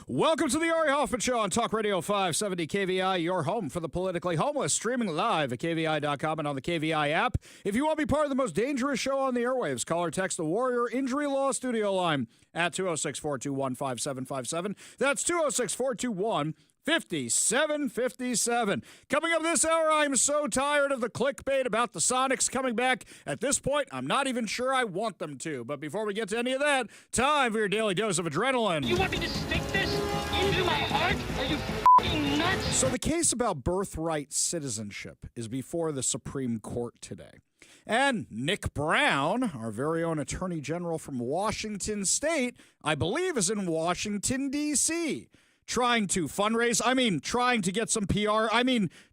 Welcome to the Ari Hoffman Show on Talk Radio 570 KVI, your home for the politically homeless, streaming live at KVI.com and on the KVI app. If you want to be part of the most dangerous show on the airwaves, call or text the Warrior Injury Law Studio line at 206-421-5757. That's 206-421-5757. Coming up this hour, I'm so tired of the clickbait about the Sonics coming back. At this point, I'm not even sure I want them to. But before we get to any of that, time for your daily dose of adrenaline. You want me to stick this into my heart? Are you f***ing nuts? So the case about birthright citizenship is before the Supreme Court today. And Nick Brown, our very own Attorney General from Washington State, I believe is in Washington, D.C., trying to fundraise, trying to get some PR,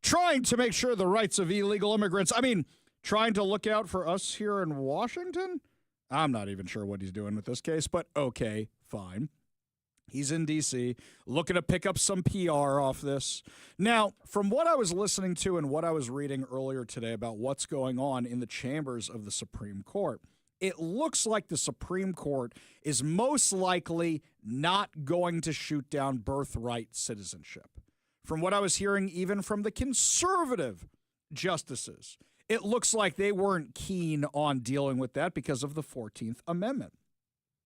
trying to make sure the rights of illegal immigrants, trying to look out for us here in Washington? I'm not even sure what he's doing with this case, but okay, fine. He's in D.C., looking to pick up some PR off this. Now, from what I was listening to and what I was reading earlier today about what's going on in the chambers of the Supreme Court, it looks like the Supreme Court is most likely not going to shoot down birthright citizenship. From what I was hearing, even from the conservative justices, it looks like they weren't keen on dealing with that because of the 14th Amendment,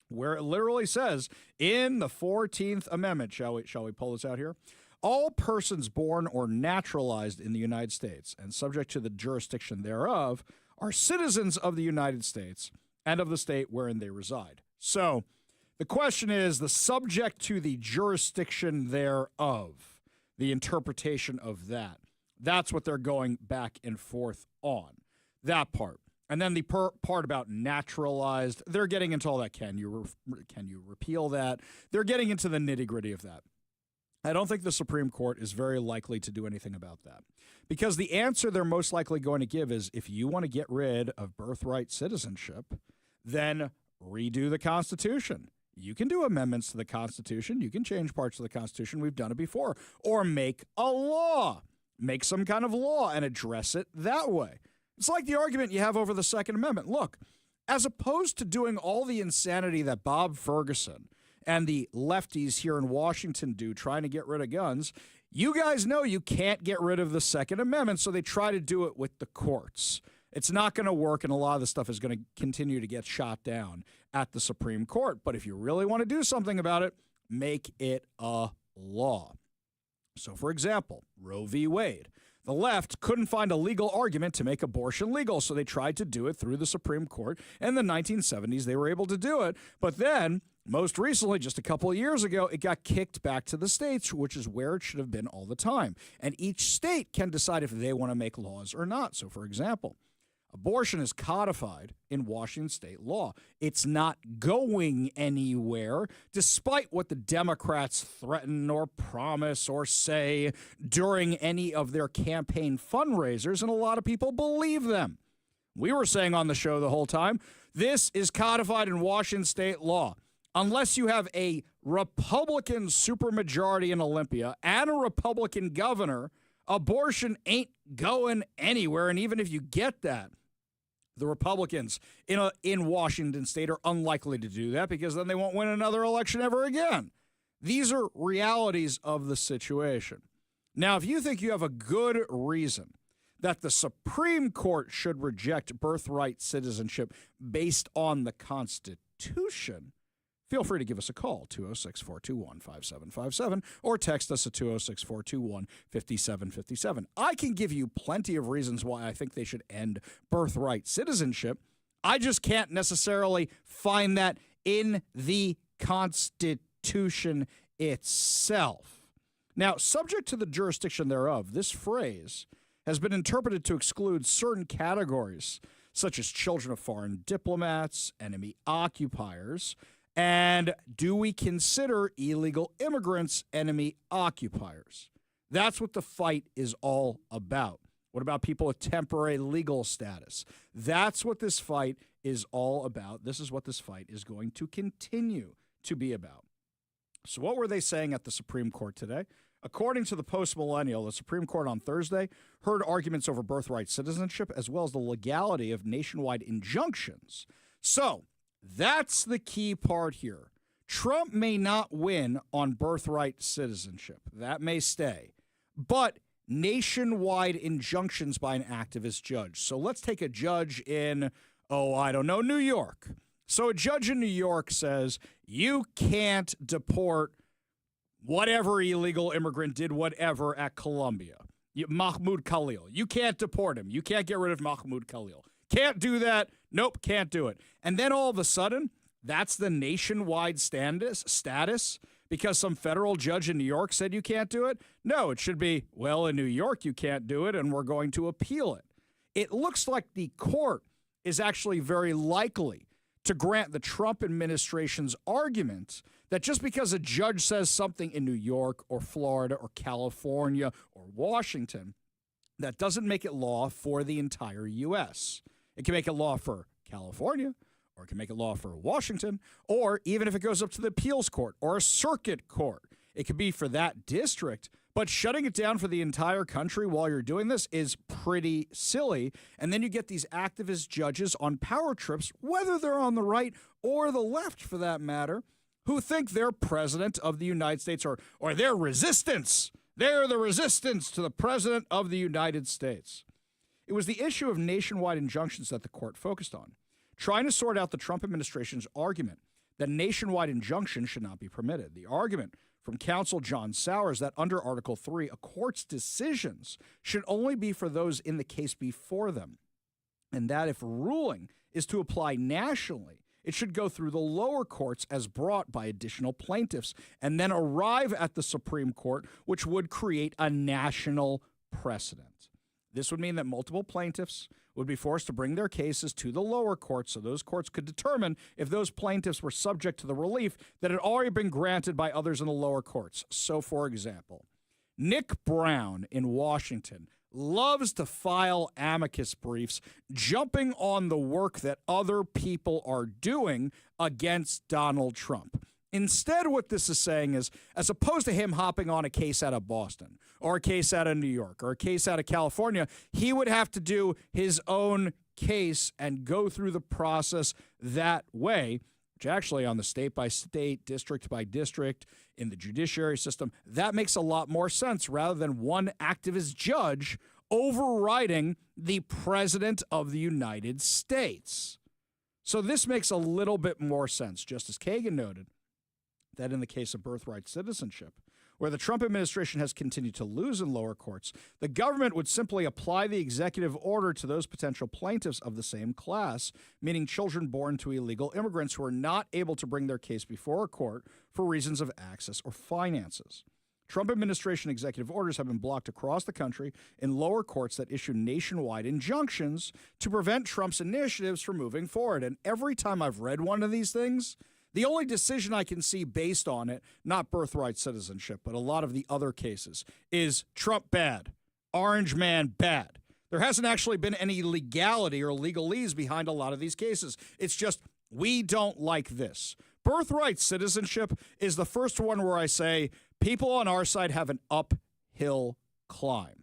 where it literally says in the 14th Amendment, shall we pull this out here? All persons born or naturalized in the United States and subject to the jurisdiction thereof are citizens of the United States and of the state wherein they reside. So the question is the subject to the jurisdiction thereof, the interpretation of that. That's what they're going back and forth on, that part. And then the part about naturalized, they're getting into all that. Can you repeal that? They're getting into the nitty-gritty of that. I don't think the Supreme Court is very likely to do anything about that, because the answer they're most likely going to give is if you want to get rid of birthright citizenship, then redo the Constitution. You can do amendments to the Constitution. You can change parts of the Constitution. We've done it before. Or make a law. Make some kind of law and address it that way. It's like the argument you have over the Second Amendment. Look, as opposed to doing all the insanity that Bob Ferguson and the lefties here in Washington do trying to get rid of guns, you guys know you can't get rid of the Second Amendment, so they try to do it with the courts. It's not going to work, and a lot of this stuff is going to continue to get shot down at the Supreme Court. But if you really want to do something about it, make it a law. So, for example, Roe v. Wade. The left couldn't find a legal argument to make abortion legal, so they tried to do it through the Supreme Court. In the 1970s, they were able to do it. But then, most recently, just a couple of years ago, it got kicked back to the states, which is where it should have been all the time. And each state can decide if they want to make laws or not. So, for example, abortion is codified in Washington state law. It's not going anywhere, despite what the Democrats threaten or promise or say during any of their campaign fundraisers, and a lot of people believe them. We were saying on the show the whole time, this is codified in Washington state law. Unless you have a Republican supermajority in Olympia and a Republican governor, abortion ain't going anywhere. And even if you get that, the Republicans in Washington state are unlikely to do that because then they won't win another election ever again. These are realities of the situation. Now, if you think you have a good reason that the Supreme Court should reject birthright citizenship based on the Constitution, feel free to give us a call, 206-421-5757, or text us at 206-421-5757. I can give you plenty of reasons why I think they should end birthright citizenship. I just can't necessarily find that in the Constitution itself. Now, subject to the jurisdiction thereof, this phrase has been interpreted to exclude certain categories, such as children of foreign diplomats, enemy occupiers, and do we consider illegal immigrants enemy occupiers? That's what the fight is all about. What about people with temporary legal status? That's what this fight is all about. This is what this fight is going to continue to be about. So what were they saying at the Supreme Court today? According to the Post-Millennial, the Supreme Court on Thursday heard arguments over birthright citizenship as well as the legality of nationwide injunctions. So that's the key part here. Trump may not win on birthright citizenship. That may stay. But nationwide injunctions by an activist judge. So let's take a judge in, New York. So a judge in New York says, you can't deport whatever illegal immigrant did whatever at Columbia. Mahmoud Khalil. You can't deport him. You can't get rid of Mahmoud Khalil. Can't do that. Nope, can't do it. And then all of a sudden, that's the nationwide status because some federal judge in New York said you can't do it? No, it should be, well, in New York you can't do it, and we're going to appeal it. It looks like the court is actually very likely to grant the Trump administration's argument that just because a judge says something in New York or Florida or California or Washington, that doesn't make it law for the entire U.S. It can make it law for California, or it can make it law for Washington, or even if it goes up to the appeals court or a circuit court, it could be for that district. But shutting it down for the entire country while you're doing this is pretty silly. And then you get these activist judges on power trips, whether they're on the right or the left for that matter, who think they're president of the United States or they're resistance. They're the resistance to the president of the United States. It was the issue of nationwide injunctions that the court focused on, trying to sort out the Trump administration's argument that nationwide injunctions should not be permitted. The argument from counsel John Sowers that under Article 3, a court's decisions should only be for those in the case before them, and that if a ruling is to apply nationally, it should go through the lower courts as brought by additional plaintiffs and then arrive at the Supreme Court, which would create a national precedent. This would mean that multiple plaintiffs would be forced to bring their cases to the lower courts so those courts could determine if those plaintiffs were subject to the relief that had already been granted by others in the lower courts. So, for example, Nick Brown in Washington loves to file amicus briefs, jumping on the work that other people are doing against Donald Trump. Instead, what this is saying is, as opposed to him hopping on a case out of Boston or a case out of New York or a case out of California, he would have to do his own case and go through the process that way, which actually on the state by state, district by district, in the judiciary system, that makes a lot more sense rather than one activist judge overriding the president of the United States. So this makes a little bit more sense. Justice Kagan noted that in the case of birthright citizenship, where the Trump administration has continued to lose in lower courts, the government would simply apply the executive order to those potential plaintiffs of the same class, meaning children born to illegal immigrants who are not able to bring their case before a court for reasons of access or finances. Trump administration executive orders have been blocked across the country in lower courts that issue nationwide injunctions to prevent Trump's initiatives from moving forward. And every time I've read one of these things, the only decision I can see based on it, not birthright citizenship, but a lot of the other cases, is Trump bad, Orange Man bad. There hasn't actually been any legality or legalese behind a lot of these cases. It's just, we don't like this. Birthright citizenship is the first one where I say people on our side have an uphill climb.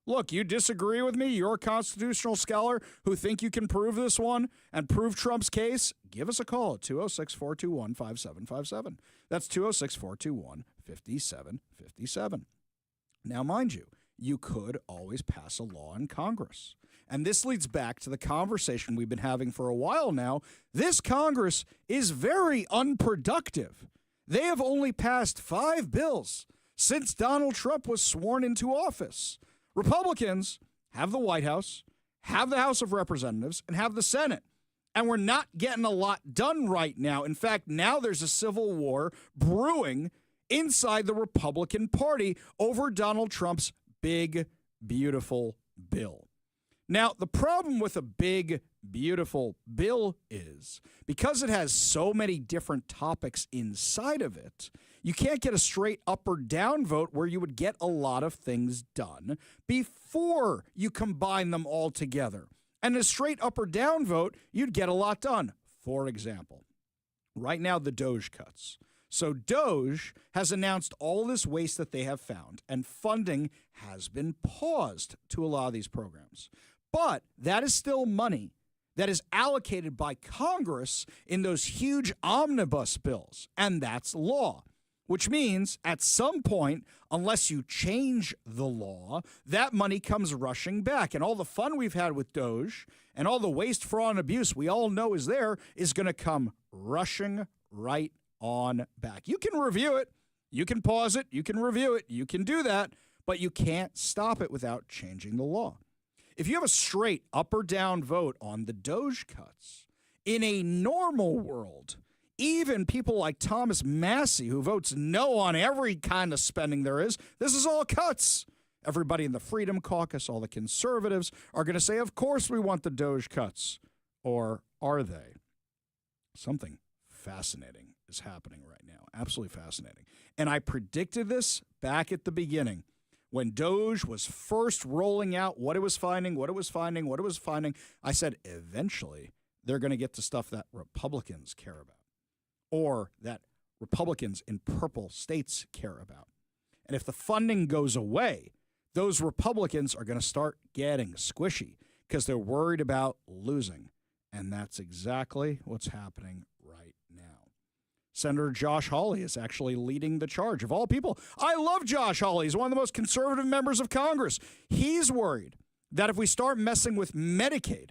Look, you disagree with me? You're a constitutional scholar who think you can prove this one and prove Trump's case? Give us a call at 206-421-5757. That's 206-421-5757. Now, mind you, you could always pass a law in Congress. And this leads back to the conversation we've been having for a while now. This Congress is very unproductive. They have only passed 5 bills since Donald Trump was sworn into office. Republicans have the White House, have the House of Representatives, and have the Senate. And we're not getting a lot done right now. In fact, now there's a civil war brewing inside the Republican Party over Donald Trump's big, beautiful bill. Now, the problem with a big, beautiful bill is because it has so many different topics inside of it, you can't get a straight up or down vote where you would get a lot of things done before you combine them all together. And a straight up or down vote, you'd get a lot done. For example, right now, the DOGE cuts. So DOGE has announced all this waste that they have found, and funding has been paused to a lot of these programs. But that is still money that is allocated by Congress in those huge omnibus bills, and that's law. Which means at some point, unless you change the law, that money comes rushing back. And all the fun we've had with Doge and all the waste, fraud, and abuse we all know is there is going to come rushing right on back. You can review it. You can pause it. You can review it. You can do that. But you can't stop it without changing the law. If you have a straight up or down vote on the Doge cuts, in a normal world, even people like Thomas Massey, who votes no on every kind of spending there is, this is all cuts. Everybody in the Freedom Caucus, all the conservatives are going to say, of course we want the Doge cuts. Or are they? Something fascinating is happening right now. Absolutely fascinating. And I predicted this back at the beginning when Doge was first rolling out what it was finding. I said, eventually they're going to get to stuff that Republicans care about, or that Republicans in purple states care about. And if the funding goes away, those Republicans are going to start getting squishy because they're worried about losing. And that's exactly what's happening right now. Senator Josh Hawley is actually leading the charge. Of all people, I love Josh Hawley. He's one of the most conservative members of Congress. He's worried that if we start messing with Medicaid,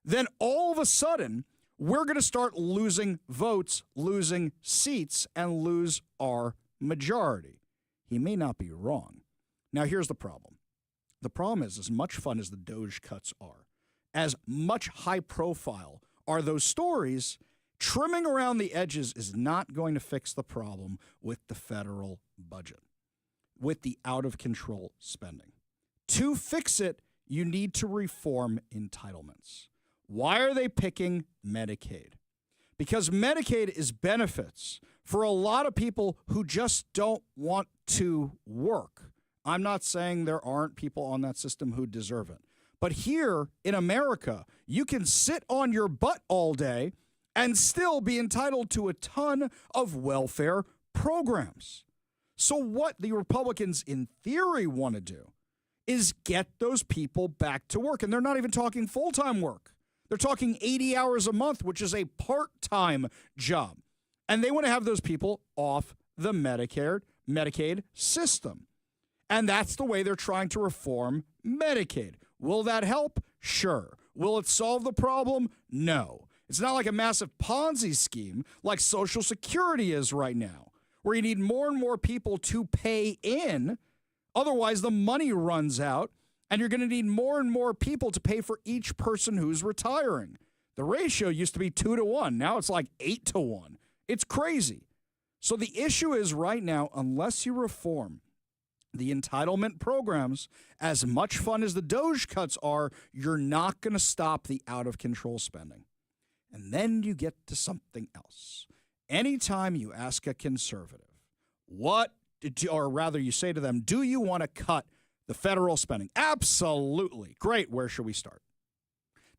then all of a sudden we're going to start losing votes, losing seats, and lose our majority. He may not be wrong. Now, here's the problem. The problem is, as much fun as the Doge cuts are, as much high profile are those stories, trimming around the edges is not going to fix the problem with the federal budget, with the out-of-control spending. To fix it, you need to reform entitlements. Why are they picking Medicaid? Because Medicaid is benefits for a lot of people who just don't want to work. I'm not saying there aren't people on that system who deserve it. But here in America, you can sit on your butt all day and still be entitled to a ton of welfare programs. So what the Republicans in theory want to do is get those people back to work. And they're not even talking full-time work. They're talking 80 hours a month, which is a part-time job. And they want to have those people off the Medicaid system. And that's the way they're trying to reform Medicaid. Will that help? Sure. Will it solve the problem? No. It's not like a massive Ponzi scheme like Social Security is right now, where you need more and more people to pay in. Otherwise, the money runs out, and you're going to need more and more people to pay for each person who's retiring. The ratio used to be 2 to 1. Now it's like 8 to 1. It's crazy. So the issue is right now, unless you reform the entitlement programs, as much fun as the Doge cuts are, you're not going to stop the out-of-control spending. And then you get to something else. Anytime you ask a conservative, or rather you say to them, do you want to cut the federal spending? Absolutely. Great. Where should we start?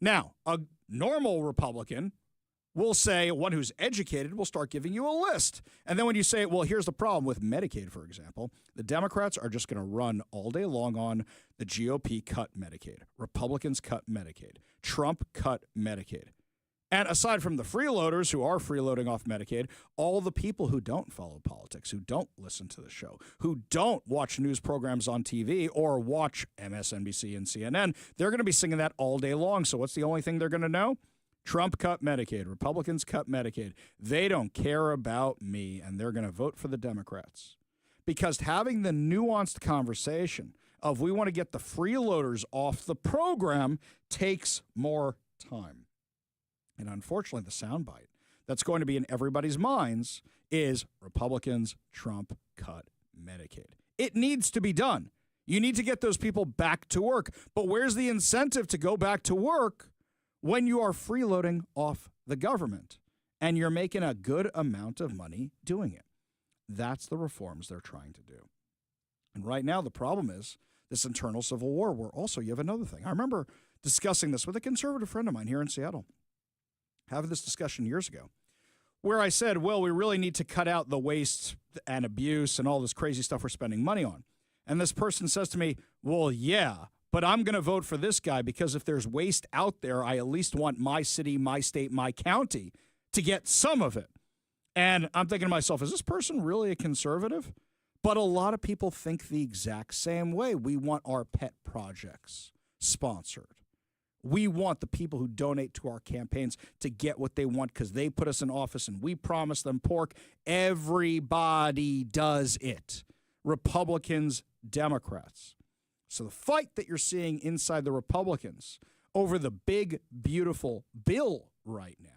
Now, a normal Republican will say, one who's educated will start giving you a list. And then when you say, well, here's the problem with Medicaid, for example, the Democrats are just going to run all day long on the GOP cut Medicaid. Republicans cut Medicaid. Trump cut Medicaid. And aside from the freeloaders who are freeloading off Medicaid, all the people who don't follow politics, who don't listen to the show, who don't watch news programs on TV or watch MSNBC and CNN, they're going to be singing that all day long. So what's the only thing they're going to know? Trump cut Medicaid. Republicans cut Medicaid. They don't care about me, and they're going to vote for the Democrats. Because having the nuanced conversation of we want to get the freeloaders off the program takes more time. And unfortunately, the soundbite that's going to be in everybody's minds is Republicans, Trump, cut Medicaid. It needs to be done. You need to get those people back to work. But where's the incentive to go back to work when you are freeloading off the government and you're making a good amount of money doing it? That's the reforms they're trying to do. And right now, the problem is this internal civil war, where also you have another thing. I remember discussing this with a conservative friend of mine here in Seattle, having this discussion years ago, where I said, well, we really need to cut out the waste and abuse and all this crazy stuff we're spending money on. And this person says to me, well, yeah, but I'm going to vote for this guy because if there's waste out there, I at least want my city, my state, my county to get some of it. And I'm thinking to myself, is this person really a conservative? But a lot of people think the exact same way. We want our pet projects sponsored. We want the people who donate to our campaigns to get what they want because they put us in office and we promise them pork. Everybody does it. Republicans, Democrats. So the fight that you're seeing inside the Republicans over the big, beautiful bill right now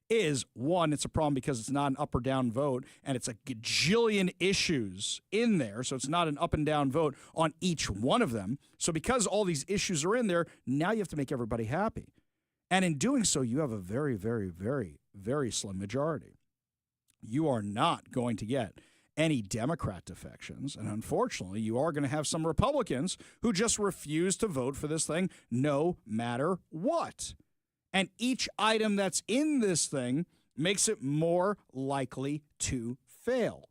is, one, it's a problem because it's not an up or down vote, and it's a gajillion issues in there, so it's not an up and down vote on each one of them. So because all these issues are in there, now you have to make everybody happy. And in doing so, you have a very, very, very, very slim majority. You are not going to get any Democrat defections, and unfortunately, you are going to have some Republicans who just refuse to vote for this thing no matter what. And each item that's in this thing makes it more likely to fail.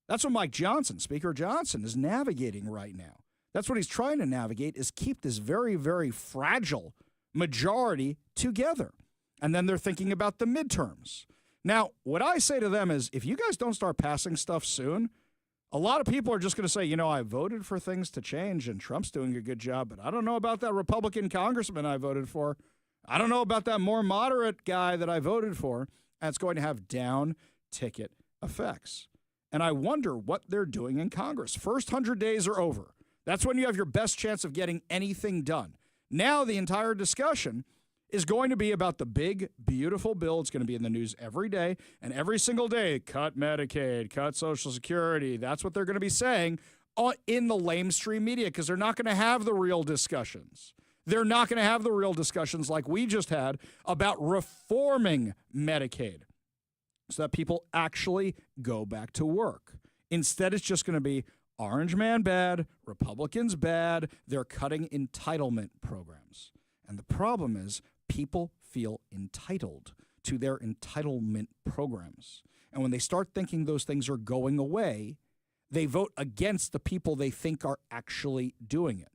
That's what Mike Johnson, Speaker Johnson, is navigating right now. That's what he's trying to navigate, is keep this very, very fragile majority together. And then they're thinking about the midterms. Now, what I say to them is, if you guys don't start passing stuff soon, a lot of people are just going to say, I voted for things to change and Trump's doing a good job, but I don't know about that Republican congressman I voted for. I don't know about that more moderate guy that I voted for. And it's going to have down-ticket effects. And I wonder what they're doing in Congress. First 100 days are over. That's when you have your best chance of getting anything done. Now the entire discussion is going to be about the big, beautiful bill. It's going to be in the news every day. And every single day, cut Medicaid, cut Social Security. That's what they're going to be saying in the lamestream media because they're not going to have the real discussions. They're not going to have the real discussions like we just had about reforming Medicaid so that people actually go back to work. Instead, it's just going to be Orange man bad, Republicans bad. They're cutting entitlement programs. And the problem is people feel entitled to their entitlement programs. And when they start thinking those things are going away, they vote against the people they think are actually doing it.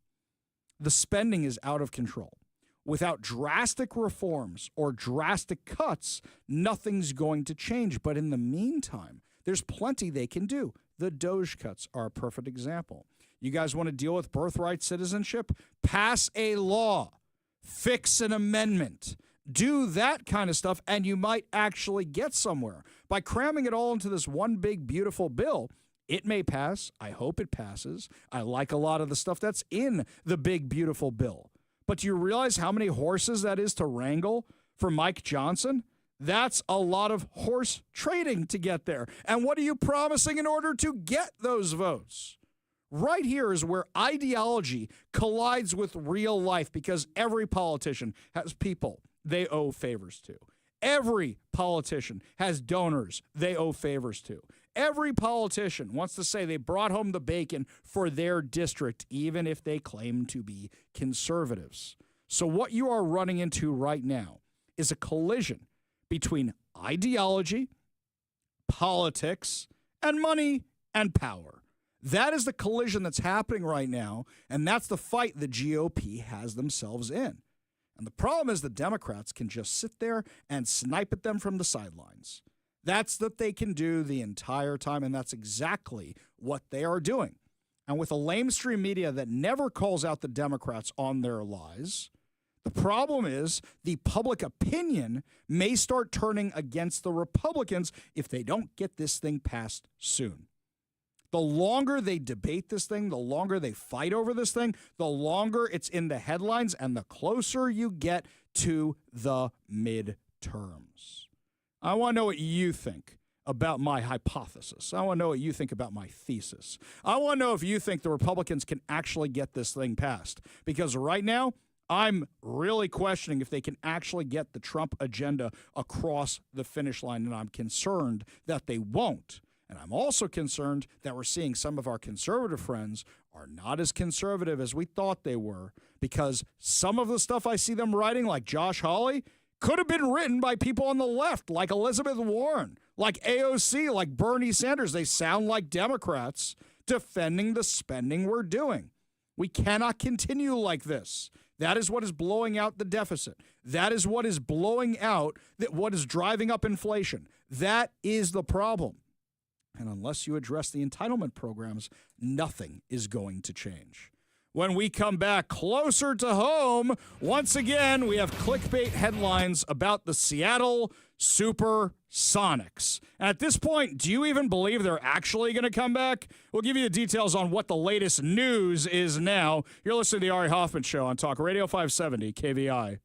The spending is out of control. Without drastic reforms or drastic cuts, nothing's going to change. But in the meantime, there's plenty they can do. The Doge cuts are a perfect example. You guys want to deal with birthright citizenship? Pass a law. Fix an amendment. Do that kind of stuff, and you might actually get somewhere. By cramming it all into this one big, beautiful bill, it may pass. I hope it passes. I like a lot of the stuff that's in the big, beautiful bill. But do you realize how many horses that is to wrangle for Mike Johnson? That's a lot of horse trading to get there. And what are you promising in order to get those votes? Right here is where ideology collides with real life because every politician has people they owe favors to. Every politician has donors they owe favors to. Every politician wants to say they brought home the bacon for their district, even if they claim to be conservatives. So what you are running into right now is a collision between ideology, politics, and money and power. That is the collision that's happening right now, and that's the fight the GOP has themselves in. And the problem is the Democrats can just sit there and snipe at them from the sidelines. That's what they can do the entire time, and that's exactly what they are doing. And with a lamestream media that never calls out the Democrats on their lies, the problem is the public opinion may start turning against the Republicans if they don't get this thing passed soon. The longer they debate this thing, the longer they fight over this thing, the longer it's in the headlines and the closer you get to the midterms. I want to know what you think about my hypothesis. I want to know what you think about my thesis. I want to know if you think the Republicans can actually get this thing passed. Because right now, I'm really questioning if they can actually get the Trump agenda across the finish line, and I'm concerned that they won't. And I'm also concerned that we're seeing some of our conservative friends are not as conservative as we thought they were, because some of the stuff I see them writing, like Josh Hawley, could have been written by people on the left, like Elizabeth Warren, like AOC, like Bernie Sanders. They sound like Democrats defending the spending we're doing. We cannot continue like this. That is what is blowing out the deficit. That is what is blowing out, what is driving up inflation. That is the problem. And unless you address the entitlement programs, nothing is going to change. When we come back closer to home, once again, we have clickbait headlines about the Seattle Supersonics. At this point, do you even believe they're actually going to come back? We'll give you the details on what the latest news is now. You're listening to the Ari Hoffman Show on Talk Radio 570 KVI.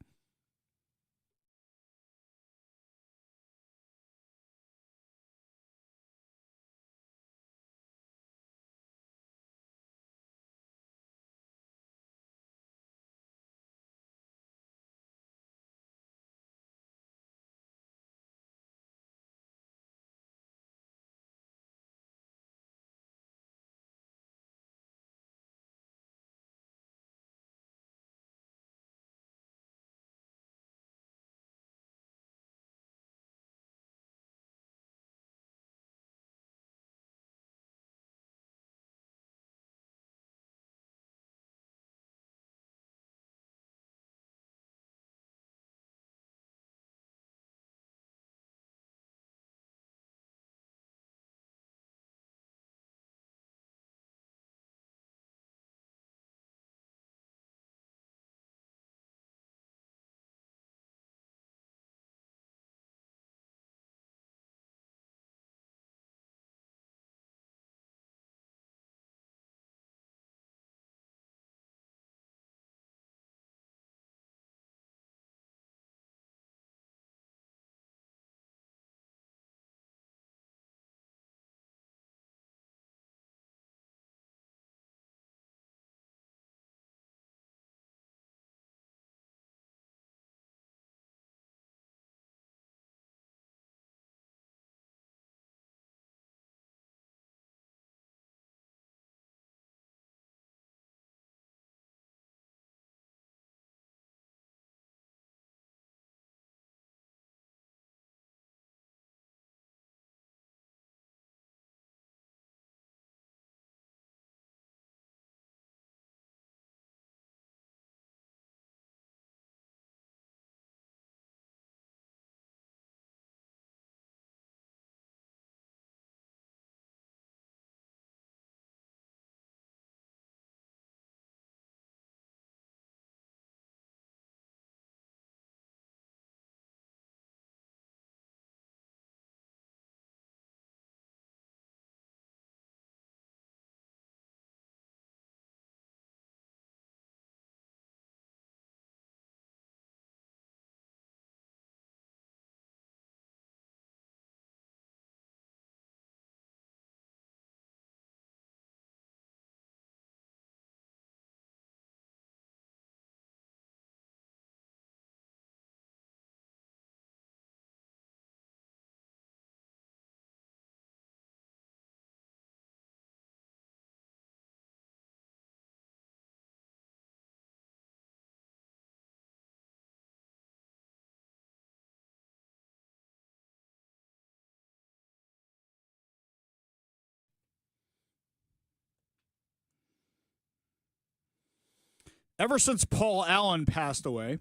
Ever since Paul Allen passed away,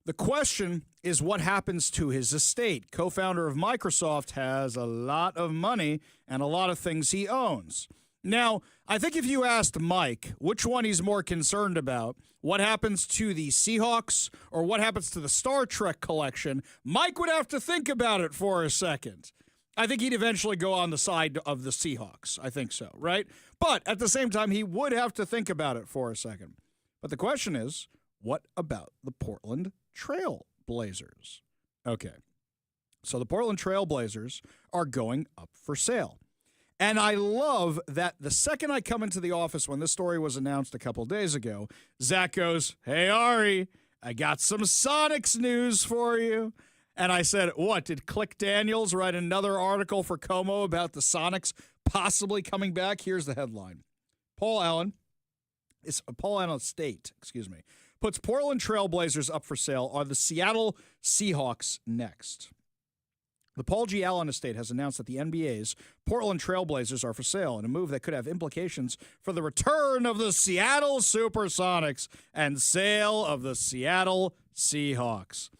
the question is what happens to his estate. Co-founder of Microsoft has a lot of money and a lot of things he owns. Now, I think if you asked Mike which one he's more concerned about, what happens to the Seahawks or what happens to the Star Trek collection, Mike would have to think about it for a second. I think he'd eventually go on the side of the Seahawks. I think so, right? But at the same time, he would have to think about it for a second. But the question is, what about the Portland Trail Blazers? Okay, so the Portland Trail Blazers are going up for sale. And I love that the second I come into the office when this story was announced a couple days ago, Zach goes, "Hey, Ari, I got some Sonics news for you." And I said, what, did Click Daniels write another article for Como about the Sonics possibly coming back? Here's the headline. Paul Allen State, puts Portland Trail Blazers up for sale. Are the Seattle Seahawks next? The Paul G. Allen estate has announced that the NBA's Portland Trail Blazers are for sale in a move that could have implications for the return of the Seattle Supersonics and sale of the Seattle Seahawks.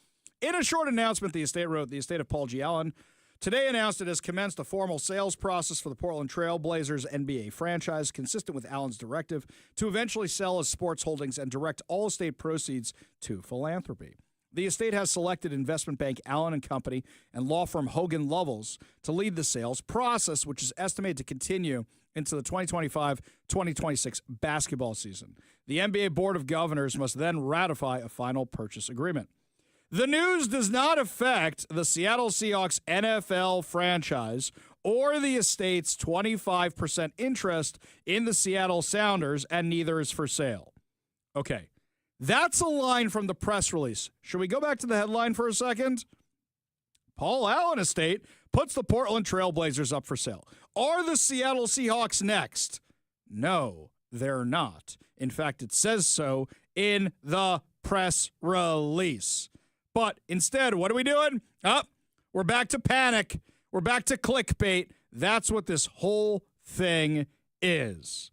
In a short announcement, the estate wrote, the estate of Paul G. Allen today announced it has commenced a formal sales process for the Portland Trail Blazers NBA franchise, consistent with Allen's directive to eventually sell his sports holdings and direct all estate proceeds to philanthropy. The estate has selected investment bank Allen & Company and law firm Hogan Lovells to lead the sales process, which is estimated to continue into the 2025-2026 basketball season. The NBA Board of Governors must then ratify a final purchase agreement. The news does not affect the Seattle Seahawks NFL franchise or the estate's 25% interest in the Seattle Sounders, and neither is for sale. Okay. That's a line from the press release. Should we go back to the headline for a second? Paul Allen estate puts the Portland Trail Blazers up for sale. Are the Seattle Seahawks next? No, they're not. In fact, it says so in the press release. But instead, what are we doing? We're back to panic. We're back to clickbait. That's what this whole thing is.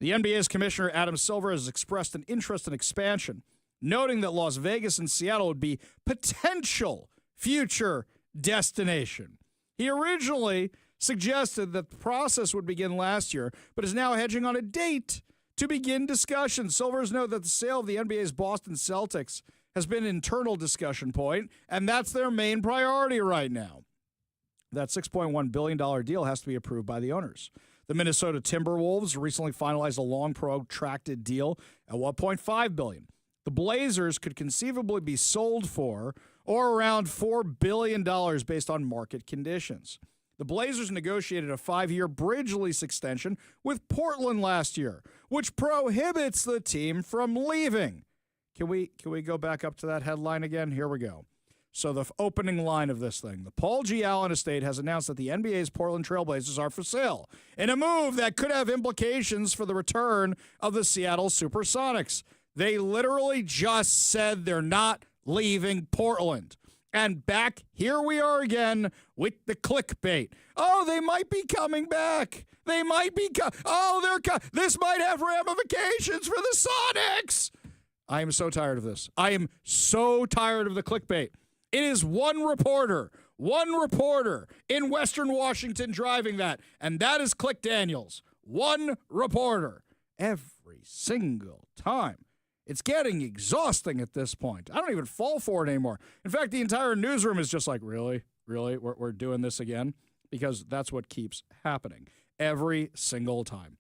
The NBA's Commissioner Adam Silver has expressed an interest in expansion, noting that Las Vegas and Seattle would be potential future destination. He originally suggested that the process would begin last year, but is now hedging on a date to begin discussions. Silver's note that the sale of the NBA's Boston Celtics has been an internal discussion point, and that's their main priority right now. That $6.1 billion deal has to be approved by the owners. The Minnesota Timberwolves recently finalized a long protracted deal at $1.5 billion. The Blazers could conceivably be sold for or around $4 billion based on market conditions. The Blazers negotiated a 5-year bridge lease extension with Portland last year, which prohibits the team from leaving. Can we go back up to that headline again? Here we go. So the opening line of this thing, the Paul G. Allen estate has announced that the NBA's Portland Trail Blazers are for sale in a move that could have implications for the return of the Seattle Supersonics. They literally just said they're not leaving Portland. And back here we are again with the clickbait. Oh, they might be coming back. They might be this might have ramifications for the Sonics. I am so tired of this. I am so tired of the clickbait. It is one reporter in Western Washington driving that, and that is Click Daniels. One reporter every single time. It's getting exhausting at this point. I don't even fall for it anymore. In fact, the entire newsroom is just like, really? We're doing this again? Because that's what keeps happening every single time.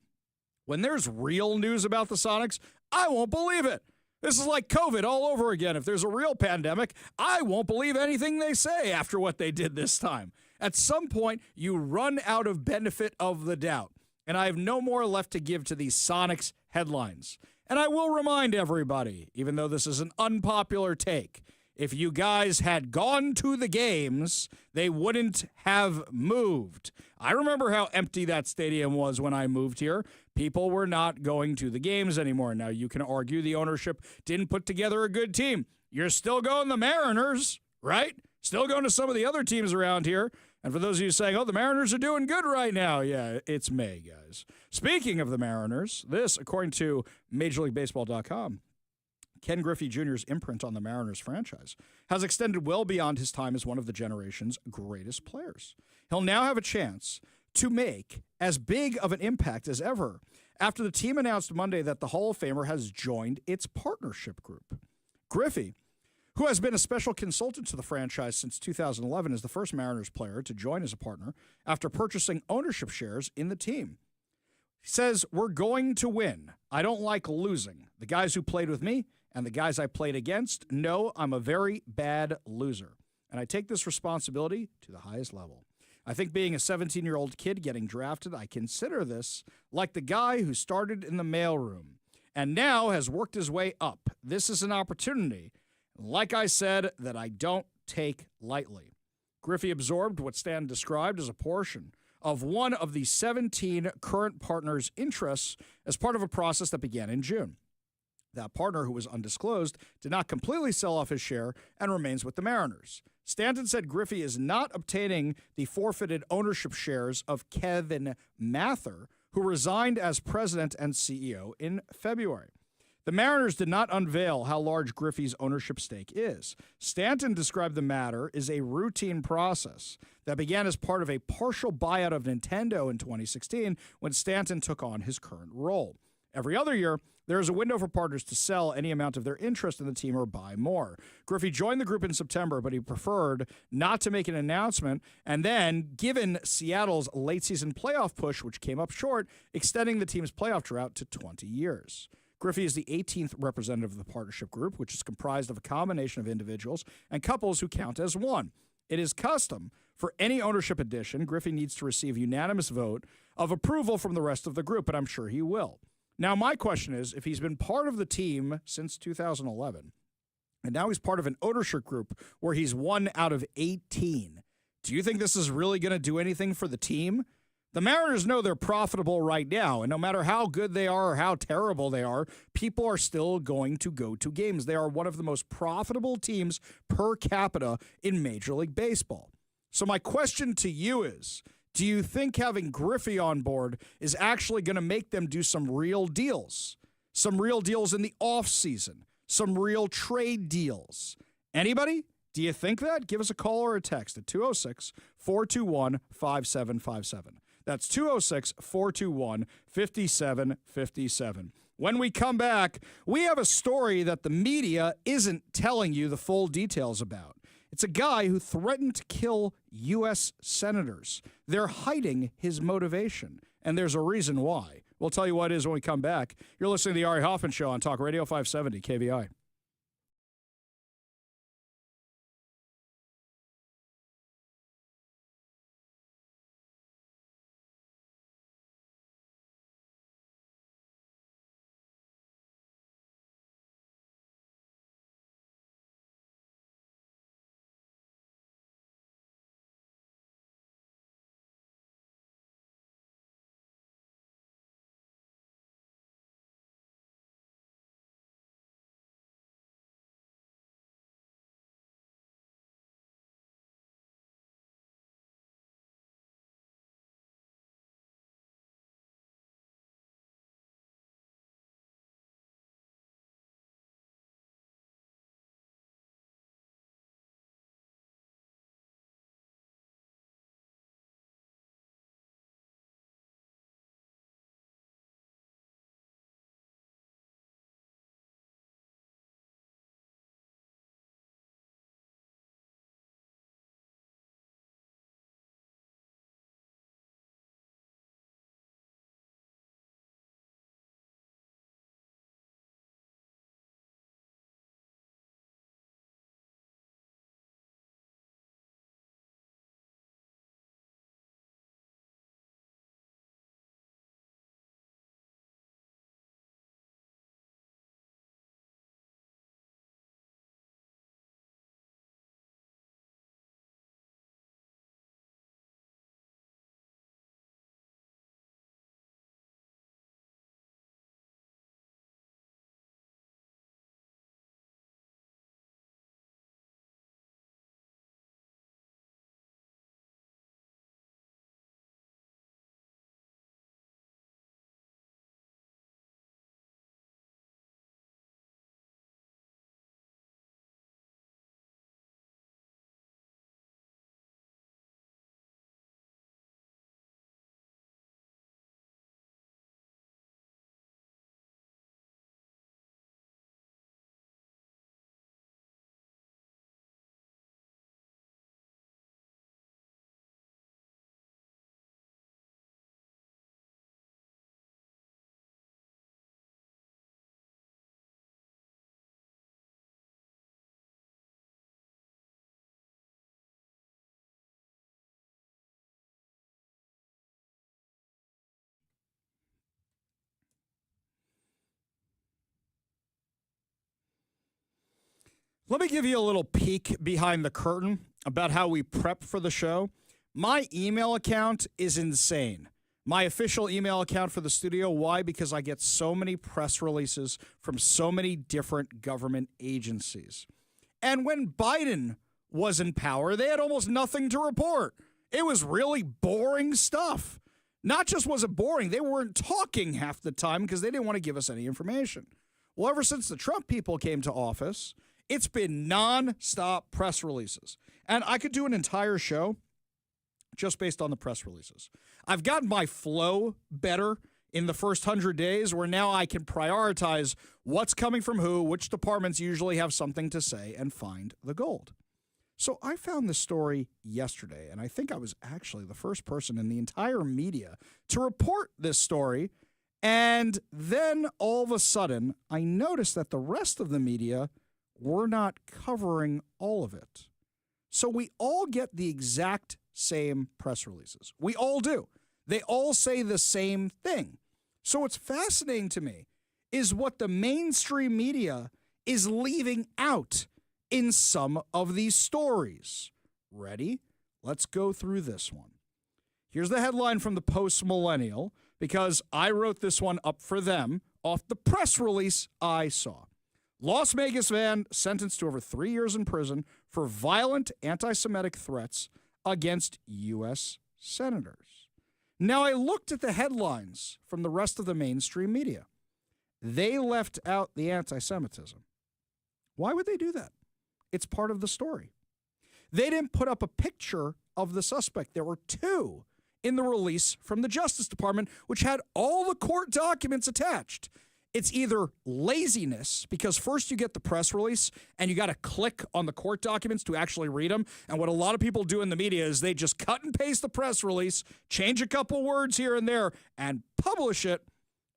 When there's real news about the Sonics, I won't believe it. This is like COVID all over again. If there's a real pandemic, I won't believe anything they say after what they did this time. At some point, you run out of benefit of the doubt. And I have no more left to give to these Sonics headlines. And I will remind everybody, even though this is an unpopular take, if you guys had gone to the games, they wouldn't have moved. I remember how empty that stadium was when I moved here. People were not going to the games anymore. Now, you can argue the ownership didn't put together a good team. You're still going the Mariners, right? Still going to some of the other teams around here. And for those of you saying, oh, the Mariners are doing good right now. Yeah, it's May, guys. Speaking of the Mariners, this, according to MajorLeagueBaseball.com, Ken Griffey Jr.'s imprint on the Mariners franchise has extended well beyond his time as one of the generation's greatest players. He'll now have a chance to make as big of an impact as ever after the team announced Monday that the Hall of Famer has joined its partnership group. Griffey, who has been a special consultant to the franchise since 2011, is the first Mariners player to join as a partner after purchasing ownership shares in the team. He says, we're going to win. I don't like losing. The guys who played with me and the guys I played against know I'm a very bad loser, and I take this responsibility to the highest level. I think being a 17-year-old kid getting drafted, I consider this like the guy who started in the mailroom and now has worked his way up. This is an opportunity, like I said, that I don't take lightly. Griffey absorbed what Stan described as a portion of one of the 17 current partners' interests as part of a process that began in June. That partner, who was undisclosed, did not completely sell off his share and remains with the Mariners. Stanton said Griffey is not obtaining the forfeited ownership shares of Kevin Mather, who resigned as president and CEO in February. The Mariners did not unveil how large Griffey's ownership stake is. Stanton described the matter as a routine process that began as part of a partial buyout of Nintendo in 2016 when Stanton took on his current role. Every other year, there is a window for partners to sell any amount of their interest in the team or buy more. Griffey joined the group in September, but he preferred not to make an announcement, and then, given Seattle's late-season playoff push, which came up short, extending the team's playoff drought to 20 years. Griffey is the 18th representative of the partnership group, which is comprised of a combination of individuals and couples who count as one. It is custom for any ownership addition, Griffey needs to receive unanimous vote of approval from the rest of the group, and I'm sure he will. Now, my question is, if he's been part of the team since 2011, and now he's part of an ownership group where he's 1 out of 18, do you think this is really going to do anything for the team? The Mariners know they're profitable right now, and no matter how good they are or how terrible they are, people are still going to go to games. They are one of the most profitable teams per capita in Major League Baseball. So my question to you is, do you think having Griffey on board is actually going to make them do some real deals? Some real deals in the offseason? Some real trade deals? Anybody? Do you think that? Give us a call or a text at 206-421-5757. That's 206-421-5757. When we come back, we have a story that the media isn't telling you the full details about. It's a guy who threatened to kill U.S. senators. They're hiding his motivation, and there's a reason why. We'll tell you what it is when we come back. You're listening to the Ari Hoffman Show on Talk Radio 570 KVI. Let me give you a little peek behind the curtain about how we prep for the show. My email account is insane. My official email account for the studio. Why? Because I get so many press releases from so many different government agencies. And when Biden was in power, they had almost nothing to report. It was really boring stuff. Not just was it boring, they weren't talking half the time because they didn't want to give us any information. Well, ever since the Trump people came to office, it's been non-stop press releases. And I could do an entire show just based on the press releases. I've gotten my flow better in the first 100 days where now I can prioritize what's coming from who, which departments usually have something to say, and find the gold. So I found this story yesterday, and I think I was actually the first person in the entire media to report this story. And then all of a sudden, I noticed that the rest of the media were not covering all of it. So we all get the exact same press releases. We all do. They all say the same thing. So what's fascinating to me is what the mainstream media is leaving out in some of these stories. Ready? Let's go through this one. Here's the headline from the Post-Millennial, because I wrote this one up for them off the press release I saw. Las Vegas man sentenced to over 3 years in prison for violent anti-Semitic threats against U.S. senators. Now, I looked at the headlines from the rest of the mainstream media. They left out the anti-Semitism. Why would they do that? It's part of the story. They didn't put up a picture of the suspect. There were two in the release from the Justice Department, which had all the court documents attached. It's either laziness, because first you get the press release and you got to click on the court documents to actually read them. And what a lot of people do in the media is they just cut and paste the press release, change a couple words here and there, and publish it,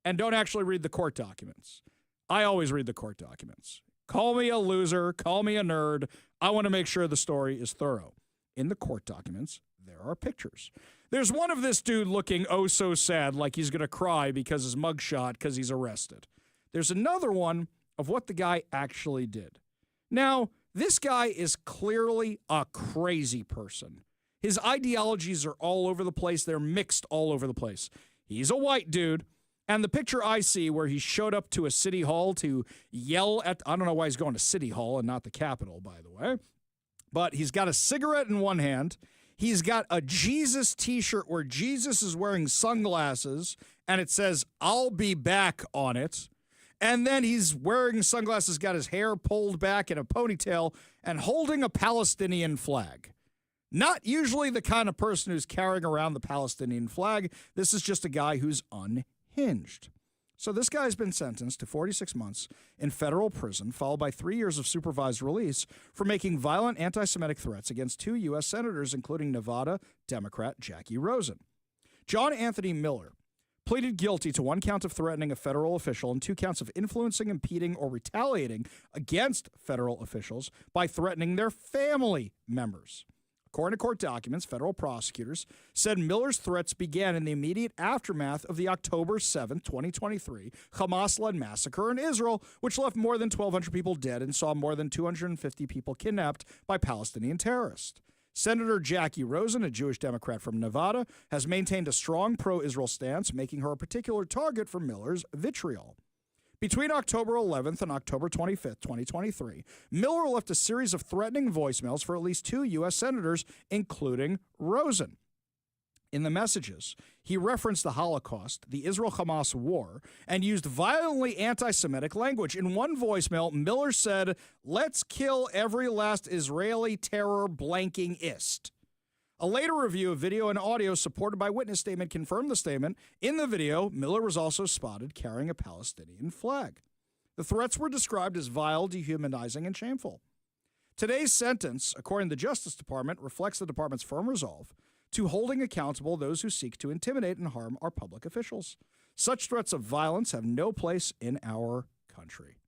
and don't actually read the court documents. I always read the court documents. Call me a loser, call me a nerd. I want to make sure the story is thorough. In the court documents, there are pictures. There's one of this dude looking oh so sad, like he's going to cry because his mugshot, because he's arrested. There's another one of what the guy actually did. Now, this guy is clearly a crazy person. His ideologies are all over the place. They're mixed all over the place. He's a white dude. And the picture I see where he showed up to a city hall to yell at, I don't know why he's going to city hall and not the Capitol, by the way, but he's got a cigarette in one hand. He's got a Jesus t-shirt where Jesus is wearing sunglasses and it says, "I'll be back" on it. And then he's wearing sunglasses, got his hair pulled back in a ponytail and holding a Palestinian flag. Not usually the kind of person who's carrying around the Palestinian flag. This is just a guy who's unhinged. So this guy's been sentenced to 46 months in federal prison, followed by 3 years of supervised release for making violent anti-Semitic threats against two U.S. senators, including Nevada Democrat Jackie Rosen. John Anthony Miller pleaded guilty to 1 count of threatening a federal official and 2 counts of influencing, impeding, or retaliating against federal officials by threatening their family members. According to court documents, federal prosecutors said Miller's threats began in the immediate aftermath of the October 7, 2023 Hamas-led massacre in Israel, which left more than 1,200 people dead and saw more than 250 people kidnapped by Palestinian terrorists. Senator Jackie Rosen, a Jewish Democrat from Nevada, has maintained a strong pro-Israel stance, making her a particular target for Miller's vitriol. Between October 11th and October 25th, 2023, Miller left a series of threatening voicemails for at least 2 U.S. senators, including Rosen. In the messages, he referenced the Holocaust, the Israel-Hamas war, and used violently anti-Semitic language. In one voicemail, Miller said, "Let's kill every last Israeli terror blankingist." A later review of video and audio supported by witness statement confirmed the statement. In the video, Miller was also spotted carrying a Palestinian flag. The threats were described as vile, dehumanizing, and shameful. Today's sentence, according to the Justice Department, reflects the department's firm resolve to holding accountable those who seek to intimidate and harm our public officials. Such threats of violence have no place in our country.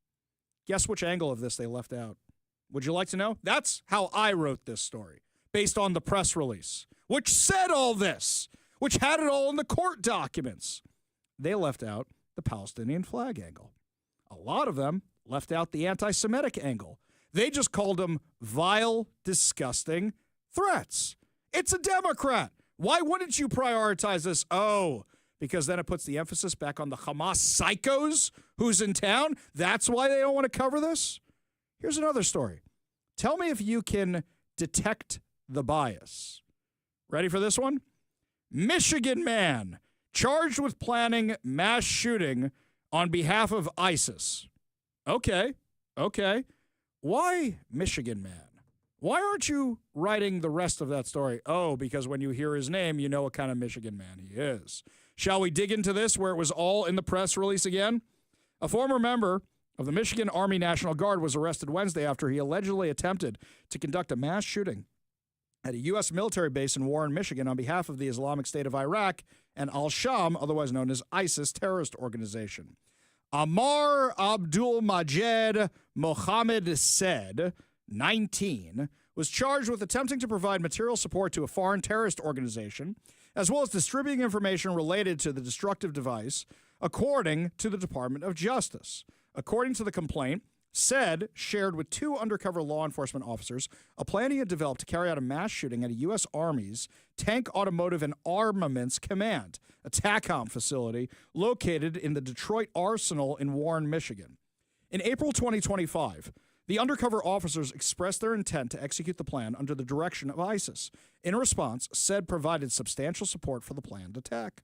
Guess which angle of this they left out? Would you like to know? That's how I wrote this story, based on the press release, which said all this, which had it all in the court documents. They left out the Palestinian flag angle. A lot of them left out the anti-Semitic angle. They just called them vile, disgusting threats. It's a Democrat. Why wouldn't you prioritize this? Oh, because then it puts the emphasis back on the Hamas psychos who's in town. That's why they don't want to cover this. Here's another story. Tell me if you can detect the bias. Ready for this one? Michigan man charged with planning mass shooting on behalf of ISIS. Okay. Why Michigan man? Why aren't you writing the rest of that story? Oh, because when you hear his name, you know what kind of Michigan man he is. Shall we dig into this where it was all in the press release again? A former member of the Michigan Army National Guard was arrested Wednesday after he allegedly attempted to conduct a mass shooting at a U.S. military base in Warren, Michigan, on behalf of the Islamic State of Iraq and al-Sham, otherwise known as ISIS terrorist organization. Amar Abdul Majed Mohammed said, 19, was charged with attempting to provide material support to a foreign terrorist organization, as well as distributing information related to the destructive device, according to the Department of Justice. According to the complaint, said shared with 2 undercover law enforcement officers a plan he had developed to carry out a mass shooting at a U.S. Army's Tank Automotive and Armaments Command, a TACOM facility located in the Detroit Arsenal in Warren, Michigan. In April 2025, the undercover officers expressed their intent to execute the plan under the direction of ISIS. In response, said provided substantial support for the planned attack.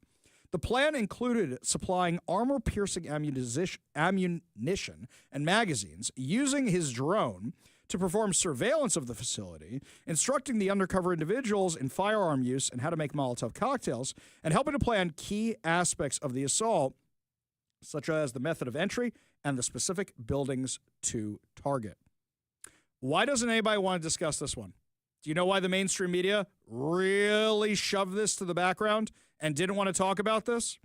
The plan included supplying armor-piercing ammunition and magazines, using his drone to perform surveillance of the facility, instructing the undercover individuals in firearm use and how to make Molotov cocktails, and helping to plan key aspects of the assault, such as the method of entry and the specific buildings to target. Why doesn't anybody want to discuss this one? Do you know why the mainstream media really shoved this to the background and didn't want to talk about this?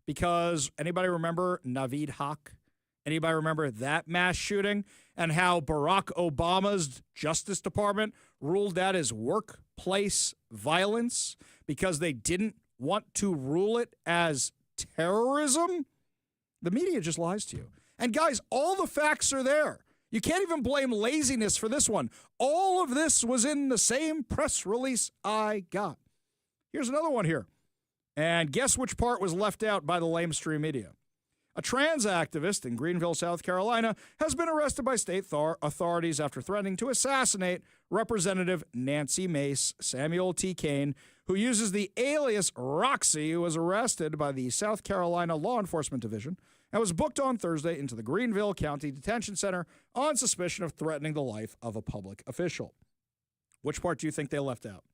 Because anybody remember Naveed Haq? Anybody remember that mass shooting and how Barack Obama's Justice Department ruled that as workplace violence because they didn't want to rule it as terrorism? The media just lies to you. And guys, all the facts are there. You can't even blame laziness for this one. All of this was in the same press release I got. Here's another one here. And guess which part was left out by the lamestream media? A trans activist in Greenville, South Carolina, has been arrested by state authorities after threatening to assassinate Representative Nancy Mace. Samuel T. Kane, who uses the alias Roxy, who was arrested by the South Carolina Law Enforcement Division and was booked on Thursday into the Greenville County Detention Center on suspicion of threatening the life of a public official. Which part do you think they left out?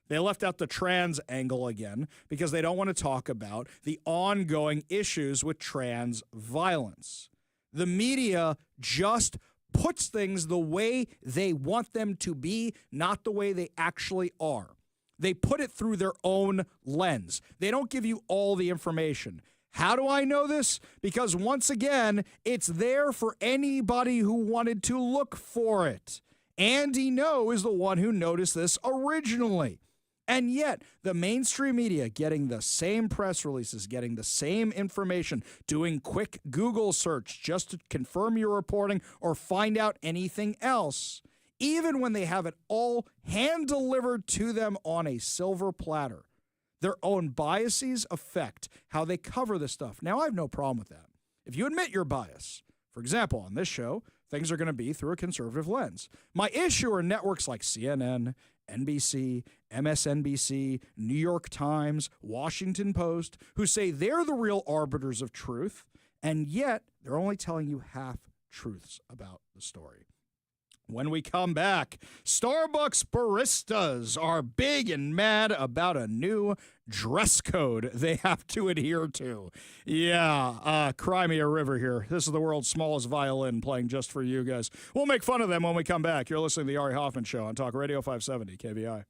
They left out the trans angle again because they don't want to talk about the ongoing issues with trans violence. The media just puts things the way they want them to be, not the way they actually are. They put it through their own lens. They don't give you all the information. How do I know this? Because once again, it's there for anybody who wanted to look for it. Andy No is the one who noticed this originally. And yet, the mainstream media getting the same press releases, getting the same information, doing quick Google search just to confirm your reporting or find out anything else, even when they have it all hand-delivered to them on a silver platter. Their own biases affect how they cover this stuff. Now, I have no problem with that. If you admit your bias, for example, on this show, things are going to be through a conservative lens. My issue are networks like CNN, NBC, MSNBC, New York Times, Washington Post, who say they're the real arbiters of truth, and yet they're only telling you half-truths about the story. When we come back, Starbucks baristas are big and mad about a new dress code they have to adhere to. Yeah, cry me a river here. This is the world's smallest violin playing just for you guys. We'll make fun of them when we come back. You're listening to the Ari Hoffman Show on Talk Radio 570 KVI.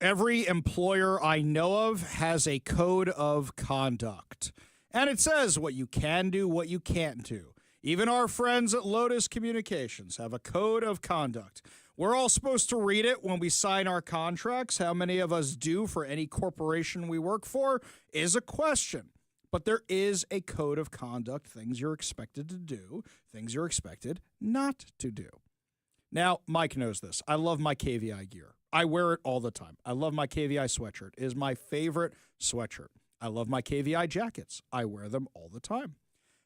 Every employer I know of has a code of conduct. And it says what you can do, what you can't do. Even our friends at Lotus Communications have a code of conduct. We're all supposed to read it when we sign our contracts. How many of us do for any corporation we work for is a question. But there is a code of conduct, things you're expected to do, things you're expected not to do. Now, Mike knows this. I love my KVI gear. I wear it all the time. I love my KVI sweatshirt. It is my favorite sweatshirt. I love my KVI jackets. I wear them all the time.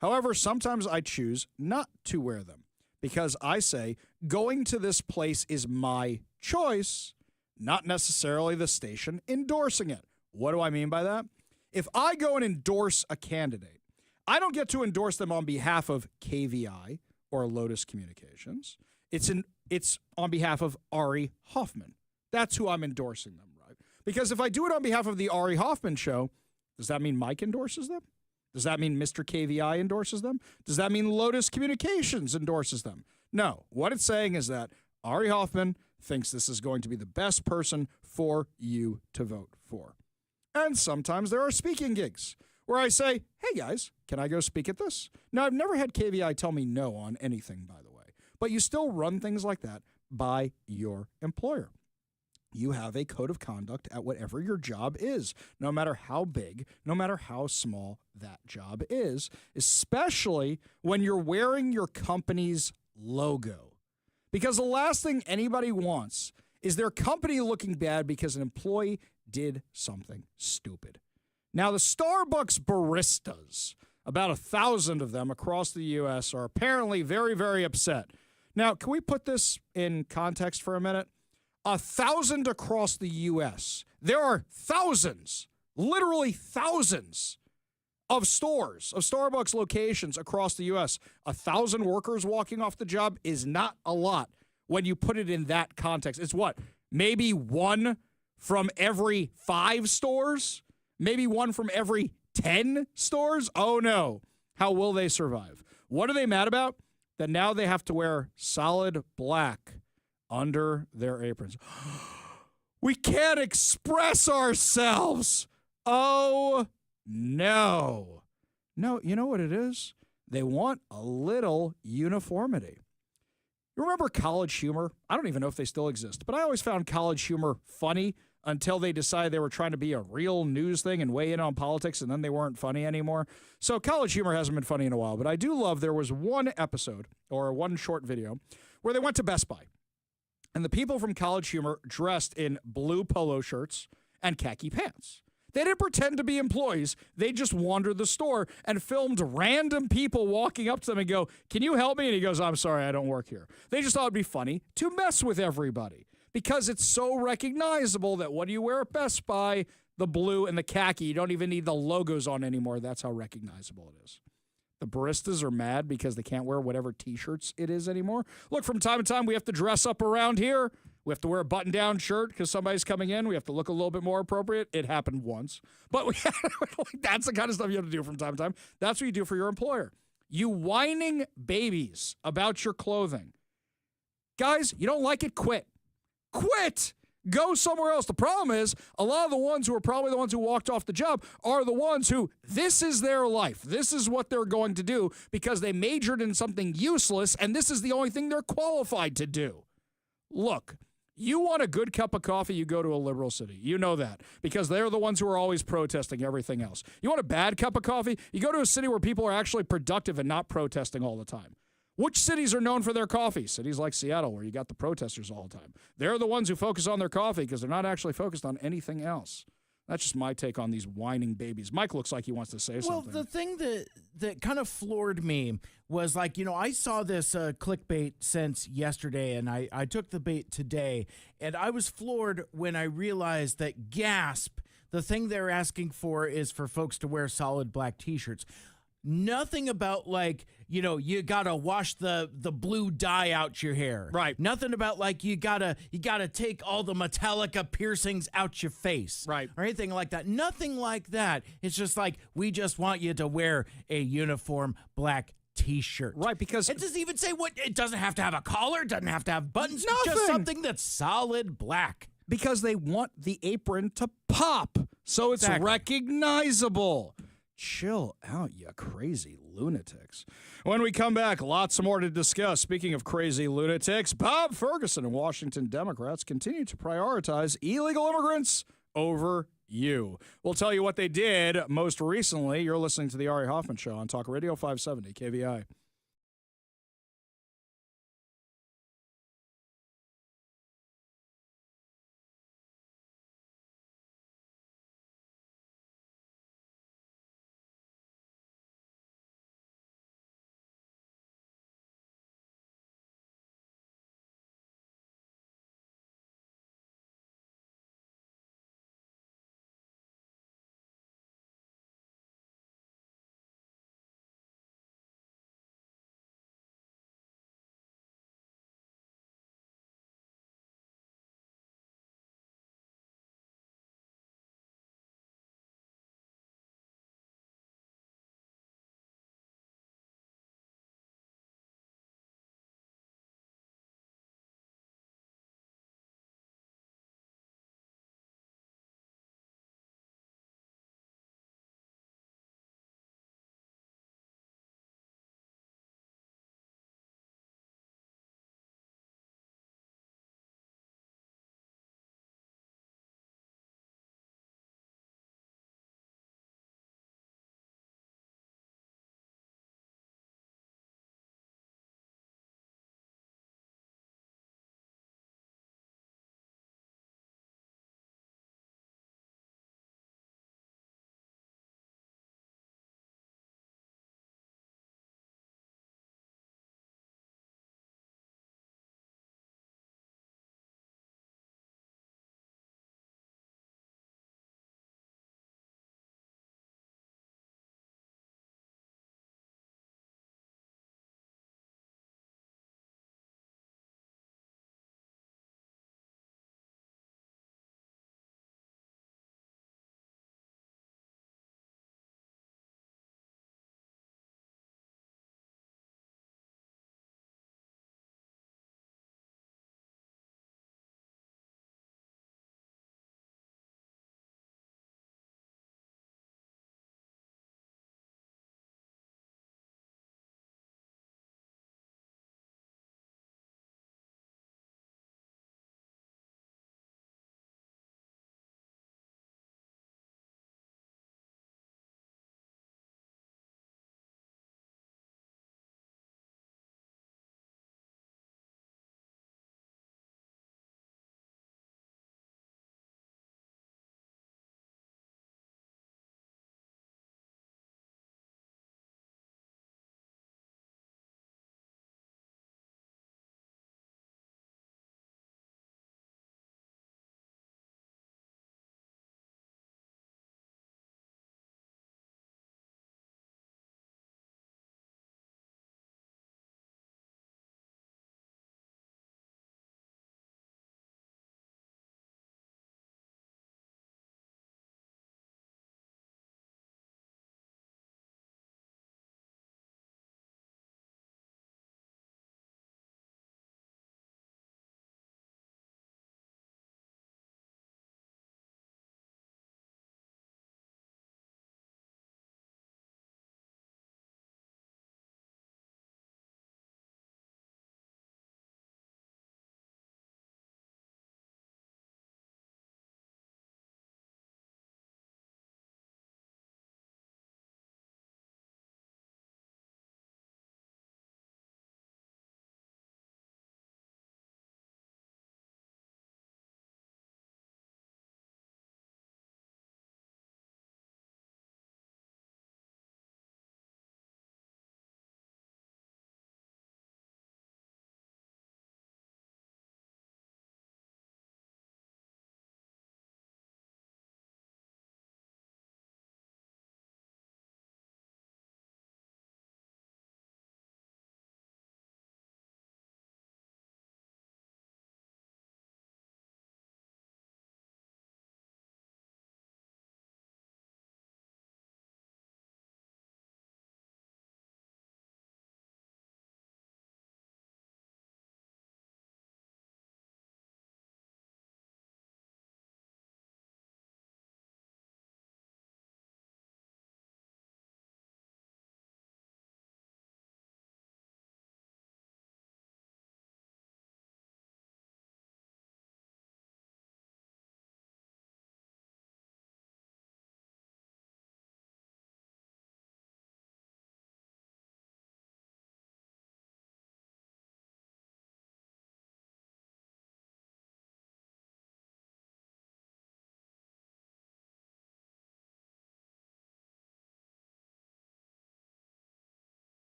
However, sometimes I choose not to wear them because I say going to this place is my choice, not necessarily the station endorsing it. What do I mean by that? If I go and endorse a candidate, I don't get to endorse them on behalf of KVI or Lotus Communications. It's on behalf of Ari Hoffman. That's who I'm endorsing them, right? Because if I do it on behalf of the Ari Hoffman show, does that mean Mike endorses them? Does that mean Mr. KVI endorses them? Does that mean Lotus Communications endorses them? No. What it's saying is that Ari Hoffman thinks this is going to be the best person for you to vote for. And sometimes there are speaking gigs where I say, hey guys, can I go speak at this? Now, I've never had KVI tell me no on anything, by the way. But you still run things like that by your employer. You have a code of conduct at whatever your job is, no matter how big, no matter how small that job is, especially when you're wearing your company's logo. Because the last thing anybody wants is their company looking bad because an employee did something stupid. Now, the Starbucks baristas, about 1,000 of them across the U.S., are apparently very, very upset. Now, can we put this in context for a minute? 1,000 across the U.S. There are thousands, literally thousands of stores, of Starbucks locations across the U.S. 1,000 workers walking off the job is not a lot when you put it in that context. It's what? Maybe one from every 5 stores? Maybe one from every 10 stores? Oh, no. How will they survive? What are they mad about? That now they have to wear solid black under their aprons. We can't express ourselves. Oh, no. No, you know what it is? They want a little uniformity. You remember College Humor? I don't even know if they still exist, but I always found College Humor funny until they decided they were trying to be a real news thing and weigh in on politics, and then they weren't funny anymore. So College Humor hasn't been funny in a while, but I do love there was one episode or one short video where they went to Best Buy. And the people from College Humor dressed in blue polo shirts and khaki pants. They didn't pretend to be employees. They just wandered the store and filmed random people walking up to them and go, can you help me? And he goes, I'm sorry, I don't work here. They just thought it'd be funny to mess with everybody because it's so recognizable that what do you wear at Best Buy? The blue and the khaki. You don't even need the logos on anymore. That's how recognizable it is. The baristas are mad because they can't wear whatever T-shirts it is anymore. Look, from time to time, we have to dress up around here. We have to wear a button-down shirt because somebody's coming in. We have to look a little bit more appropriate. It happened once. But that's the kind of stuff you have to do from time to time. That's what you do for your employer. You whining babies about your clothing. Guys, you don't like it? Quit. Quit! Go somewhere else. The problem is a lot of the ones who are probably the ones who walked off the job are the ones who this is their life. This is what they're going to do because they majored in something useless and this is the only thing they're qualified to do. Look, you want a good cup of coffee, you go to a liberal city. You know that because they're the ones who are always protesting everything else. You want a bad cup of coffee? You go to a city where people are actually productive and not protesting all the time. Which cities are known for their coffee? Cities like Seattle, where you got the protesters all the time. They're the ones who focus on their coffee because they're not actually focused on anything else. That's just my take on these whining babies. Mike looks like he wants to say something. Well, the thing that kind of floored me was like, I saw this clickbait since yesterday, and I took the bait today, and I was floored when I realized that GASP, the thing they're asking for is for folks to wear solid black T-shirts. Nothing about like, you gotta wash the blue dye out your hair. Right. Nothing about like you gotta take all the Metallica piercings out your face. Right. Or anything like that. Nothing like that. It's just like we just want you to wear a uniform black T-shirt. Right, because it doesn't even say what. It doesn't have to have a collar. It doesn't have to have buttons. Nothing. Just something that's solid black. because they want the apron to pop so it's Exactly. recognizable. Chill out, you crazy lunatics. When we come back, lots more to discuss. Speaking of crazy lunatics, Bob Ferguson and Washington Democrats continue to prioritize illegal immigrants over you. We'll tell you what they did most recently. You're listening to the Ari Hoffman Show on Talk Radio 570 KVI.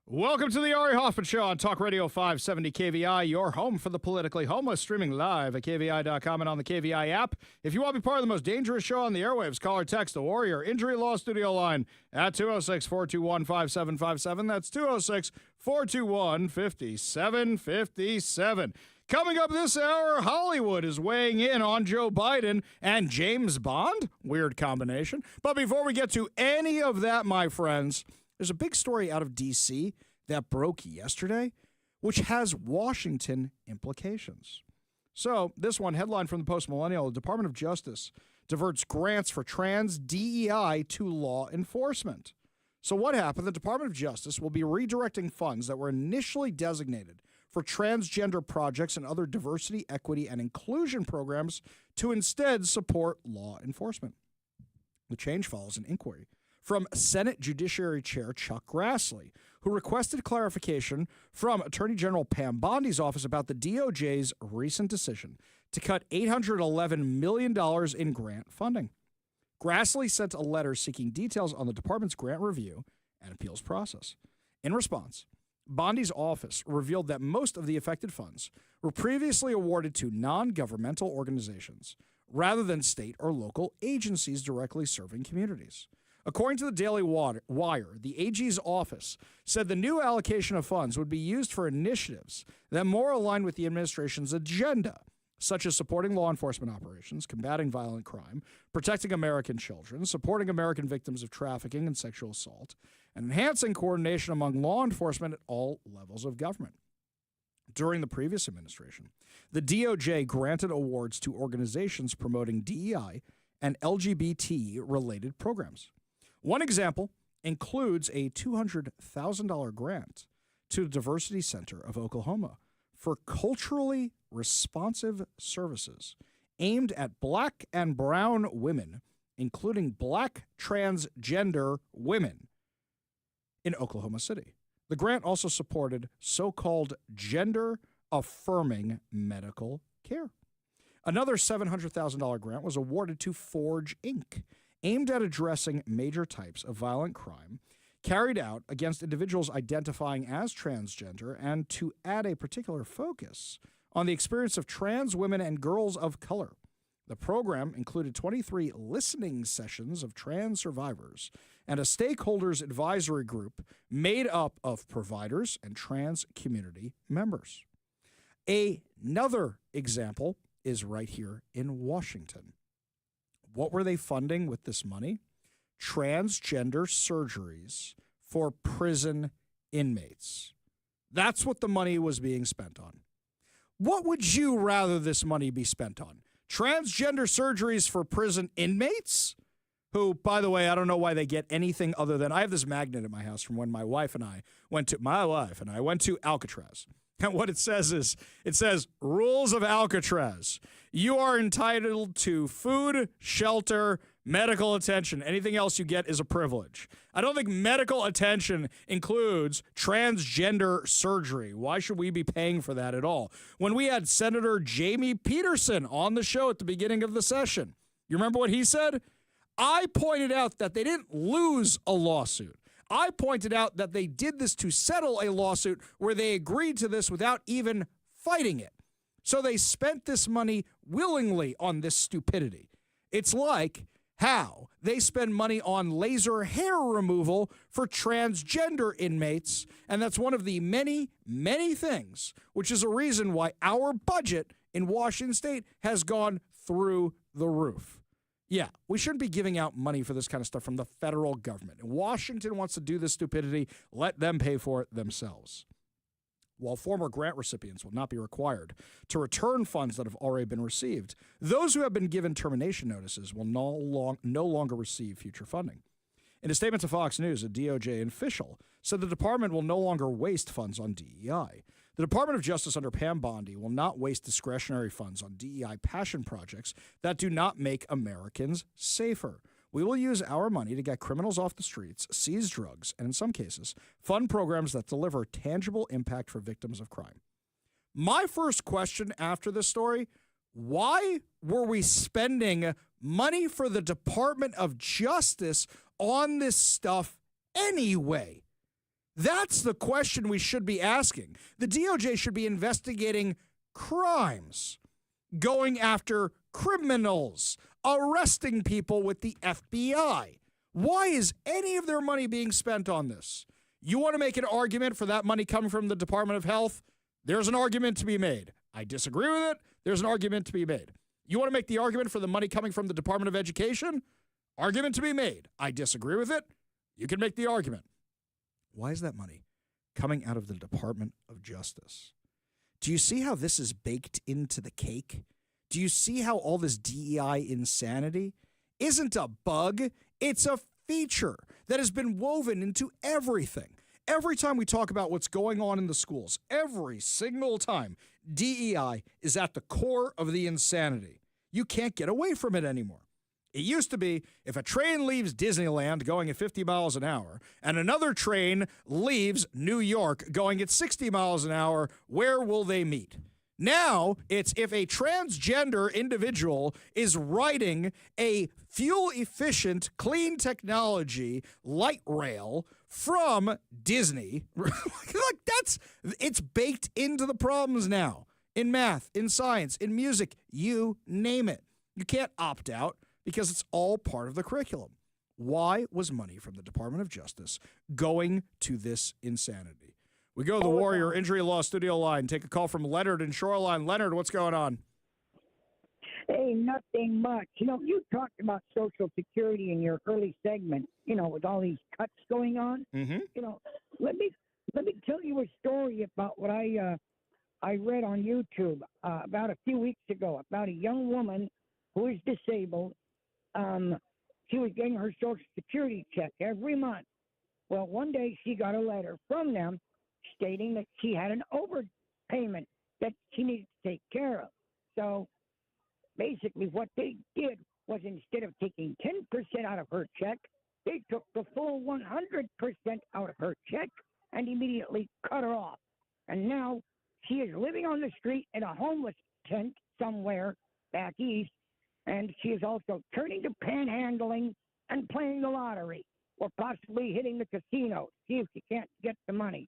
Welcome to the Ari Hoffman Show on Talk Radio 570 KVI, your home for the politically homeless, streaming live at KVI.com and on the KVI app. If you want to be part of the most dangerous show on the airwaves, call or text the Warrior Injury Law Studio line at 206-421-5757. That's 206-421-5757. Coming up this hour, Hollywood is weighing in on Joe Biden and James Bond. Weird combination. But before we get to any of that, my friends, there's a big story out of D.C. that broke yesterday, which has Washington implications. So this one, headline from the Post-Millennial, the Department of Justice diverts grants for trans DEI to law enforcement. So what happened? The Department of Justice will be redirecting funds that were initially designated for transgender projects and other diversity, equity, and inclusion programs to instead support law enforcement. The change follows an inquiry from Senate Judiciary Chair Chuck Grassley, who requested clarification from Attorney General Pam Bondi's office about the DOJ's recent decision to cut $811 million in grant funding. Grassley sent a letter seeking details on the department's grant review and appeals process. In response, Bondi's office revealed that most of the affected funds were previously awarded to non-governmental organizations rather than state or local agencies directly serving communities. According to the Daily Wire, the AG's office said the new allocation of funds would be used for initiatives that more align with the administration's agenda, such as supporting law enforcement operations, combating violent crime, protecting American children, supporting American victims of trafficking and sexual assault, and enhancing coordination among law enforcement at all levels of government. During the previous administration, the DOJ granted awards to organizations promoting DEI and LGBT-related programs. One example includes a $200,000 grant to the Diversity Center of Oklahoma for culturally responsive services aimed at Black and brown women, including Black transgender women in Oklahoma City. The grant also supported so-called gender-affirming medical care. Another $700,000 grant was awarded to Forge, Inc., aimed at addressing major types of violent crime carried out against individuals identifying as transgender and to add a particular focus on the experience of trans women and girls of color. The program included 23 listening sessions of trans survivors and a stakeholders advisory group made up of providers and trans community members. Another example is right here in Washington. What were they funding with this money? Transgender surgeries for prison inmates. That's what the money was being spent on. What would you rather this money be spent on? Transgender surgeries for prison inmates? Who, by the way, I don't know why they get anything other than, I have this magnet at my house from when my wife and I went to Alcatraz. And what it says is, it says, rules of Alcatraz. You are entitled to food, shelter, medical attention. Anything else you get is a privilege. I don't think medical attention includes transgender surgery. Why should we be paying for that at all? When we had Senator Jamie Peterson on the show at the beginning of the session, you remember what he said? I pointed out that they didn't lose a lawsuit. I pointed out that they did this to settle a lawsuit where they agreed to this without even fighting it. So they spent this money willingly on this stupidity. It's like how they spend money on laser hair removal for transgender inmates, and that's one of the many, many things, which is a reason why our budget in Washington State has gone through the roof. Yeah, we shouldn't be giving out money for this kind of stuff from the federal government. And Washington wants to do this stupidity. Let them pay for it themselves. While former grant recipients will not be required to return funds that have already been received, those who have been given termination notices will no longer receive future funding. In a statement to Fox News, a DOJ official said the department will no longer waste funds on DEI. The Department of Justice under Pam Bondi will not waste discretionary funds on DEI passion projects that do not make Americans safer. We will use our money to get criminals off the streets, seize drugs, and in some cases, fund programs that deliver tangible impact for victims of crime. My first question after this story, why were we spending money for the Department of Justice on this stuff anyway? That's the question we should be asking. The DOJ should be investigating crimes, going after criminals, arresting people with the FBI. Why is any of their money being spent on this? You want to make an argument for that money coming from the Department of Health? There's an argument to be made. I disagree with it. There's an argument to be made. You want to make the argument for the money coming from the Department of Education? Argument to be made. I disagree with it. You can make the argument. Why is that money coming out of the Department of Justice? Do you see how this is baked into the cake? Do you see how all this DEI insanity isn't a bug? It's a feature that has been woven into everything. Every time we talk about what's going on in the schools, every single time, DEI is at the core of the insanity. You can't get away from it anymore. It used to be if a train leaves Disneyland going at 50 miles an hour and another train leaves New York going at 60 miles an hour, where will they meet? Now it's if a transgender individual is riding a fuel-efficient, clean technology light rail from Disney, it's baked into the problems now. In math, in science, in music, you name it. You can't opt out because it's all part of the curriculum. Why was money from the Department of Justice going to this insanity? We go to the Warrior Injury Law studio line. Take a call from Leonard in Shoreline. Leonard, what's going on? Hey, nothing much. You talked about Social Security in your early segment, with all these cuts going on. Mm-hmm. Let me tell you a story about what I read on YouTube about a few weeks ago about a young woman who is disabled. She was getting her Social Security check every month. Well, one day she got a letter from them stating that she had an overpayment that she needed to take care of. So basically what they did was instead of taking 10% out of her check, they took the full 100% out of her check and immediately cut her off. And now she is living on the street in a homeless tent somewhere back east, and she is also turning to panhandling and playing the lottery or possibly hitting the casino, see if she can't get the money.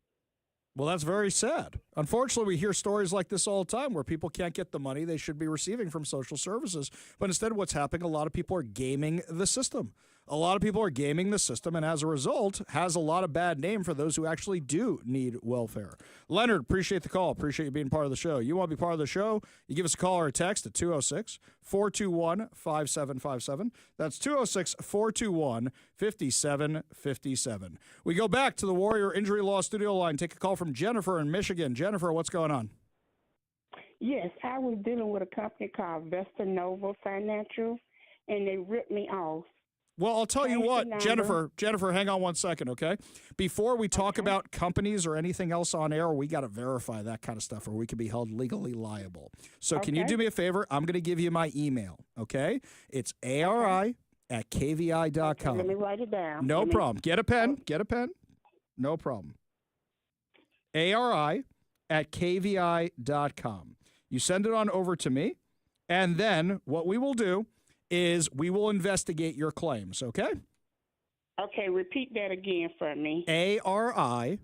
Well, that's very sad. Unfortunately, we hear stories like this all the time where people can't get the money they should be receiving from social services. But instead, what's happening, a lot of people are gaming the system. A lot of people are gaming the system, and as a result, has a lot of bad name for those who actually do need welfare. Leonard, appreciate the call. Appreciate you being part of the show. You want to be part of the show? You give us a call or a text at 206-421-5757. That's 206-421-5757. We go back to the Warrior Injury Law studio line. Take a call from Jennifer in Michigan. Jennifer, what's going on? Yes, I was dealing with a company called Vesta Nova Financial, and they ripped me off. Well, I'll tell you what, Jennifer, hang on one second, okay? Before we talk about companies or anything else on air, we got to verify that kind of stuff or we could be held legally liable. So can you do me a favor? I'm going to give you my email, okay? It's ari@kvi.com. Let me write it down. No problem. Get a pen. No problem. ari@kvi.com. You send it on over to me, and then what we will do is we will investigate your claims, okay? Okay, repeat that again for me. ARI@KVI.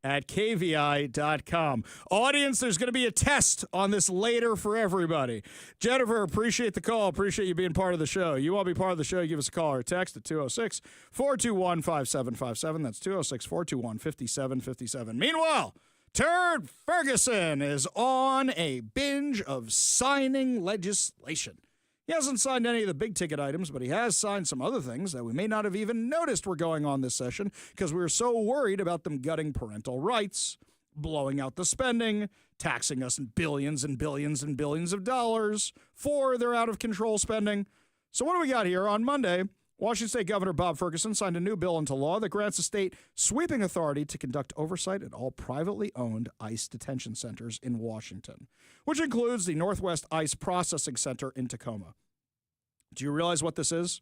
ARI@KVI.com. Audience, there's going to be a test on this later for everybody. Jennifer, appreciate the call. Appreciate you being part of the show. You want to be part of the show, you give us a call or a text at 206-421-5757. That's 206-421-5757. Meanwhile, Turd Ferguson is on a binge of signing legislation. He hasn't signed any of the big-ticket items, but he has signed some other things that we may not have even noticed were going on this session because we were so worried about them gutting parental rights, blowing out the spending, taxing us in billions and billions and billions of dollars for their out-of-control spending. So what do we got here? On Monday, Washington State Governor Bob Ferguson signed a new bill into law that grants the state sweeping authority to conduct oversight at all privately owned ICE detention centers in Washington, which includes the Northwest ICE Processing Center in Tacoma. Do you realize what this is?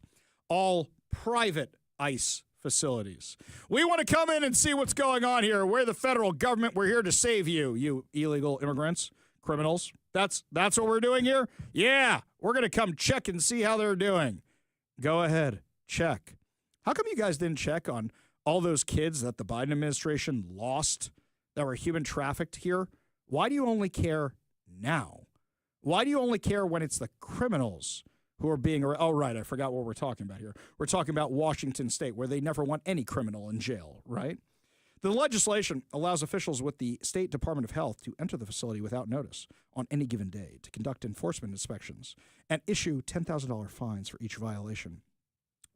All private ICE facilities. We want to come in and see what's going on here. We're the federal government. We're here to save you, you illegal immigrants, criminals. That's what we're doing here? Yeah, we're going to come check and see how they're doing. Go ahead. check. How come you guys didn't check on all those kids that the Biden administration lost that were human trafficked here? Why do you only care now? Why do you only care when it's the criminals who are being, oh, right, I forgot what we're talking about here. We're talking about Washington State, where they never want any criminal in jail, right? The legislation allows officials with the State Department of Health to enter the facility without notice on any given day to conduct enforcement inspections and issue $10,000 fines for each violation,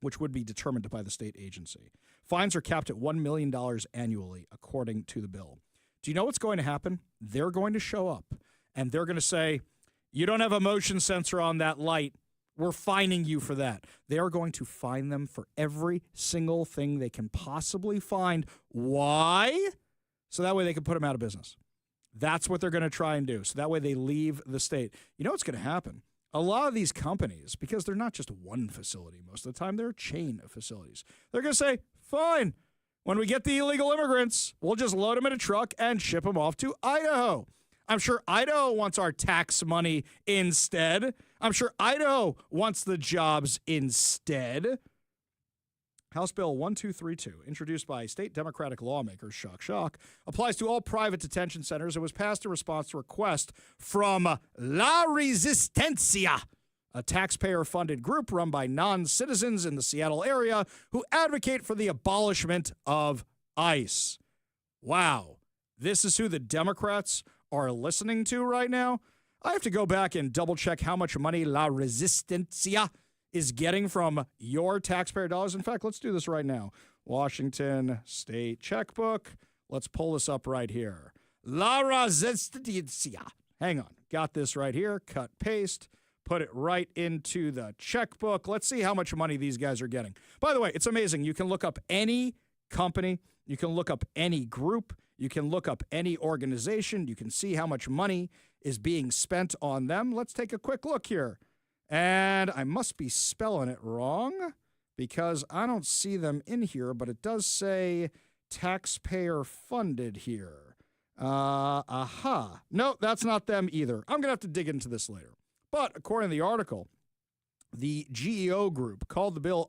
which would be determined by the state agency. Fines are capped at $1 million annually, according to the bill. Do you know what's going to happen? They're going to show up, and they're going to say, you don't have a motion sensor on that light. We're fining you for that. They are going to fine them for every single thing they can possibly find. Why? So that way they can put them out of business. That's what they're going to try and do. So that way they leave the state. You know what's going to happen? A lot of these companies, because they're not just one facility most of the time, they're a chain of facilities. They're going to say, fine, when we get the illegal immigrants, we'll just load them in a truck and ship them off to Idaho. I'm sure Idaho wants our tax money instead. I'm sure Idaho wants the jobs instead. House Bill 1232, introduced by state Democratic lawmakers, shock, shock, applies to all private detention centers. It was passed in response to a request from La Resistencia, a taxpayer-funded group run by non-citizens in the Seattle area who advocate for the abolishment of ICE. Wow. This is who the Democrats are listening to right now. I have to go back and double check how much money La Resistencia is getting from your taxpayer dollars. In fact, let's do this right now. Washington State checkbook. Let's pull this up right here. La Resistencia. Hang on. Got this right here. Cut, paste. Put it right into the checkbook. Let's see how much money these guys are getting. By the way, it's amazing. You can look up any company. You can look up any group. You can look up any organization. You can see how much money is being spent on them. Let's take a quick look here. And I must be spelling it wrong because I don't see them in here, but it does say taxpayer funded here. No, that's not them either. I'm going to have to dig into this later. But according to the article, the GEO group called the bill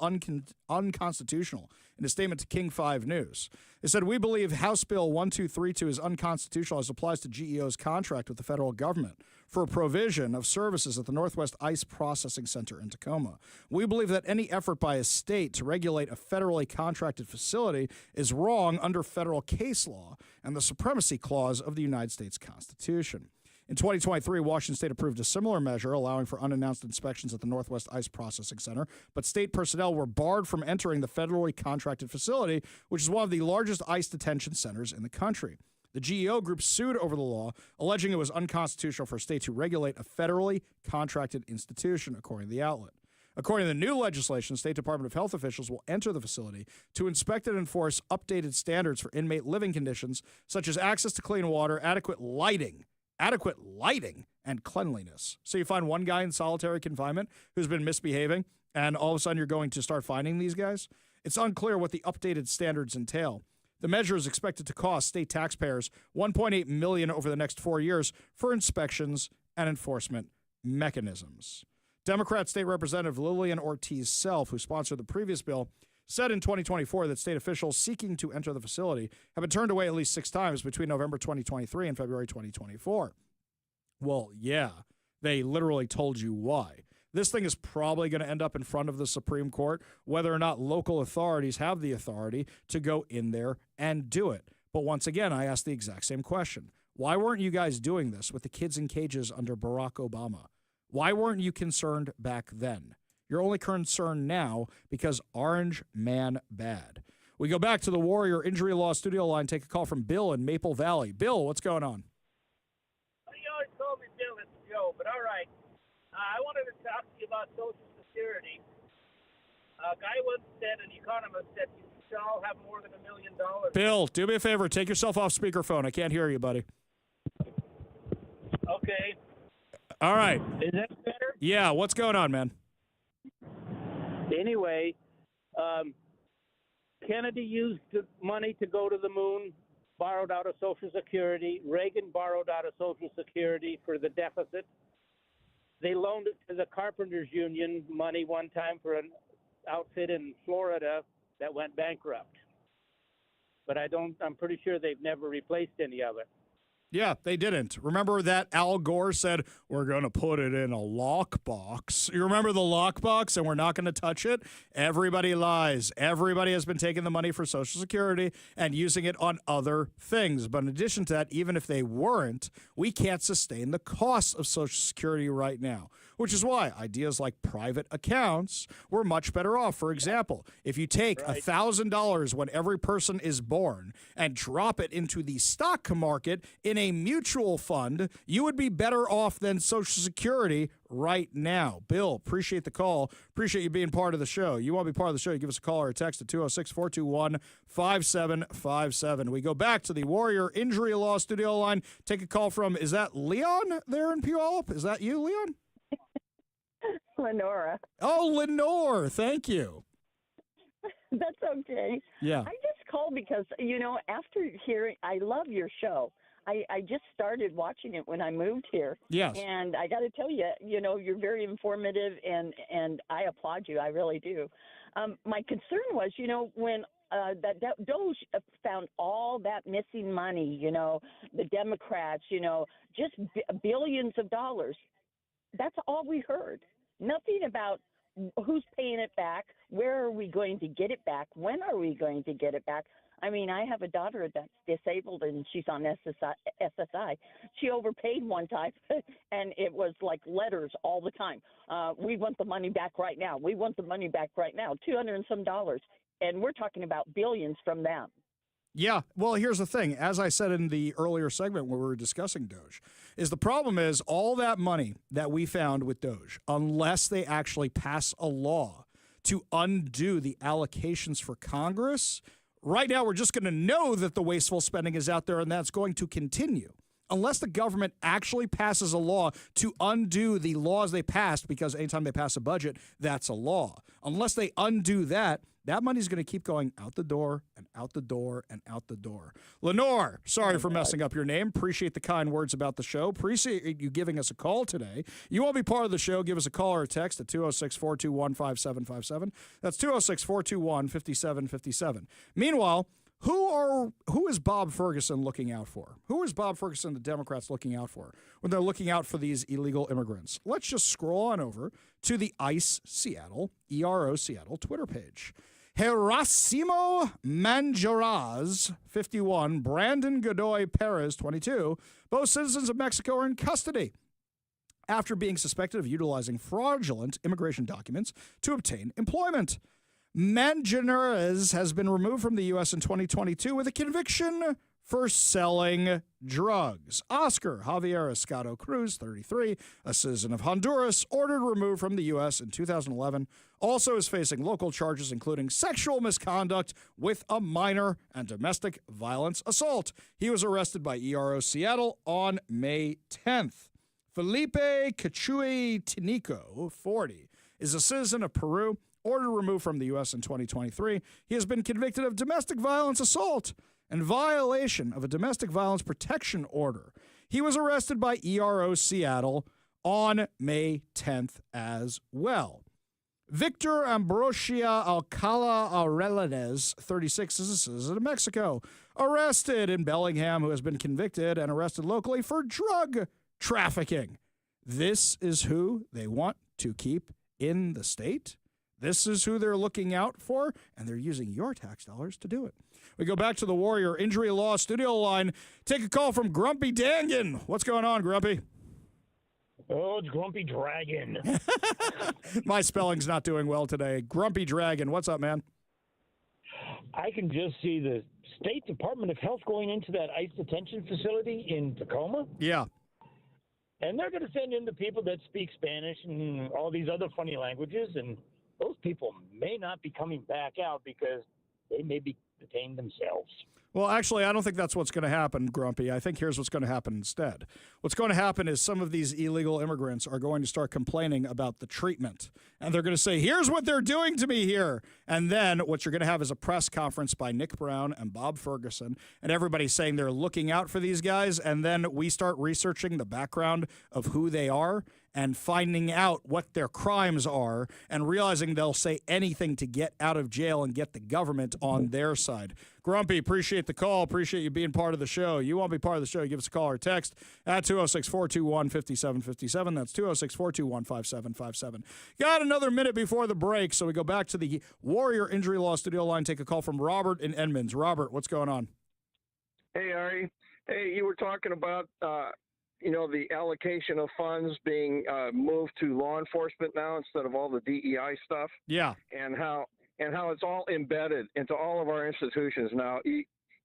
unconstitutional in a statement to King 5 News. It said, we believe House Bill 1232 is unconstitutional as applies to GEO's contract with the federal government for a provision of services at the Northwest ICE Processing Center in Tacoma. We believe that any effort by a state to regulate a federally contracted facility is wrong under federal case law and the supremacy clause of the United States Constitution. In 2023, Washington State approved a similar measure allowing for unannounced inspections at the Northwest ICE Processing Center, but state personnel were barred from entering the federally contracted facility, which is one of the largest ICE detention centers in the country. The GEO group sued over the law, alleging it was unconstitutional for a state to regulate a federally contracted institution, according to the outlet. According to the new legislation, State Department of Health officials will enter the facility to inspect and enforce updated standards for inmate living conditions, such as access to clean water, adequate lighting, and cleanliness. So you find one guy in solitary confinement who's been misbehaving, and all of a sudden you're going to start finding these guys? It's unclear what the updated standards entail. The measure is expected to cost state taxpayers $1.8 million over the next 4 years for inspections and enforcement mechanisms. Democrat State Representative Lillian Ortiz Self, who sponsored the previous bill, said in 2024 that state officials seeking to enter the facility have been turned away at least 6 times between November 2023 and February 2024. Well, yeah, they literally told you why. This thing is probably going to end up in front of the Supreme Court, whether or not local authorities have the authority to go in there and do it. But once again, I ask the exact same question. Why weren't you guys doing this with the kids in cages under Barack Obama? Why weren't you concerned back then? You're only concerned now because Orange Man bad. We go back to the Warrior Injury Law studio line, take a call from Bill in Maple Valley. Bill, what's going on? You always call me Bill, it's Joe, but all right. I wanted to talk to you about Social Security. A guy once said, an economist said, you should all have more than $1 million. Bill, do me a favor. Take yourself off speakerphone. I can't hear you, buddy. Okay. All right. Is that better? Yeah, what's going on, man? Anyway, Kennedy used the money to go to the moon, borrowed out of Social Security. Reagan borrowed out of Social Security for the deficit. They loaned it to the Carpenters Union money one time for outfit in Florida that went bankrupt. But I'm pretty sure they've never replaced any of it. Yeah, they didn't. Remember that Al Gore said, we're going to put it in a lockbox. You remember the lockbox and we're not going to touch it? Everybody lies. Everybody has been taking the money for Social Security and using it on other things. But in addition to that, even if they weren't, we can't sustain the costs of Social Security right now, which is why ideas like private accounts were much better off. For example, if you take $1,000 when every person is born and drop it into the stock market in a mutual fund, you would be better off than Social Security right now. Bill, appreciate the call. Appreciate you being part of the show. You want to be part of the show, you give us a call or a text at 206-421-5757. We go back to the Warrior Injury Law studio line. Take a call from, is that Leon there in Puyallup? Is that you, Leon? Lenora. Oh, Lenore. Thank you. That's okay. Yeah. I just called because, after hearing, I love your show. I just started watching it when I moved here. Yes. And I got to tell you, you're very informative, and I applaud you. I really do. My concern was, when that Doge found all that missing money, the Democrats, just billions of dollars. That's all we heard. Nothing about who's paying it back, where are we going to get it back, when are we going to get it back. I mean, I have a daughter that's disabled, and she's on SSI. She overpaid one time, and it was like letters all the time. We want the money back right now. We want the money back right now, $200 and some dollars. And we're talking about billions from them. Yeah, well, here's the thing. As I said in the earlier segment when we were discussing Doge, is the problem is all that money that we found with Doge, unless they actually pass a law to undo the allocations for Congress, right now we're just going to know that the wasteful spending is out there and that's going to continue. Unless the government actually passes a law to undo the laws they passed, because anytime they pass a budget, that's a law. Unless they undo that, that money's going to keep going out the door and out the door and out the door. Lenore, sorry for messing up your name. Appreciate the kind words about the show. Appreciate you giving us a call today. You want to be part of the show, give us a call or a text at 206-421-5757. That's 206-421-5757. Meanwhile, who is Bob Ferguson looking out for? Who is Bob Ferguson, the Democrats, looking out for when they're looking out for these illegal immigrants? Let's just scroll on over to the ICE Seattle, ERO Seattle Twitter page. Gerasimo Manjaraz, 51, Brandon Godoy Perez, 22, both citizens of Mexico are in custody after being suspected of utilizing fraudulent immigration documents to obtain employment. Manjaraz has been removed from the U.S. in 2022 with a conviction for selling drugs. Oscar Javier Escato Cruz, 33, a citizen of Honduras, ordered removed from the U.S. in 2011, also is facing local charges including sexual misconduct with a minor and domestic violence assault. He was arrested by ERO Seattle on May 10th. Felipe Cachui Tinico, 40, is a citizen of Peru, ordered removed from the U.S. in 2023. He has been convicted of domestic violence assault and violation of a domestic violence protection order. He was arrested by ERO Seattle on May 10th as well. Victor Ambrosia Alcala Arellanes, 36, is a citizen of Mexico, arrested in Bellingham, who has been convicted and arrested locally for drug trafficking. This is who they want to keep in the state. This is who they're looking out for, and they're using your tax dollars to do it. We go back to the Warrior Injury Law studio line. Take a call from Grumpy Dangan. What's going on, Grumpy? Oh, it's Grumpy Dragon. My spelling's not doing well today. Grumpy Dragon. What's up, man? I can just see the State Department of Health going into that ICE detention facility in Tacoma. Yeah. And they're going to send in the people that speak Spanish and all these other funny languages, and those people may not be coming back out because they may be detain themselves. Well, actually, I don't think that's what's going to happen, Grumpy. I think here's what's going to happen instead. What's going to happen is some of these illegal immigrants are going to start complaining about the treatment. And they're going to say, here's what they're doing to me here. And then what you're going to have is a press conference by Nick Brown and Bob Ferguson, and everybody saying they're looking out for these guys. And then we start researching the background of who they are and finding out what their crimes are and realizing they'll say anything to get out of jail and get the government on their side. Grumpy, appreciate the call. Appreciate you being part of the show. You want to be part of the show, give us a call or text at 206-421-5757. That's 206-421-5757. Got another minute before the break, so we go back to the Warrior Injury Law studio line. Take a call from Robert in Edmonds. Robert, what's going on? Hey, Ari. Hey, you were talking about the allocation of funds being moved to law enforcement now instead of all the DEI stuff. Yeah. And how it's all embedded into all of our institutions now.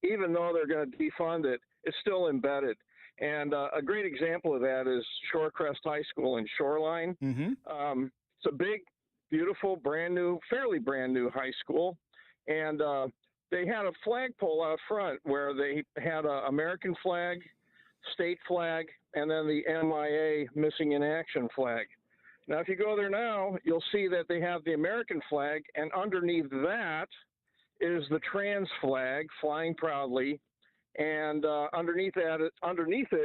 Even though they're going to defund it, it's still embedded. And a great example of that is Shorecrest High School in Shoreline. Mm-hmm. It's a big, beautiful, fairly brand new high school. And they had a flagpole out front where they had an American flag, state flag, and then the MIA missing in action flag. Now, if you go there now, you'll see that they have the American flag, and underneath that is the trans flag flying proudly, and underneath it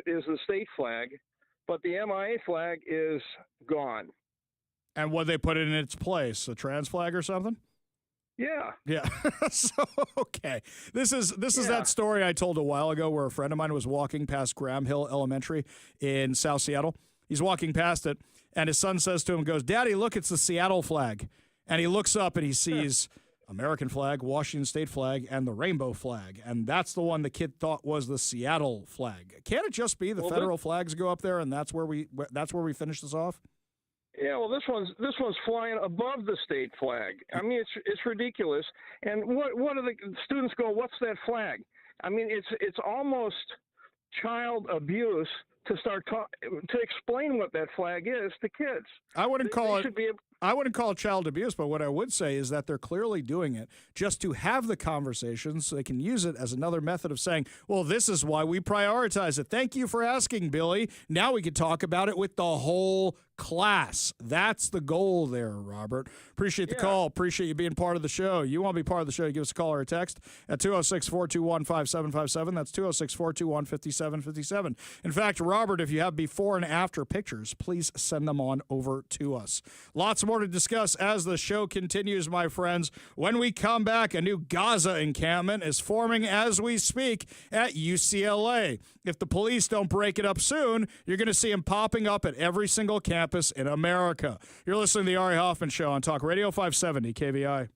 is the state flag, but the MIA flag is gone. And what they put in its place, a trans flag or something? Yeah. Yeah. So, okay. This is that story I told a while ago where a friend of mine was walking past Graham Hill Elementary in South Seattle. He's walking past it, and his son says to him, goes, Daddy, look, it's the Seattle flag. And he looks up and he sees American flag, Washington state flag, and the rainbow flag. And that's the one the kid thought was the Seattle flag. Can't it just be the federal flags go up there and that's where we finish this off? Yeah, well, this one's flying above the state flag. I mean, it's ridiculous. And what do the students go? What's that flag? I mean, it's almost child abuse to start to explain what that flag is to kids. I wouldn't call it child abuse, but what I would say is that they're clearly doing it just to have the conversation so they can use it as another method of saying, well, this is why we prioritize it. Thank you for asking, Billy. Now we can talk about it with the whole class. That's the goal there, Robert. Appreciate the call. Appreciate you being part of the show. You want to be part of the show, give us a call or a text at 206-421-5757. That's 206-421-5757. In fact, Robert, if you have before and after pictures, please send them on over to us. Lots more to discuss as the show continues, my friends. When we come back, a new Gaza encampment is forming as we speak at UCLA. If the police don't break it up soon, you're going to see them popping up at every single campus in America. You're listening to the Ari Hoffman Show on Talk Radio 570 KVI.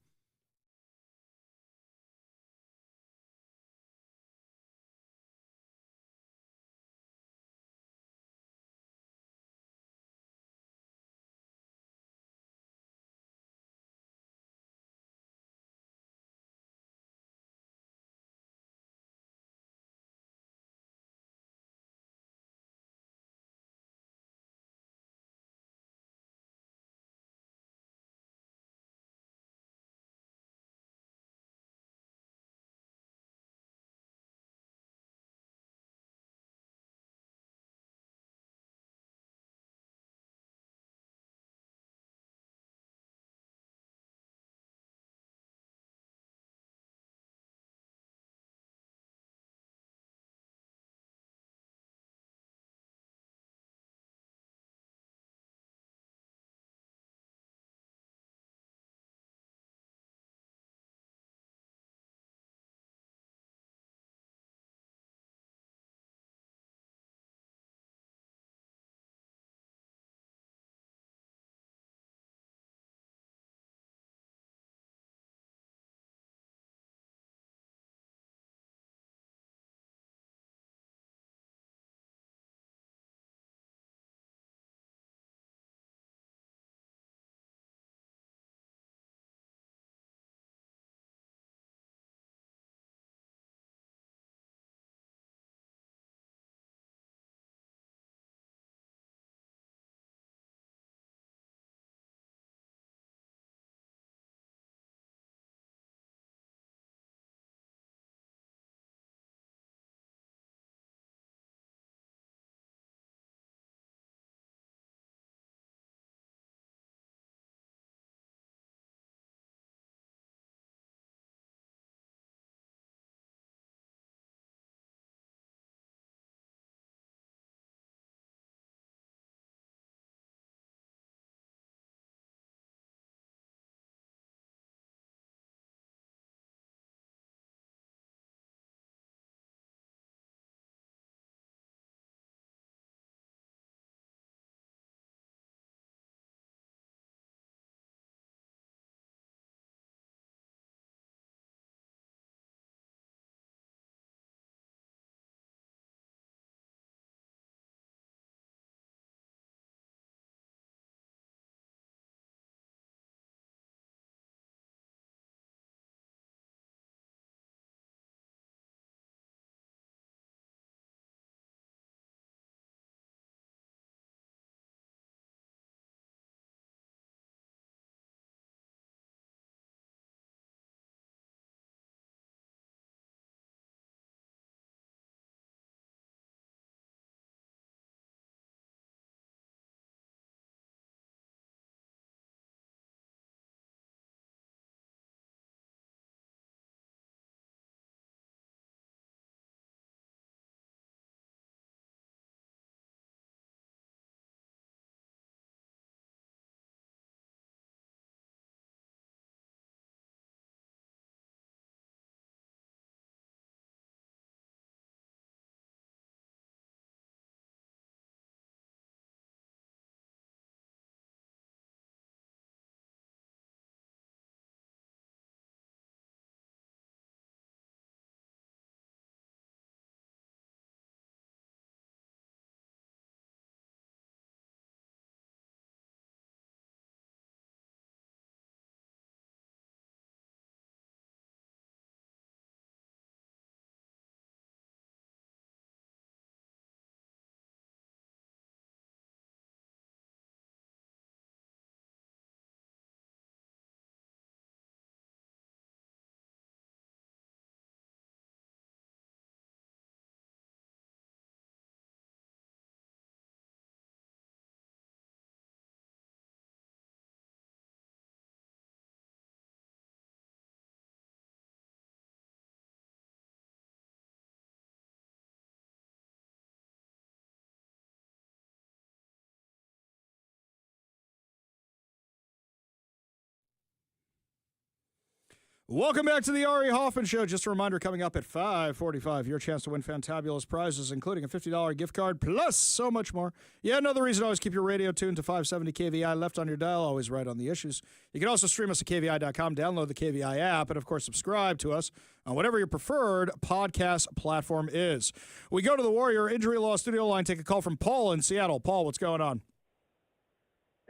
Welcome back to the Ari Hoffman Show. Just a reminder, coming up at 5:45, your chance to win fantabulous prizes, including a $50 gift card, plus so much more. Yeah, another reason to always keep your radio tuned to 570 KVI, left on your dial, always right on the issues. You can also stream us at KVI.com, download the KVI app, and, of course, subscribe to us on whatever your preferred podcast platform is. We go to the Warrior Injury Law studio line, take a call from Paul in Seattle. Paul, what's going on?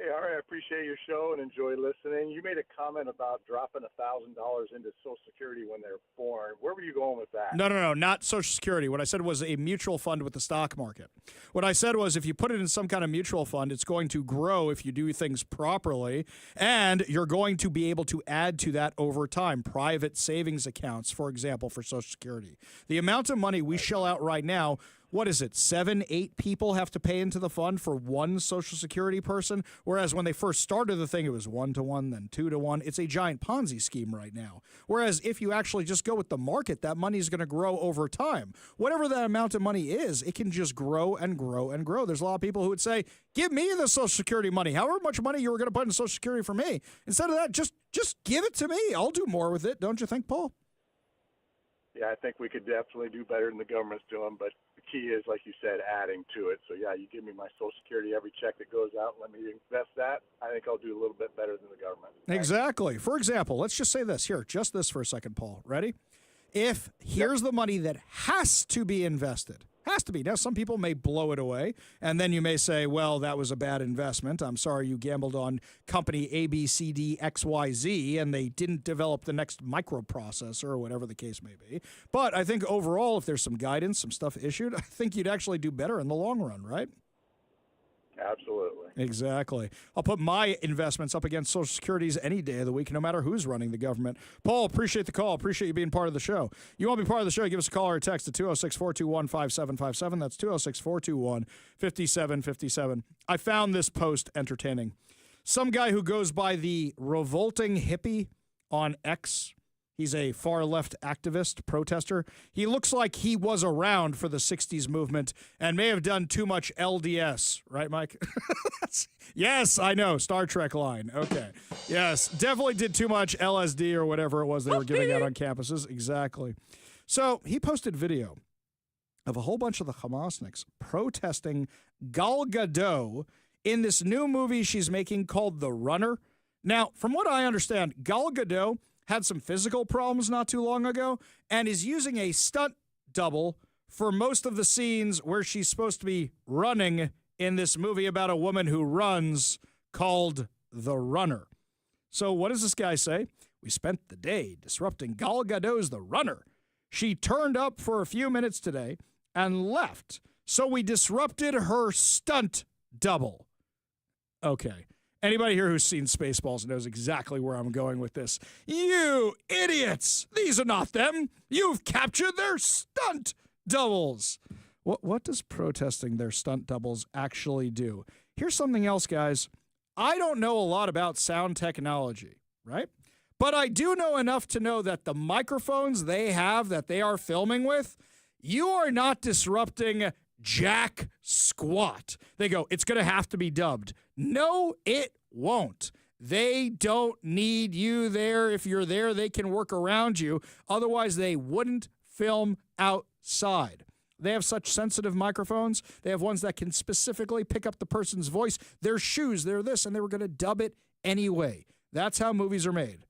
Hey, Ari, I appreciate your show and enjoy listening. You made a comment about dropping $1,000 into Social Security when they're born. Where were you going with that? No, not Social Security. What I said was a mutual fund with the stock market. What I said was if you put it in some kind of mutual fund, it's going to grow if you do things properly, and you're going to be able to add to that over time. Private savings accounts, for example, for Social Security. The amount of money we shell out right now, what is it, 7, 8 people have to pay into the fund for one Social Security person, whereas when they first started the thing, it was 1 to 1, then 2 to 1. It's a giant Ponzi scheme right now. Whereas if you actually just go with the market, that money is going to grow over time. Whatever that amount of money is, it can just grow and grow and grow. There's a lot of people who would say, give me the Social Security money. However much money you were going to put in Social Security for me. Instead of that, just give it to me. I'll do more with it. Don't you think, Paul? Yeah, I think we could definitely do better than the government's doing, but the key is, like you said, adding to it. So, yeah, you give me my Social Security every check that goes out, let me invest that. I think I'll do a little bit better than the government. Exactly. For example, let's just say this. Here, just this for a second, Paul. Ready? Here's the money that has to be invested. Has to be. Now, some people may blow it away, and then you may say, well, that was a bad investment. I'm sorry you gambled on company ABCDXYZ, and they didn't develop the next microprocessor or whatever the case may be. But I think overall, if there's some guidance, some stuff issued, I think you'd actually do better in the long run, right? Absolutely. Exactly. I'll put my investments up against Social Security's any day of the week, no matter who's running the government. Paul, appreciate the call. Appreciate you being part of the show. You want to be part of the show, give us a call or a text at 206-421-5757. That's 206-421-5757. I found this post entertaining. Some guy who goes by the Revolting Hippie on X. He's a far-left activist, protester. He looks like he was around for the 60s movement and may have done too much LDS. Right, Mike? Yes, I know. Star Trek line. Okay. Yes, definitely did too much LSD or whatever it was they were giving out on campuses. Exactly. So he posted video of a whole bunch of the Hamasniks protesting Gal Gadot in this new movie she's making called The Runner. Now, from what I understand, Gal Gadot had some physical problems not too long ago and is using a stunt double for most of the scenes where she's supposed to be running in this movie about a woman who runs called The Runner. So what does this guy say? We spent the day disrupting Gal Gadot's The Runner. She turned up for a few minutes today and left. So we disrupted her stunt double. Okay. Anybody here who's seen Spaceballs knows exactly where I'm going with this. You idiots! These are not them. You've captured their stunt doubles. What does protesting their stunt doubles actually do? Here's something else, guys. I don't know a lot about sound technology, right? But I do know enough to know that the microphones they have that they are filming with, you are not disrupting jack squat. They go, it's going to have to be dubbed. No, it won't. They don't need you there. If you're there, they can work around you. Otherwise, they wouldn't film outside. They have such sensitive microphones. They have ones that can specifically pick up the person's voice, their shoes, their this, and they were going to dub it anyway. That's how movies are made.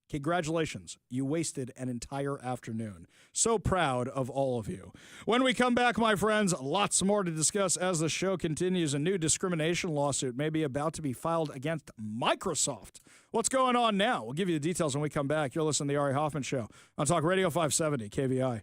Congratulations. You wasted an entire afternoon. So proud of all of you. When we come back, my friends, lots more to discuss as the show continues. A new discrimination lawsuit may be about to be filed against Microsoft. What's going on now? We'll give you the details when we come back. You're listening to The Ari Hoffman Show on Talk Radio 570 KVI.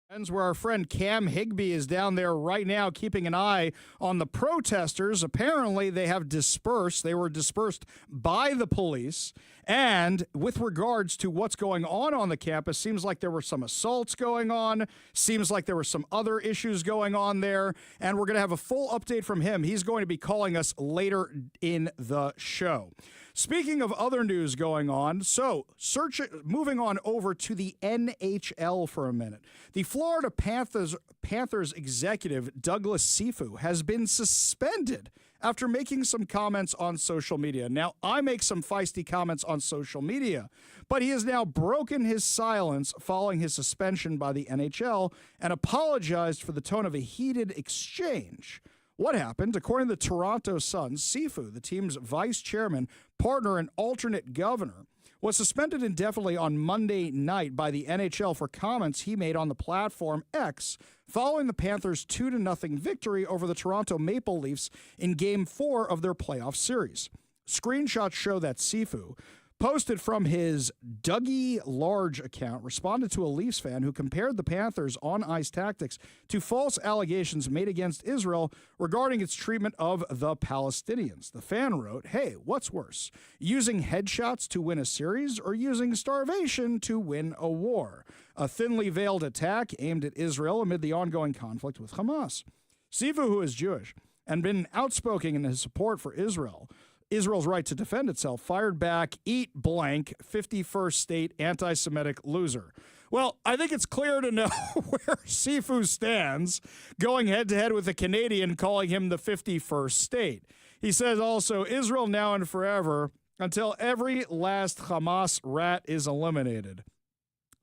Where our friend Cam Higbee is down there right now keeping an eye on the protesters. Apparently, they have dispersed. They were dispersed by the police. And with regards to what's going on the campus, seems like there were some assaults going on. Seems like there were some other issues going on there. And we're going to have a full update from him. He's going to be calling us later in the show. Speaking of other news going on, moving on over to the NHL for a minute. The Florida Panthers executive, Douglas Sifu, has been suspended after making some comments on social media. Now, I make some feisty comments on social media, but he has now broken his silence following his suspension by the NHL and apologized for the tone of a heated exchange. What happened? According to the Toronto Sun, Sifu, the team's vice chairman, partner, and alternate governor, was suspended indefinitely on Monday night by the NHL for comments he made on the platform X following the Panthers' 2-0 victory over the Toronto Maple Leafs in Game 4 of their playoff series. Screenshots show that Sifu, posted from his Dougie Large account, responded to a Leafs fan who compared the Panthers' on-ice tactics to false allegations made against Israel regarding its treatment of the Palestinians. The fan wrote, "Hey, what's worse, using headshots to win a series or using starvation to win a war? A thinly veiled attack aimed at Israel amid the ongoing conflict with Hamas." Sifu, who is Jewish and been outspoken in his support for Israel's right to defend itself, fired back, "Eat blank, 51st state anti-Semitic loser." Well, I think it's clear to know where Sifu stands, going head-to-head with a Canadian calling him the 51st state. He says also, "Israel now and forever, until every last Hamas rat is eliminated."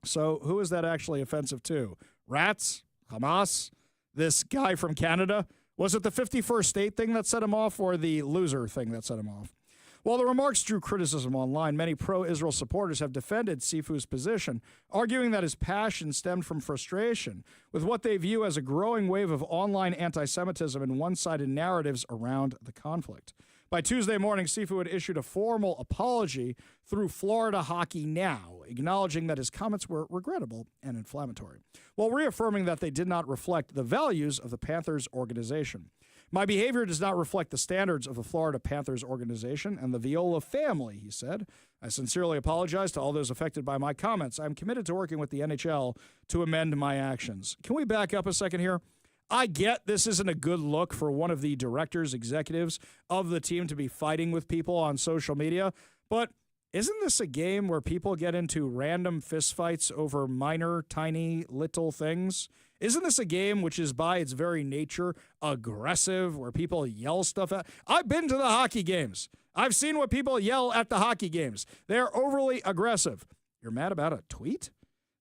So who is that actually offensive to? Rats? Hamas? This guy from Canada? Was it the 51st state thing that set him off or the loser thing that set him off? While the remarks drew criticism online, many pro-Israel supporters have defended Sifu's position, arguing that his passion stemmed from frustration with what they view as a growing wave of online anti-Semitism and one-sided narratives around the conflict. By Tuesday morning, Sifu had issued a formal apology through Florida Hockey Now, acknowledging that his comments were regrettable and inflammatory, while reaffirming that they did not reflect the values of the Panthers organization. "My behavior does not reflect the standards of the Florida Panthers organization and the Viola family," he said. "I sincerely apologize to all those affected by my comments. I'm committed to working with the NHL to amend my actions." Can we back up a second here? I get this isn't a good look for one of the directors, executives of the team to be fighting with people on social media, but isn't this a game where people get into random fistfights over minor, tiny, little things? Isn't this a game which is by its very nature aggressive, where people yell stuff at? I've been to the hockey games. I've seen what people yell at the hockey games. They're overly aggressive. You're mad about a tweet?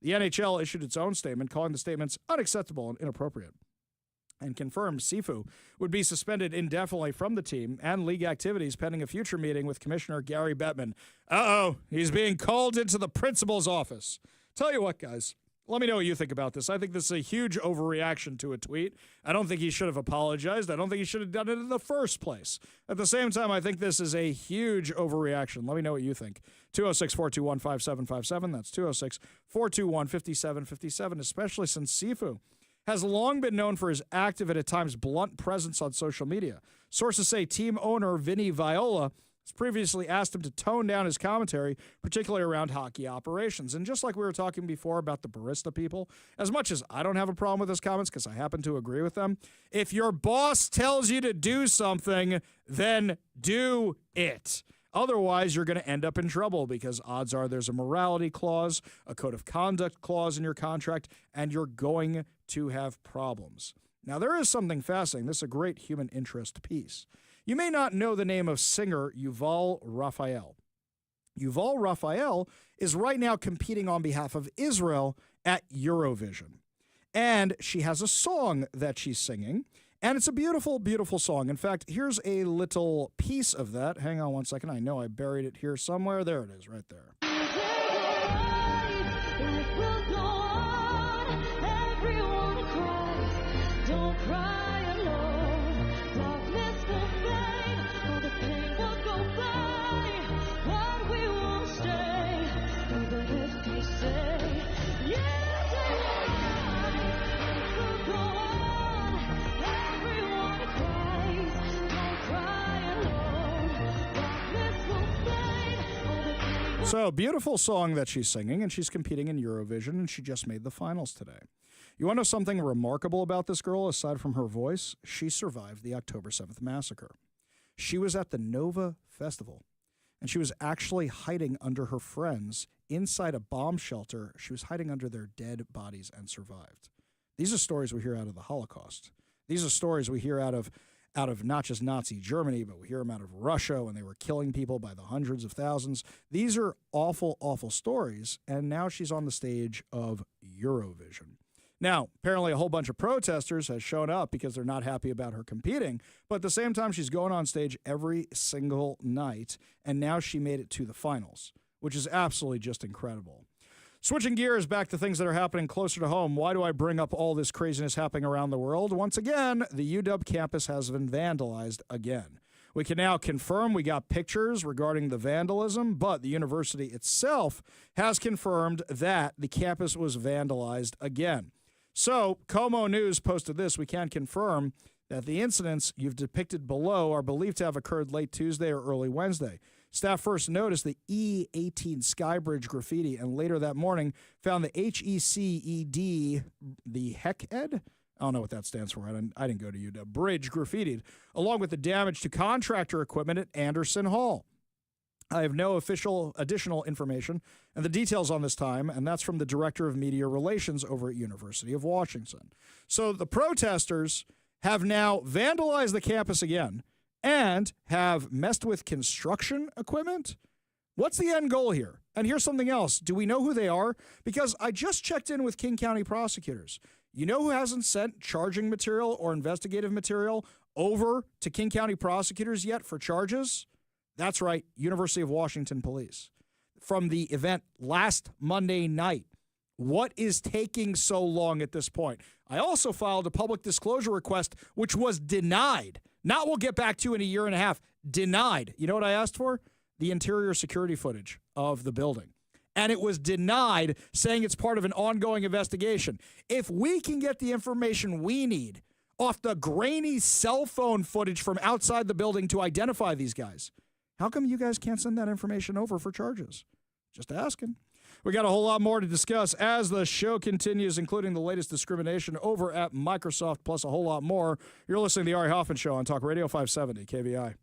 The NHL issued its own statement, calling the statements unacceptable and inappropriate, and confirmed Sifu would be suspended indefinitely from the team and league activities pending a future meeting with Commissioner Gary Bettman. He's being called into the principal's office. Tell you what, guys, let me know what you think about this. I think this is a huge overreaction to a tweet. I don't think he should have apologized. I don't think he should have done it in the first place. At the same time, I think this is a huge overreaction. Let me know what you think. 206-421-5757. That's 206-421-5757, especially since Sifu has long been known for his active and at times blunt presence on social media. Sources say team owner Vinny Viola has previously asked him to tone down his commentary, particularly around hockey operations. And just like we were talking before about the barista people, as much as I don't have a problem with his comments because I happen to agree with them, if your boss tells you to do something, then do it. Otherwise, you're going to end up in trouble because odds are there's a morality clause, a code of conduct clause in your contract, and you're going to have problems. Now, there is something fascinating. This is a great human interest piece. You may not know the name of singer Yuval Raphael. Yuval Raphael is right now competing on behalf of Israel at Eurovision. And she has a song that she's singing. And it's a beautiful, beautiful song. In fact, here's a little piece of that. Hang on one second. I know I buried it here somewhere. There it is, right there. So, beautiful song that she's singing, and she's competing in Eurovision, and she just made the finals today. You want to know something remarkable about this girl, aside from her voice? She survived the October 7th massacre. She was at the Nova Festival, and she was actually hiding under her friends inside a bomb shelter. She was hiding under their dead bodies and survived. These are stories we hear out of the Holocaust. These are stories we hear out of not just Nazi Germany, but we hear them out of Russia when they were killing people by the hundreds of thousands. These are awful, awful stories, and now she's on the stage of Eurovision. Now, apparently a whole bunch of protesters has shown up because they're not happy about her competing, but at the same time, she's going on stage every single night, and now she made it to the finals, which is absolutely just incredible. Switching gears back to things that are happening closer to home, why do I bring up all this craziness happening around the world? Once again, the UW campus has been vandalized again. We can now confirm we got pictures regarding the vandalism, but the university itself has confirmed that the campus was vandalized again. So, Como News posted this. We can confirm that the incidents you've depicted below are believed to have occurred late Tuesday or early Wednesday. Staff first noticed the E18 Skybridge graffiti and later that morning found the HECED, the HECED? I don't know what that stands for. I didn't go to UW. Bridge graffitied, along with the damage to contractor equipment at Anderson Hall. I have no official additional information and the details on this time, and that's from the Director of Media Relations over at University of Washington. So the protesters have now vandalized the campus again and have messed with construction equipment. What's the end goal here? And here's something else. Do we know who they are? Because I just checked in with King County prosecutors. You know who hasn't sent charging material or investigative material over to King County prosecutors yet for charges? That's right, University of Washington Police. From the event last Monday night. What is taking so long at this point? I also filed a public disclosure request, which was denied. Not we'll get back to in a year and a half. Denied. You know what I asked for? The interior security footage of the building. And it was denied, saying it's part of an ongoing investigation. If we can get the information we need off the grainy cell phone footage from outside the building to identify these guys, how come you guys can't send that information over for charges? Just asking. We got a whole lot more to discuss as the show continues, including the latest discrimination over at Microsoft, plus a whole lot more. You're listening to the Ari Hoffman Show on Talk Radio 570 KVI.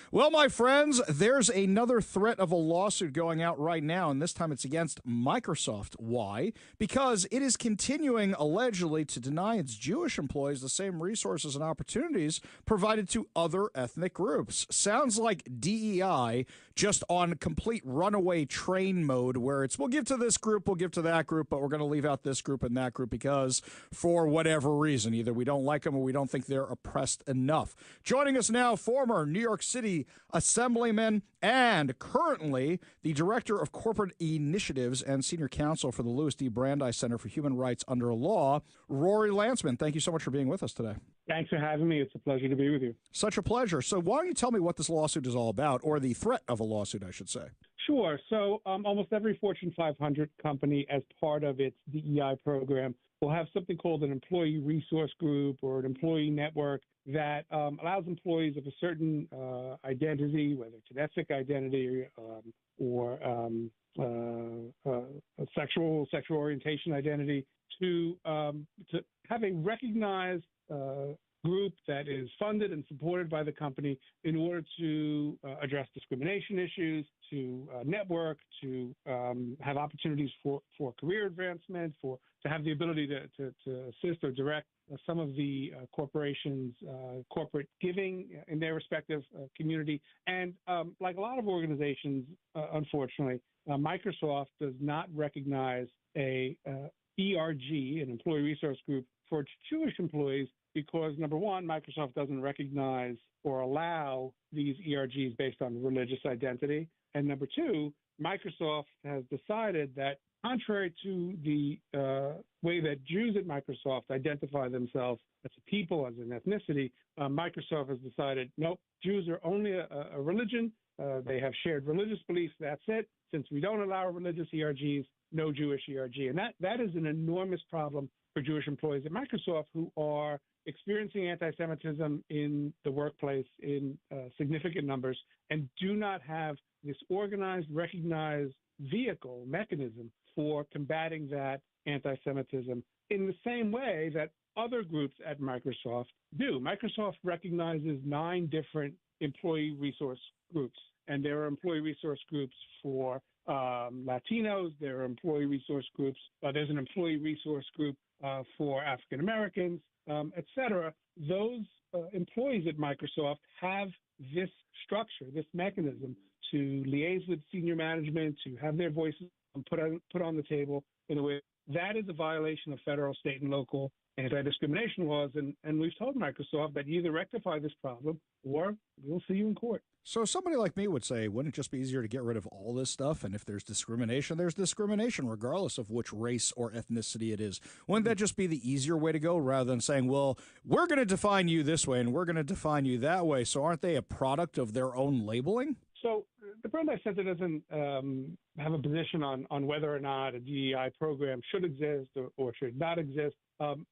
Well, my friends, there's another threat of a lawsuit going out right now, and this time it's against Microsoft. Why? Because it is continuing, allegedly, to deny its Jewish employees the same resources and opportunities provided to other ethnic groups. Sounds like DEI just on complete runaway train mode, where it's, we'll give to this group, we'll give to that group, but we're going to leave out this group and that group because for whatever reason, either we don't like them or we don't think they're oppressed enough. Joining us now, former New York City Assemblyman and currently the Director of Corporate Initiatives and Senior Counsel for the Louis D. Brandeis Center for Human Rights Under Law, Rory Lantzman. Thank you so much for being with us today. Thanks for having me. It's a pleasure to be with you. Such a pleasure. So why don't you tell me what this lawsuit is all about, or the threat of a lawsuit, I should say? Sure. So almost every Fortune 500 company, as part of its DEI program, will have something called an employee resource group or an employee network that allows employees of a certain identity, whether it's an ethnic identity or a sexual orientation identity, to have a recognized group that is funded and supported by the company in order to address discrimination issues, to network, to have opportunities for career advancement, to have the ability to assist or direct some of the corporations' corporate giving in their respective community. And like a lot of organizations, unfortunately, Microsoft does not recognize a ERG, an employee resource group, for its Jewish employees because, number one, Microsoft doesn't recognize or allow these ERGs based on religious identity. And number two, Microsoft has decided that, contrary to the way that Jews at Microsoft identify themselves as a people, as an ethnicity, Microsoft has decided, nope, Jews are only a religion. They have shared religious beliefs. That's it. Since we don't allow religious ERGs, no Jewish ERG. And that is an enormous problem for Jewish employees at Microsoft who are experiencing anti-Semitism in the workplace in significant numbers and do not have this organized, recognized vehicle, mechanism for combating that anti-Semitism in the same way that other groups at Microsoft do. Microsoft recognizes 9 different employee resource groups, and there are employee resource groups for Latinos, there are employee resource groups, there's an employee resource group for African Americans, et cetera. Those employees at Microsoft have this structure, this mechanism to liaise with senior management, to have their voices put on the table in a way that is a violation of federal, state, and local anti-discrimination laws. And we've told Microsoft that you either rectify this problem or we'll see you in court. So somebody like me would say, wouldn't it just be easier to get rid of all this stuff? And if there's discrimination, regardless of which race or ethnicity it is. Wouldn't that just be the easier way to go rather than saying, well, we're going to define you this way and we're going to define you that way? So aren't they a product of their own labeling? So the Brandeis Center doesn't have a position on whether or not a DEI program should exist or should not exist.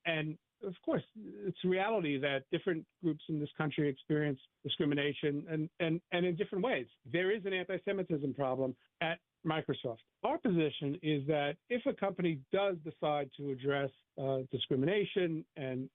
And of course, it's a reality that different groups in this country experience discrimination and in different ways. There is an anti-Semitism problem at Microsoft. Our position is that if a company does decide to address discrimination and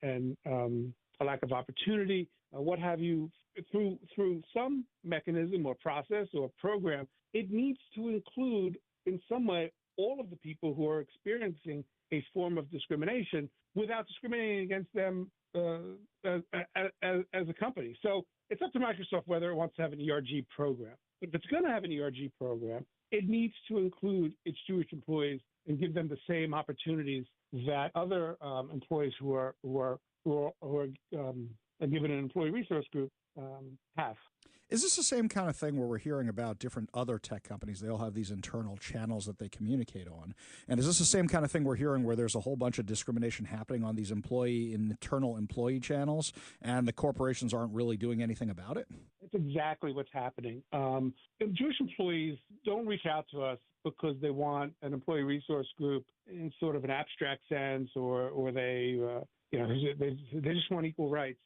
a lack of opportunity, what have you, through some mechanism or process or program, it needs to include in some way all of the people who are experiencing a form of discrimination without discriminating against them as a company. So it's up to Microsoft whether it wants to have an ERG program. But if it's going to have an ERG program, it needs to include its Jewish employees and give them the same opportunities that other employees who are given an employee resource group have. Is this the same kind of thing where we're hearing about different other tech companies? They all have these internal channels that they communicate on. And is this the same kind of thing we're hearing where there's a whole bunch of discrimination happening on these internal employee channels and the corporations aren't really doing anything about it? It's exactly what's happening. Jewish employees don't reach out to us because they want an employee resource group in sort of an abstract sense or they just want equal rights.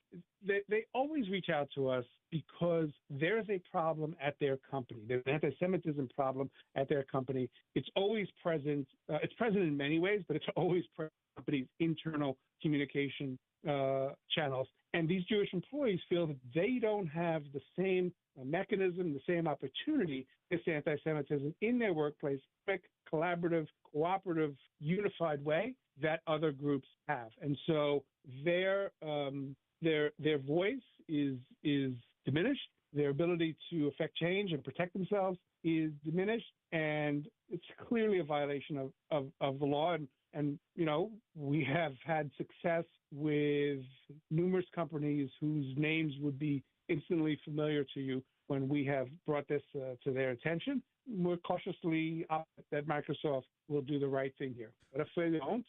They always reach out to us because there's a problem at their company. There's an anti-Semitism problem at their company. It's always present. It's present in many ways, but it's always present in the company's internal communication channels. And these Jewish employees feel that they don't have the same mechanism, the same opportunity to face anti-Semitism in their workplace, quick, collaborative, cooperative, unified way that other groups have. And so their voice is diminished. Their ability to affect change and protect themselves is diminished, and it's clearly a violation of the law. And we have had success with numerous companies whose names would be instantly familiar to you when we have brought this to their attention. We're cautiously optimistic that Microsoft will do the right thing here. But if they don't,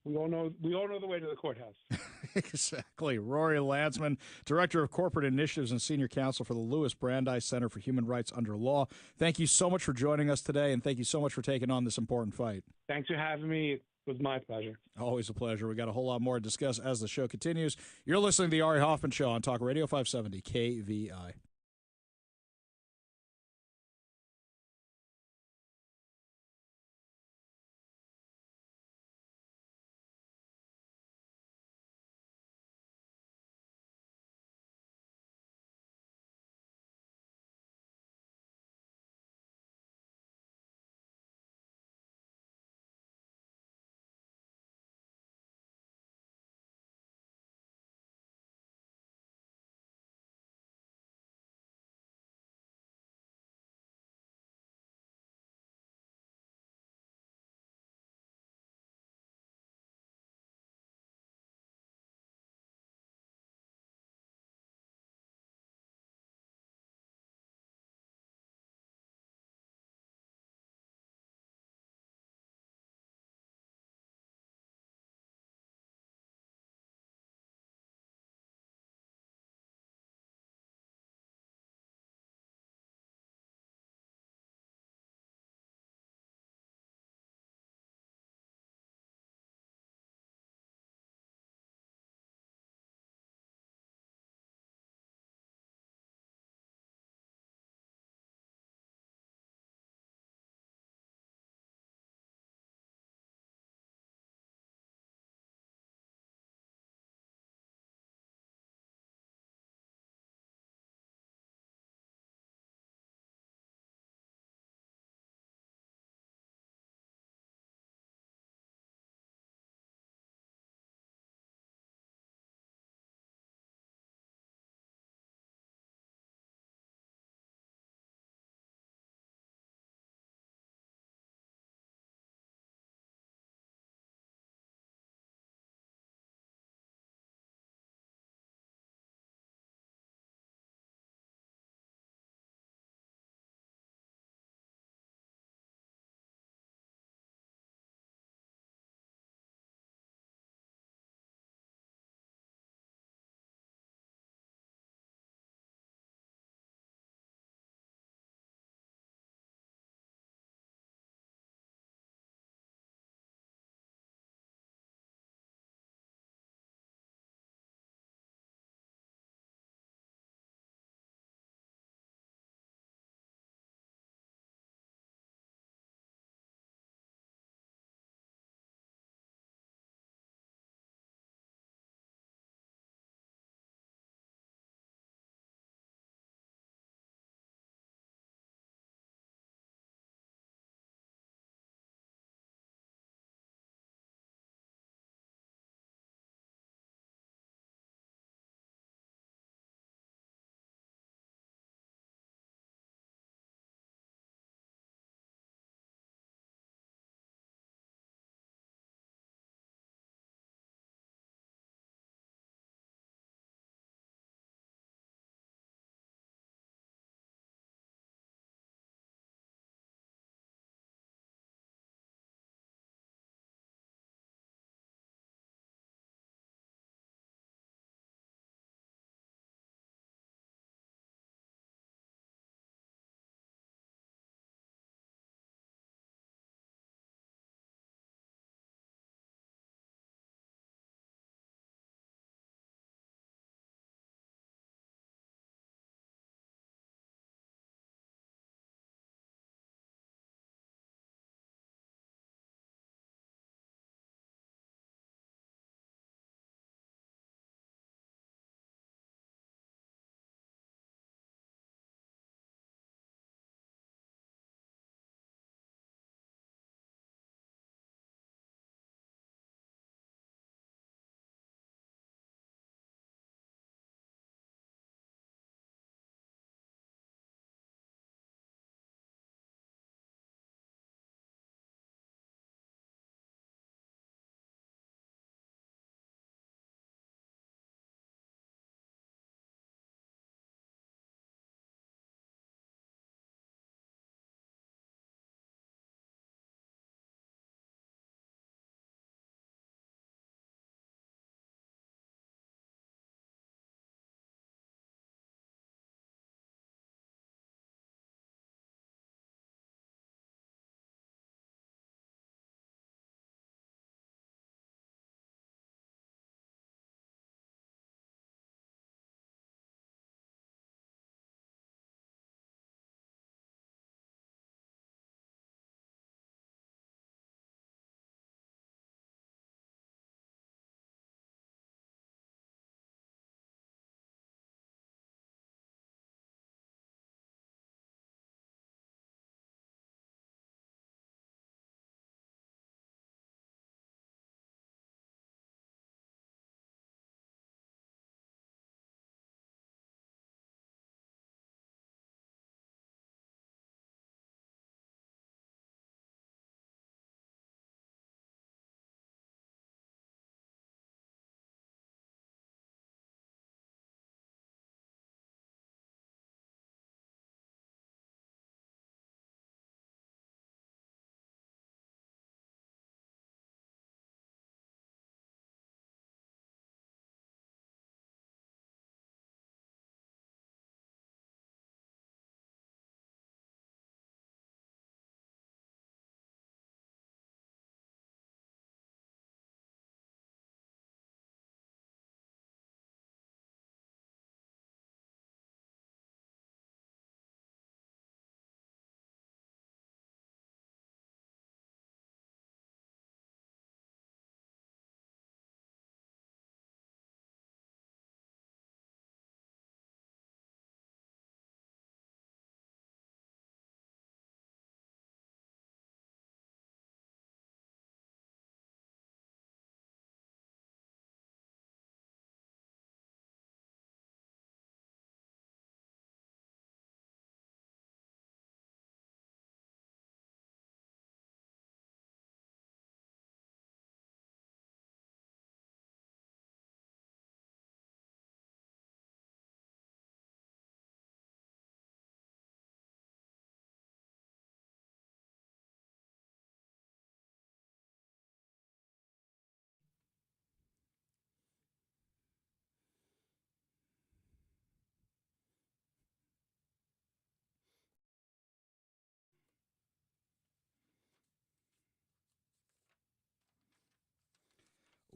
we all know the way to the courthouse. Exactly. Rory Landsman, Director of Corporate Initiatives and Senior Counsel for the Louis Brandeis Center for Human Rights Under Law. Thank you so much for joining us today, and thank you so much for taking on this important fight. Thanks for having me. It was my pleasure. Always a pleasure. We got a whole lot more to discuss as the show continues. You're listening to the Ari Hoffman Show on Talk Radio 570 KVI.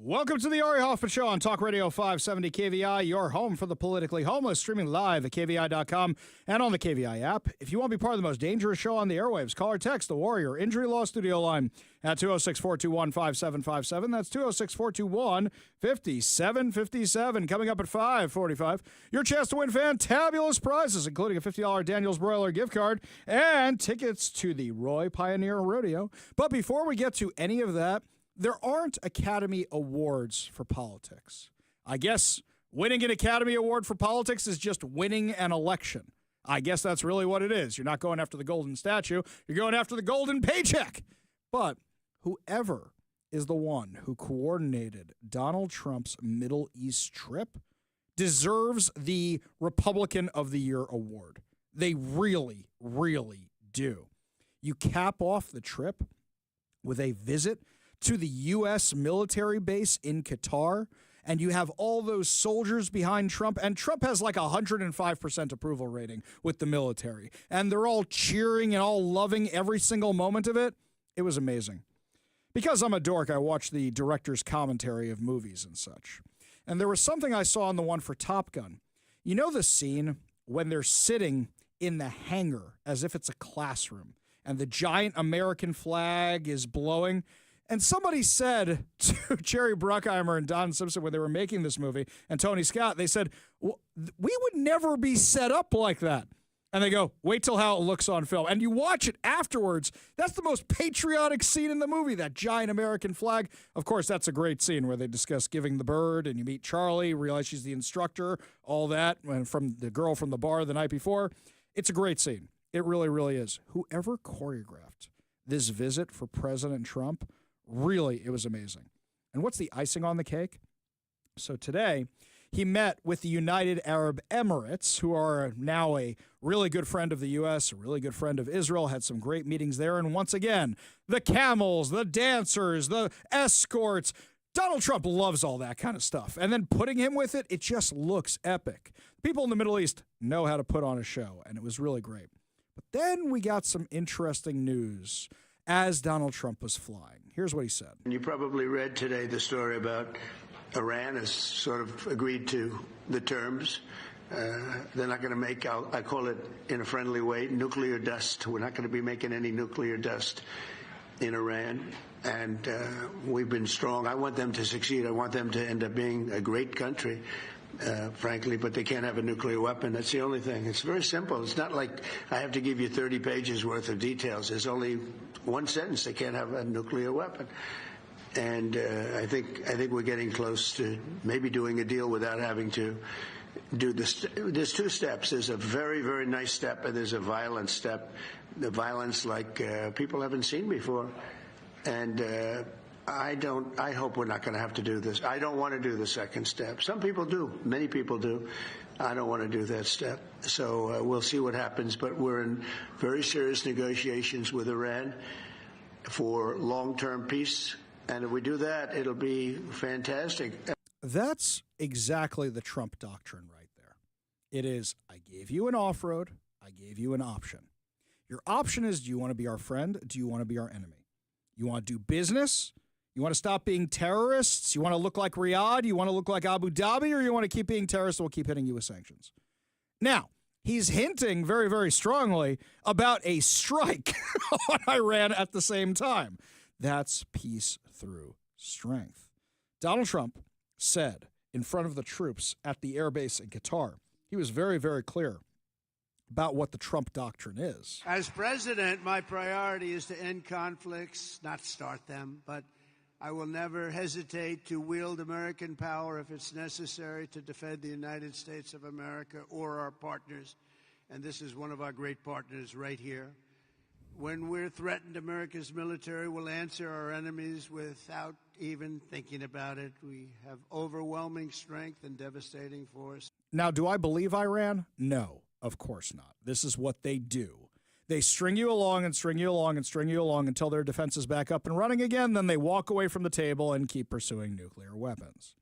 Welcome to the Ari Hoffman Show on Talk Radio 570 KVI, your home for the politically homeless, streaming live at KVI.com and on the KVI app. If you want to be part of the most dangerous show on the airwaves, call or text the Warrior Injury Law Studio line at 206-421-5757. That's 206-421-5757. Coming up at 5:45, your chance to win fantabulous prizes, including a $50 Daniel's Broiler gift card and tickets to the Roy Pioneer Rodeo. But before we get to any of that, there aren't Academy Awards for politics. I guess winning an Academy Award for politics is just winning an election. I guess that's really what it is. You're not going after the golden statue. You're going after the golden paycheck. But whoever is the one who coordinated Donald Trump's Middle East trip deserves the Republican of the Year award. They really, really do. You cap off the trip with a visit to the U.S. military base in Qatar, and you have all those soldiers behind Trump, and Trump has like 105% approval rating with the military, and they're all cheering and all loving every single moment of it. It was amazing. Because I'm a dork, I watched the director's commentary of movies and such, and there was something I saw in the one for Top Gun. You know the scene when they're sitting in the hangar as if it's a classroom, and the giant American flag is blowing? And somebody said to Jerry Bruckheimer and Don Simpson when they were making this movie, and Tony Scott, they said, well, we would never be set up like that. And they go, wait till how it looks on film. And you watch it afterwards. That's the most patriotic scene in the movie, that giant American flag. Of course, that's a great scene where they discuss giving the bird, and you meet Charlie, realize she's the instructor, all that, and from the girl from the bar the night before. It's a great scene. It really, really is. Whoever choreographed this visit for President Trump, really, it was amazing. And what's the icing on the cake? So today, he met with the United Arab Emirates, who are now a really good friend of the U.S., a really good friend of Israel, had some great meetings there. And once again, the camels, the dancers, the escorts. Donald Trump loves all that kind of stuff. And then putting him with it, it just looks epic. People in the Middle East know how to put on a show, and it was really great. But then we got some interesting news as Donald Trump was flying. Here's what he said. You probably read today the story about Iran has sort of agreed to the terms. They're not going to make, I call it in a friendly way, nuclear dust. We're not going to be making any nuclear dust in Iran. And we've been strong. I want them to succeed. I want them to end up being a great country. Frankly, but they can't have a nuclear weapon. That's the only thing. It's very simple. It's not like I have to give you 30 pages worth of details. There's only one sentence. They can't have a nuclear weapon. And I think we're getting close to maybe doing a deal without having to do this. There's two steps. There's a very, very nice step, and there's a violent step. The violence like people haven't seen before. And I hope we're not going to have to do this. I don't want to do the second step. Some people do. Many people do. I don't want to do that step. So we'll see what happens. But we're in very serious negotiations with Iran for long-term peace. And if we do that, it'll be fantastic. That's exactly the Trump doctrine right there. It is, I gave you an off-road. I gave you an option. Your option is, do you want to be our friend? Do you want to be our enemy? You want to do business? You want to stop being terrorists? You want to look like Riyadh? You want to look like Abu Dhabi? Or you want to keep being terrorists and we'll keep hitting you with sanctions? Now, he's hinting very, very strongly about a strike on Iran at the same time. That's peace through strength. Donald Trump said in front of the troops at the airbase in Qatar, he was very, very clear about what the Trump doctrine is. As president, my priority is to end conflicts, not start them, but I will never hesitate to wield American power if it's necessary to defend the United States of America or our partners. And this is one of our great partners right here. When we're threatened, America's military will answer our enemies without even thinking about it. We have overwhelming strength and devastating force. Now, do I believe Iran? No, of course not. This is what they do. They string you along and string you along and string you along until their defense is back up and running again. Then they walk away from the table and keep pursuing nuclear weapons.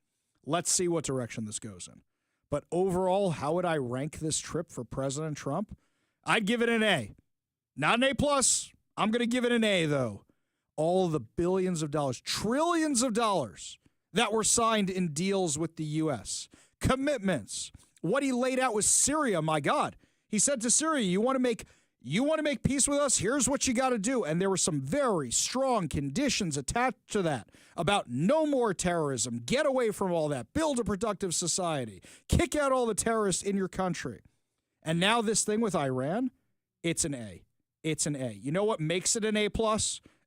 Let's see what direction this goes in. But overall, how would I rank this trip for President Trump? I'd give it an A. Not an A+. I'm going to give it an A, though. All the billions of dollars, trillions of dollars that were signed in deals with the U.S. Commitments. What he laid out was Syria, my God. He said to Syria, you want to make peace with us? Here's what you got to do. And there were some very strong conditions attached to that about no more terrorism, get away from all that, build a productive society, kick out all the terrorists in your country. And now this thing with Iran, it's an A. It's an A. You know what makes it an A+?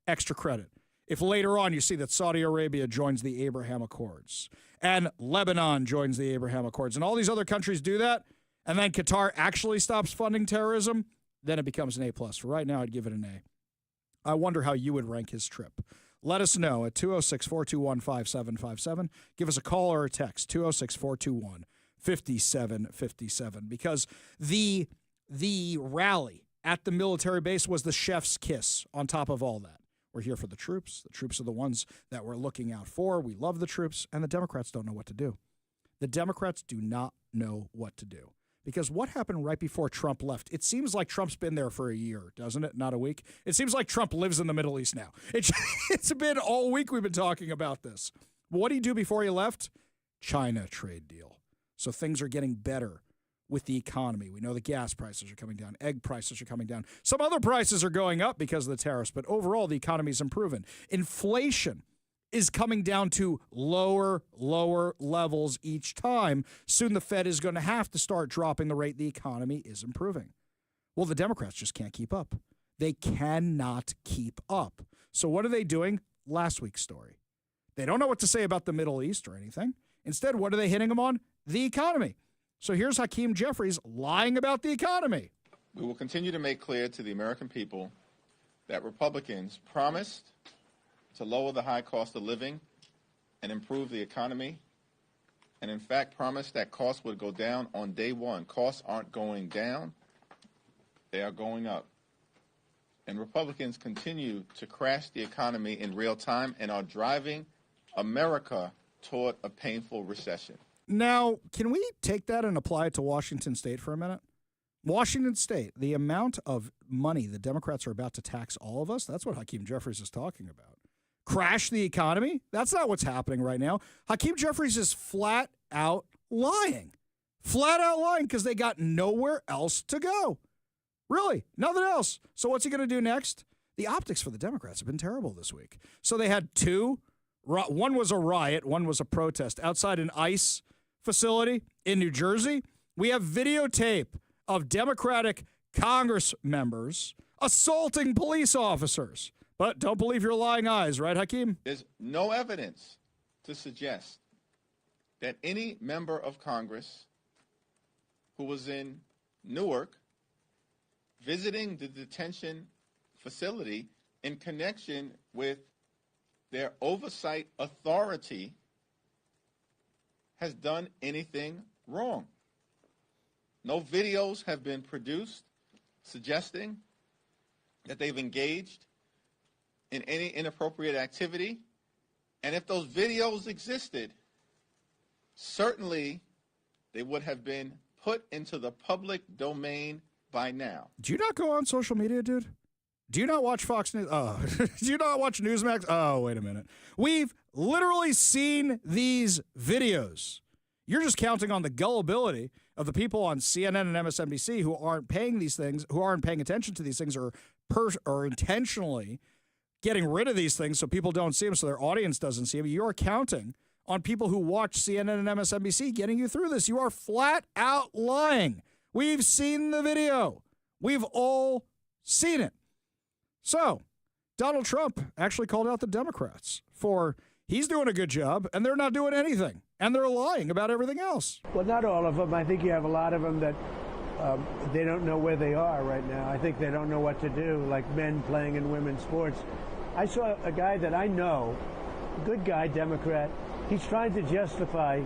Extra credit. If later on you see that Saudi Arabia joins the Abraham Accords and Lebanon joins the Abraham Accords and all these other countries do that, and then Qatar actually stops funding terrorism, then it becomes an A+. For right now, I'd give it an A. I wonder how you would rank his trip. Let us know at 206-421-5757. Give us a call or a text, 206-421-5757, because the rally at the military base was the chef's kiss on top of all that. We're here for the troops. The troops are the ones that we're looking out for. We love the troops, and the Democrats don't know what to do. The Democrats do not know what to do. Because what happened right before Trump left? It seems like Trump's been there for a year, doesn't it? Not a week. It seems like Trump lives in the Middle East now. It's been all week we've been talking about this. But what did he do before he left? China trade deal. So things are getting better with the economy. We know the gas prices are coming down. Egg prices are coming down. Some other prices are going up because of the tariffs, but overall the economy is improving. Inflation is coming down to lower levels each time. Soon the Fed is going to have to start dropping the rate. The economy is improving. Well, the Democrats just can't keep up. They cannot keep up. So what are they doing? Last week's story. They don't know what to say about the Middle East or anything. Instead, what are they hitting them on? The economy. So here's Hakeem Jeffries lying about the economy. We will continue to make clear to the American people that Republicans promised to lower the high cost of living and improve the economy, and in fact promised that costs would go down on day one. Costs aren't going down, they are going up. And Republicans continue to crash the economy in real time and are driving America toward a painful recession. Now, can we take that and apply it to Washington State for a minute? Washington State, the amount of money the Democrats are about to tax all of us, that's what Hakeem Jeffries is talking about. Crash the economy? That's not what's happening right now. Hakeem Jeffries is flat out lying. Flat out lying because they got nowhere else to go. Really, nothing else. So what's he going to do next? The optics for the Democrats have been terrible this week. So they had two. One was a riot. One was a protest outside an ICE facility in New Jersey. We have videotape of Democratic Congress members assaulting police officers. But don't believe your lying eyes, right, Hakeem? There's no evidence to suggest that any member of Congress who was in Newark visiting the detention facility in connection with their oversight authority has done anything wrong. No videos have been produced suggesting that they've engaged in any inappropriate activity. And if those videos existed, certainly they would have been put into the public domain by now. Do you not go on social media, dude? Do you not watch Fox News? Oh, do you not watch Newsmax? Oh, wait a minute. We've literally seen these videos. You're just counting on the gullibility of the people on CNN and MSNBC who aren't paying these things, who aren't paying attention to these things, or intentionally getting rid of these things so people don't see them, so their audience doesn't see them. You're counting on people who watch CNN and MSNBC getting you through this. You are flat out lying. We've seen the video. We've all seen it. So, Donald Trump actually called out the Democrats for he's doing a good job and they're not doing anything. And they're lying about everything else. Well, not all of them. I think you have a lot of them that they don't know where they are right now. I think they don't know what to do, like men playing in women's sports. I saw a guy that I know, good guy, Democrat. He's trying to justify,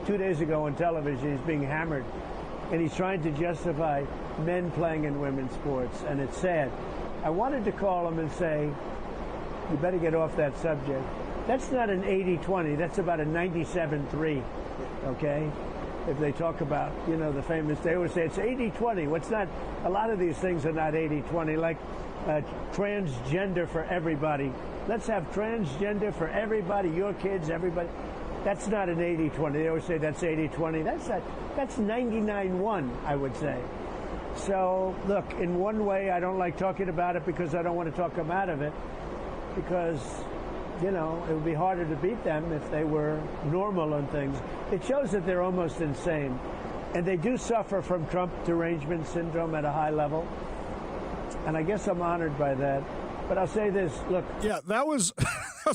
2 days ago on television, he's being hammered, and he's trying to justify men playing in women's sports, and it's sad. I wanted to call him and say, you better get off that subject. That's not an 80-20. That's about a 97-3, okay? If they talk about, you know, the famous, they always say it's 80-20. What's not, a lot of these things are not 80-20, like transgender for everybody. Let's have transgender for everybody, your kids, everybody. That's not an 80-20. They always say that's 80-20. That's 99-1, I would say. So, look, in one way, I don't like talking about it because I don't want to talk them out of it, because, you know, it would be harder to beat them if they were normal on things. It shows that they're almost insane. And they do suffer from Trump derangement syndrome at a high level. And I guess I'm honored by that. But I'll say this, look. Yeah, that was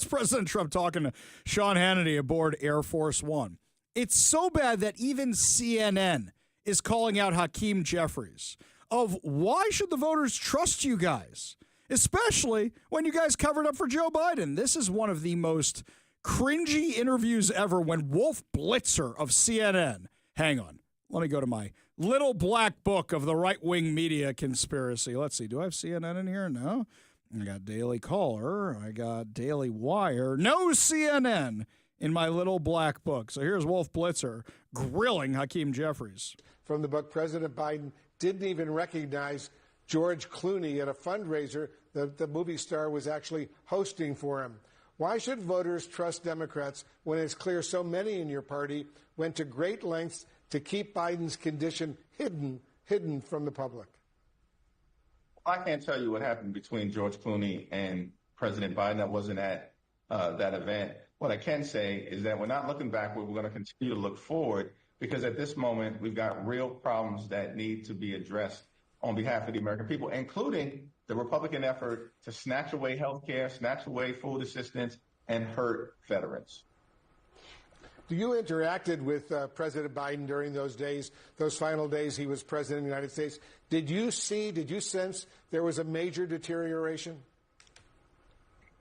President Trump talking to Sean Hannity aboard Air Force One. It's so bad that even CNN is calling out Hakeem Jeffries of why should the voters trust you guys, especially when you guys covered up for Joe Biden. This is one of the most cringy interviews ever when Wolf Blitzer of CNN, hang on, let me go to my little black book of the right-wing media conspiracy. Let's see, do I have CNN in here? No. I got Daily Caller. I got Daily Wire. No CNN in my little black book. So here's Wolf Blitzer grilling Hakeem Jeffries. From the book, President Biden didn't even recognize George Clooney at a fundraiser that the movie star was actually hosting for him. Why should voters trust Democrats when it's clear so many in your party went to great lengths to keep Biden's condition hidden from the public? I can't tell you what happened between George Clooney and President Biden. I wasn't at that event. What I can say is that we're not looking backward. We're going to continue to look forward, because at this moment, we've got real problems that need to be addressed on behalf of the American people, including the Republican effort to snatch away health care, snatch away food assistance, and hurt veterans. You interacted with President Biden during those days, those final days he was president of the United States. Did you sense there was a major deterioration?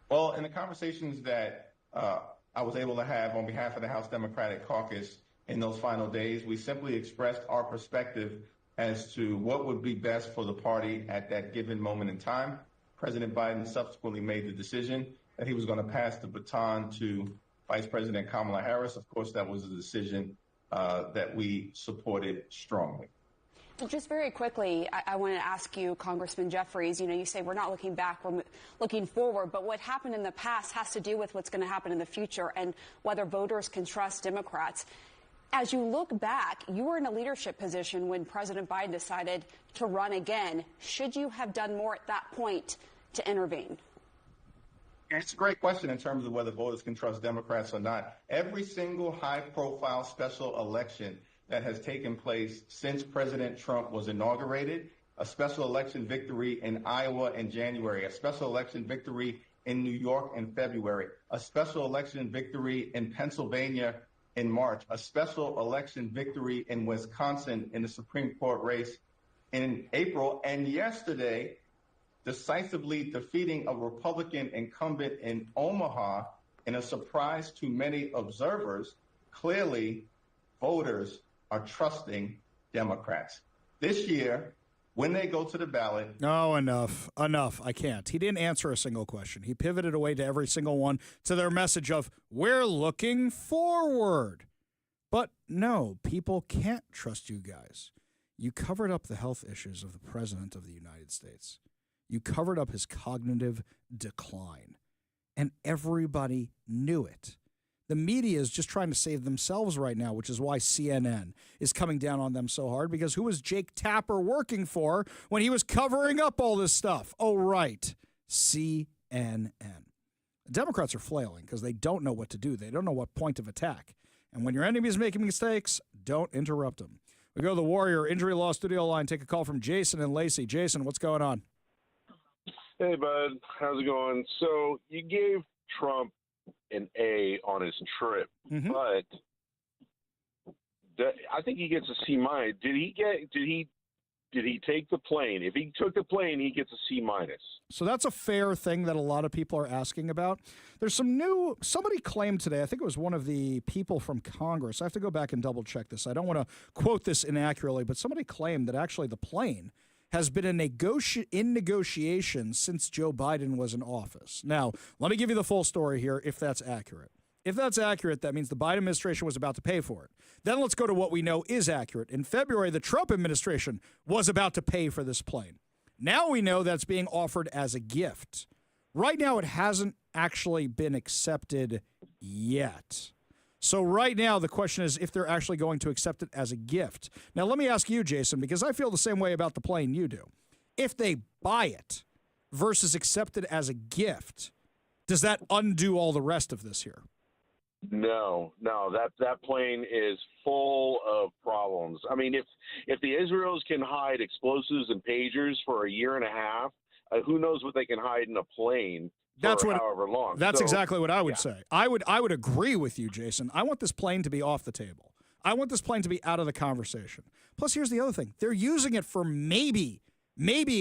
Well, in the conversations that I was able to have on behalf of the House Democratic Caucus in those final days, we simply expressed our perspective as to what would be best for the party at that given moment in time. President Biden subsequently made the decision that he was going to pass the baton to Vice President Kamala Harris. Of course, that was a decision that we supported strongly. Just very quickly, I want to ask you, Congressman Jeffries, you say we're not looking back, we're looking forward, but what happened in the past has to do with what's going to happen in the future and whether voters can trust Democrats. As you look back, you were in a leadership position when President Biden decided to run again. Should you have done more at that point to intervene? It's a great question in terms of whether voters can trust Democrats or not. Every single high-profile special election that has taken place since President Trump was inaugurated, a special election victory in Iowa in January, a special election victory in New York in February, a special election victory in Pennsylvania in March, a special election victory in Wisconsin in the Supreme Court race in April, and yesterday, decisively defeating a Republican incumbent in Omaha in a surprise to many observers. Clearly, voters are trusting Democrats. This year, when they go to the ballot... No, enough. I can't. He didn't answer a single question. He pivoted away to every single one to their message of, we're looking forward. But no, people can't trust you guys. You covered up the health issues of the President of the United States. You covered up his cognitive decline. And everybody knew it. The media is just trying to save themselves right now, which is why CNN is coming down on them so hard, because who was Jake Tapper working for when he was covering up all this stuff? Oh, right, CNN. The Democrats are flailing because they don't know what to do. They don't know what point of attack. And when your enemy is making mistakes, don't interrupt them. We go to the Warrior Injury Law Studio line, take a call from Jason and Lacey. Jason, what's going on? Hey, bud. How's it going? So you gave Trump an A on his trip, but I think he gets a C minus. Did he take the plane? If he took the plane, he gets a C minus. So that's a fair thing that a lot of people are asking about. There's somebody claimed today, I think it was one of the people from Congress. I have to go back and double check this. I don't want to quote this inaccurately, but somebody claimed that actually the plane has been in negotiations since Joe Biden was in office. Now, let me give you the full story here, if that's accurate. If that's accurate, that means the Biden administration was about to pay for it. Then let's go to what we know is accurate. In February, the Trump administration was about to pay for this plane. Now we know that's being offered as a gift. Right now, it hasn't actually been accepted yet. So right now, the question is if they're actually going to accept it as a gift. Now, let me ask you, Jason, because I feel the same way about the plane you do. If they buy it versus accept it as a gift, does that undo all the rest of this here? No, that plane is full of problems. I mean, if the Israelis can hide explosives and pagers for a year and a half, who knows what they can hide in a plane for however long. That's So, exactly what I would say. I would agree with you, Jason. I want this plane to be off the table. I want this plane to be out of the conversation. Plus, here's the other thing. They're using it for maybe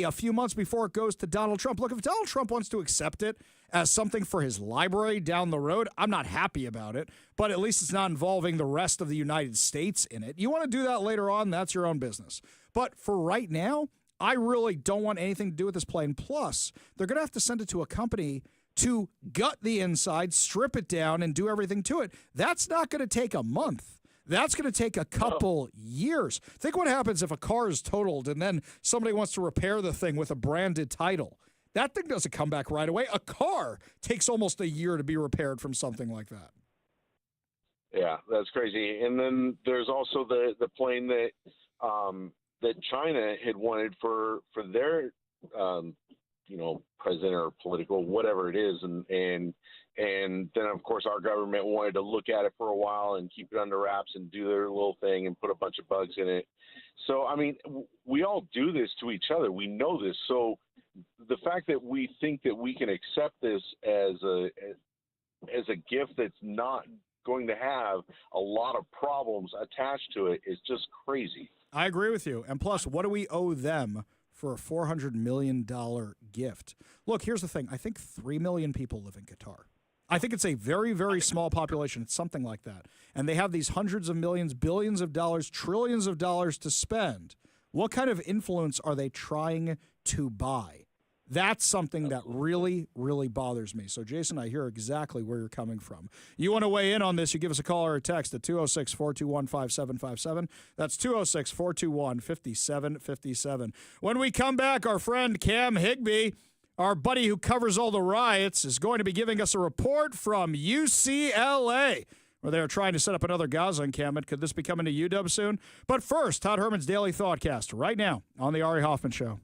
a few months before it goes to Donald Trump. Look, if Donald Trump wants to accept it as something for his library down the road, I'm not happy about it, but at least it's not involving the rest of the United States in it. You want to do that later on, that's your own business. But for right now, I really don't want anything to do with this plane. Plus, they're going to have to send it to a company to gut the inside, strip it down, and do everything to it. That's not going to take a month. That's going to take a couple years. Think what happens if a car is totaled and then somebody wants to repair the thing with a branded title. That thing doesn't come back right away. A car takes almost a year to be repaired from something like that. Yeah, that's crazy. And then there's also the plane that that China had wanted for their president or political, whatever it is, and then of course our government wanted to look at it for a while and keep it under wraps and do their little thing and put a bunch of bugs in it. So I mean, we all do this to each other. We know this. So the fact that we think that we can accept this as a gift that's not going to have a lot of problems attached to it is just crazy. I agree with you. And plus, what do we owe them for a $400 million gift? Look, here's the thing. I think 3 million people live in Qatar. I think it's a very, very small population. It's something like that. And they have these hundreds of millions, billions of dollars, trillions of dollars to spend. What kind of influence are they trying to buy? That's something that really, really bothers me. So, Jason, I hear exactly where you're coming from. You want to weigh in on this, you give us a call or a text at 206-421-5757. That's 206-421-5757. When we come back, our friend Cam Higbee, our buddy who covers all the riots, is going to be giving us a report from UCLA, where they're trying to set up another Gaza encampment. Could this be coming to UW soon? But first, Todd Herman's Daily Thoughtcast right now on The Ari Hoffman Show.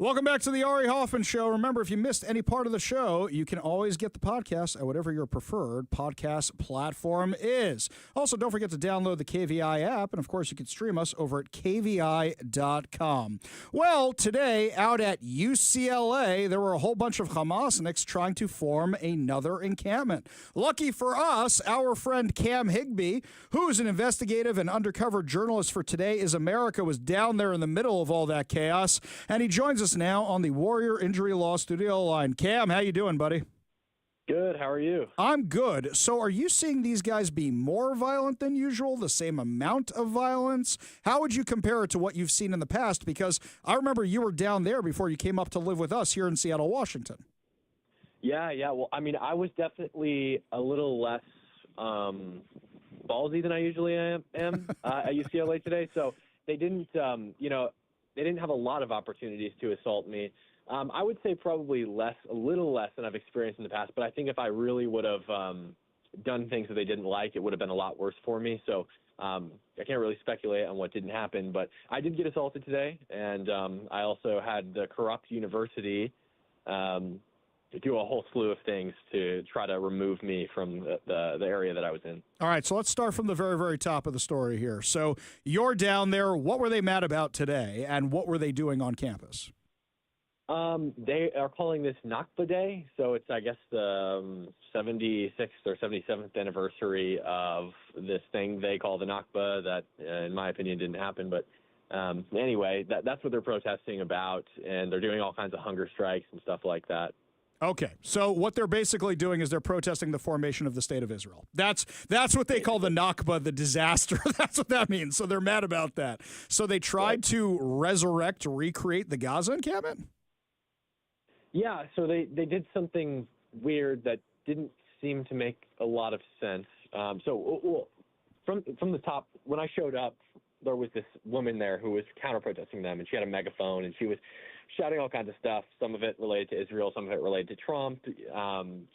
Welcome back to the Ari Hoffman Show. Remember, if you missed any part of the show, you can always get the podcast at whatever your preferred podcast platform is. Also, don't forget to download the KVI app, and of course, you can stream us over at kvi.com. Well, today, out at UCLA, there were a whole bunch of Hamasniks trying to form another encampment. Lucky for us, our friend Cam Higbee, who's an investigative and undercover journalist for Today Is America, was down there in the middle of all that chaos, and he joins us now on the Warrior Injury Law studio line. Cam, how you doing, buddy? Good. How are you? I'm good. So are you seeing these guys be more violent than usual, the same amount of violence? How would you compare it to what you've seen in the past? Because I remember you were down there before you came up to live with us here in Seattle, Washington. Yeah. Well, I mean, I was definitely a little less ballsy than I usually am at UCLA today. So they didn't, they didn't have a lot of opportunities to assault me. I would say probably a little less than I've experienced in the past, but I think if I really would have done things that they didn't like, it would have been a lot worse for me. So I can't really speculate on what didn't happen, but I did get assaulted today, and I also had the corrupt university do a whole slew of things to try to remove me from the area that I was in. All right, so let's start from the very, very top of the story here. So you're down there. What were they mad about today, and what were they doing on campus? They are calling this Nakba Day, so it's, I guess, the 76th or 77th anniversary of this thing they call the Nakba that, in my opinion, didn't happen. But anyway, that's what they're protesting about, and they're doing all kinds of hunger strikes and stuff like that. Okay, so what they're basically doing is they're protesting the formation of the State of Israel. That's what they call the Nakba, the disaster. That's what that means. So they're mad about that. So they tried to recreate the Gaza encampment? Yeah, so they did something weird that didn't seem to make a lot of sense. From the top, when I showed up, there was this woman there who was counter-protesting them, and she had a megaphone, and she was shouting all kinds of stuff, some of it related to Israel, some of it related to Trump.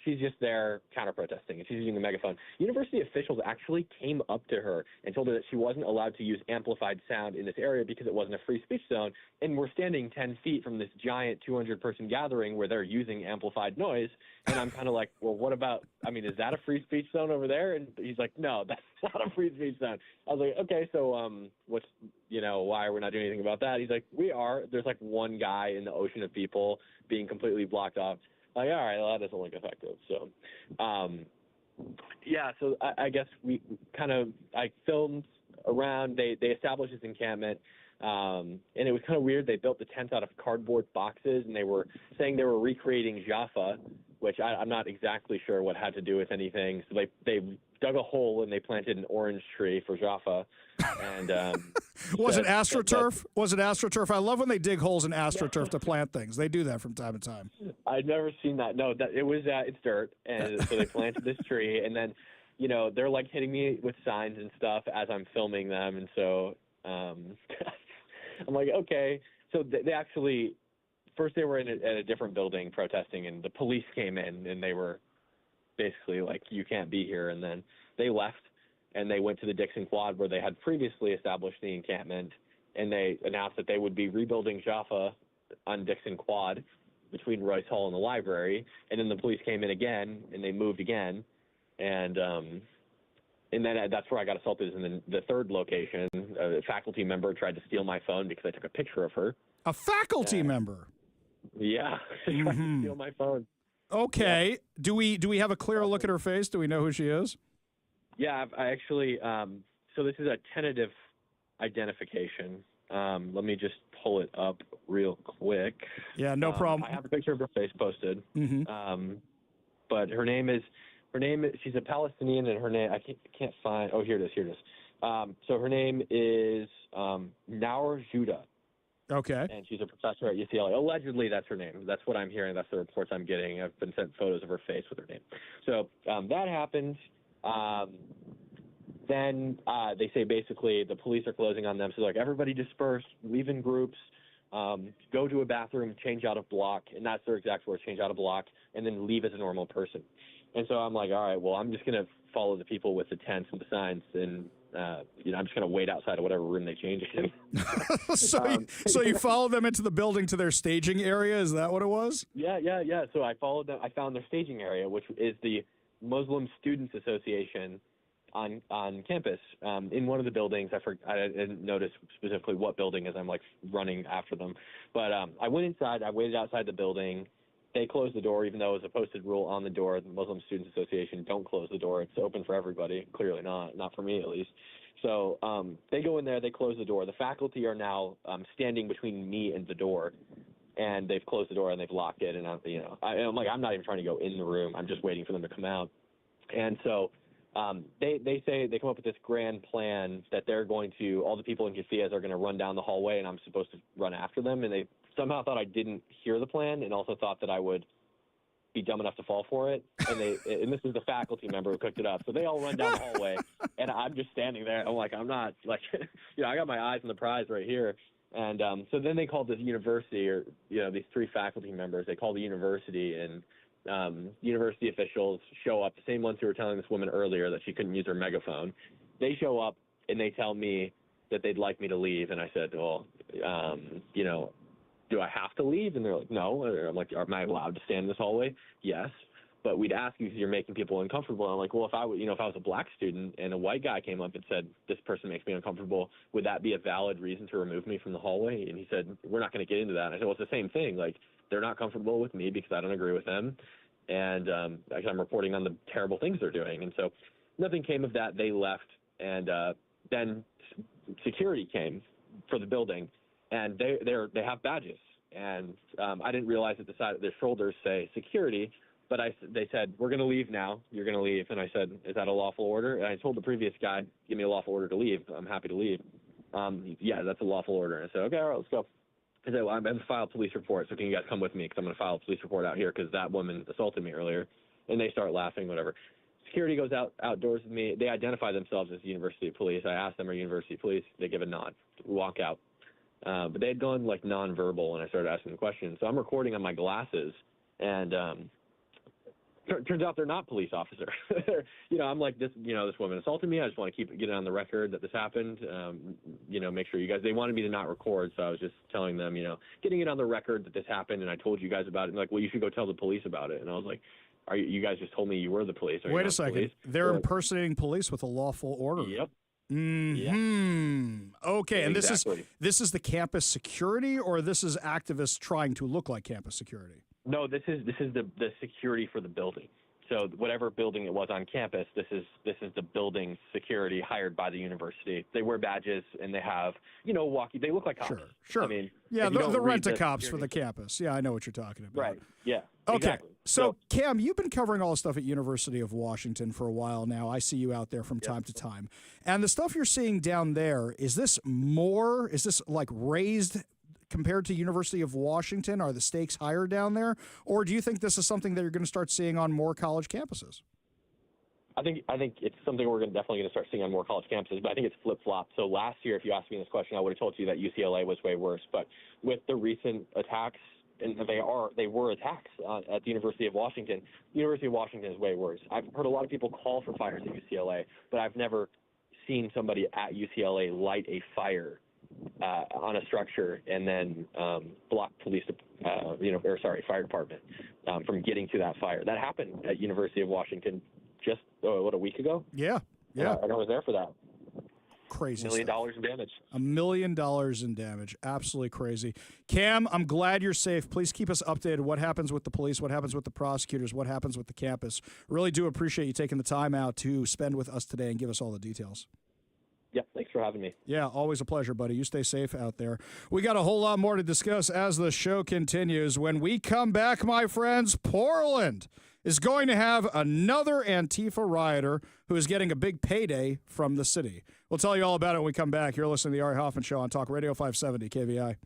She's just there counter-protesting, and she's using the megaphone. University officials actually came up to her and told her that she wasn't allowed to use amplified sound in this area because it wasn't a free speech zone, and we're standing 10 feet from this giant 200-person gathering where they're using amplified noise, and I'm kind of like, well, what about, is that a free speech zone over there? And he's like, no, that's not a free speech zone. I was like, okay, so why are we not doing anything about that? He's like, we are. There's like one guy in the ocean of people being completely blocked off. Like, all right, well, that doesn't look effective. So, so I guess I filmed around, they established this encampment, and it was kind of weird. They built the tents out of cardboard boxes, and they were saying they were recreating Jaffa, which I'm not exactly sure what had to do with anything. So they dug a hole and they planted an orange tree for Jaffa. And was it AstroTurf? Was it AstroTurf? I love when they dig holes in AstroTurf to plant things. They do that from time to time. I'd never seen that. No, it was it's dirt, and so they planted this tree, and then they're like hitting me with signs and stuff as I'm filming them, and so I'm like, okay. So they actually. First, they were in a different building protesting, and the police came in, and they were basically like, you can't be here. And then they left, and they went to the Dixon Quad where they had previously established the encampment, and they announced that they would be rebuilding Jaffa on Dixon Quad between Royce Hall and the library. And then the police came in again, and they moved again. And then that's where I got assaulted. And then the third location, a faculty member tried to steal my phone because I took a picture of her. A faculty member? Yeah, she tried to steal my phone. Okay. Yeah. Do we have a clear look at her face? Do we know who she is? Yeah, I actually, so this is a tentative identification. Let me just pull it up real quick. Yeah, no problem. I have a picture of her face posted. Mm-hmm. But her name is, she's a Palestinian, and her name, I can't find, here it is. So her name is Naur Judah. Okay. And she's a professor at UCLA. Allegedly, that's her name. That's what I'm hearing. That's the reports I'm getting. I've been sent photos of her face with her name. So that happened. Then they say basically the police are closing on them. So like, everybody disperse, leave in groups, go to a bathroom, change out of block. And that's their exact words, change out of block, and then leave as a normal person. And so I'm like, all right, well, I'm just going to follow the people with the tents and the signs. And I'm just going to wait outside of whatever room they change it in. So you followed them into the building to their staging area? Is that what it was? Yeah. So I followed them. I found their staging area, which is the Muslim Students Association on campus. In one of the buildings, I didn't notice specifically what building as I'm like running after them. But I went inside. I waited outside the building. They closed the door, even though it was a posted rule on the door. The Muslim Students Association don't close the door. It's open for everybody. Clearly not for me at least. So they go in there. They close the door. The faculty are now standing between me and the door, and they've closed the door and they've locked it. And I'm like, I'm not even trying to go in the room. I'm just waiting for them to come out. And so they say they come up with this grand plan that they're going to, all the people in Casillas are going to run down the hallway, and I'm supposed to run after them. And they somehow thought I didn't hear the plan, and also thought that I would be dumb enough to fall for it. And this is the faculty member who cooked it up. So they all run down the hallway, and I'm just standing there. I'm like, I'm not like, I got my eyes on the prize right here. And so then they called this university, or these three faculty members. They called the university, and university officials show up, the same ones who were telling this woman earlier that she couldn't use her megaphone. They show up and they tell me that they'd like me to leave. And I said, well, do I have to leave? And they're like, no. I'm like, am I allowed to stand in this hallway? Yes. But we'd ask you because you're making people uncomfortable. And I'm like, well, if I was a black student and a white guy came up and said, this person makes me uncomfortable, would that be a valid reason to remove me from the hallway? And he said, we're not going to get into that. And I said, well, it's the same thing. Like, they're not comfortable with me because I don't agree with them. And actually, I'm reporting on the terrible things they're doing. And so nothing came of that. They left. And then security came for the building. And they have badges. And I didn't realize that the side of their shoulders say security. But they said, we're going to leave now. You're going to leave. And I said, is that a lawful order? And I told the previous guy, give me a lawful order to leave. I'm happy to leave. Yeah, that's a lawful order. And I said, okay, all right, let's go. I said, well, I'm going to file a police report, so can you guys come with me? Because I'm going to file a police report out here because that woman assaulted me earlier. And they start laughing, whatever. Security goes outdoors with me. They identify themselves as university police. I ask them, are university police? They give a nod. We walk out. But they had gone like nonverbal when I started asking them questions. So I'm recording on my glasses, and turns out they're not police officer. I'm like, this woman assaulted me. I just want to get it on the record that this happened. Make sure you guys, they wanted me to not record. So I was just telling them, getting it on the record that this happened. And I told you guys about it. And like, well, you should go tell the police about it. And I was like, you guys just told me you were the police. Wait a second. They're impersonating police with a lawful order. Yep. Mm-hmm. Okay. And Exactly. this is the campus security, or this is activists trying to look like campus security? No, this is the security for the building. So whatever building it was on campus, this is the building security hired by the university. They wear badges and they have, they look like cops. Sure. I mean, yeah, if you the don't read rent-a-cops for the campus. Yeah, I know what you're talking about. Right. Yeah. Okay. Exactly. So, Cam, you've been covering all the stuff at University of Washington for a while now. I see you out there from time to time. And the stuff you're seeing down there, is this like raised compared to University of Washington? Are the stakes higher down there? Or do you think this is something that you're going to start seeing on more college campuses? I think it's something we're definitely going to start seeing on more college campuses, but I think it's flip-flop. So last year, if you asked me this question, I would have told you that UCLA was way worse. But with the recent attacks, and they were attacks at the University of Washington, the University of Washington is way worse. I've heard a lot of people call for fires at UCLA, but I've never seen somebody at UCLA light a fire on a structure and then block fire department from getting to that fire. That happened at University of Washington just a week ago. Yeah. And I was there for that. Crazy $1 million stuff. in damage. $1 million in damage. Absolutely crazy. Cam, I'm glad you're safe. Please keep us updated. What happens with the police? What happens with the prosecutors? What happens with the campus? Really do appreciate you taking the time out to spend with us today and give us all the details. Yeah, thanks for having me. Yeah, always a pleasure, buddy. You stay safe out there. We got a whole lot more to discuss as the show continues. When we come back, my friends, Portland is going to have another Antifa rioter who is getting a big payday from the city. We'll tell you all about it when we come back. You're listening to the Ari Hoffman Show on Talk Radio 570 KVI.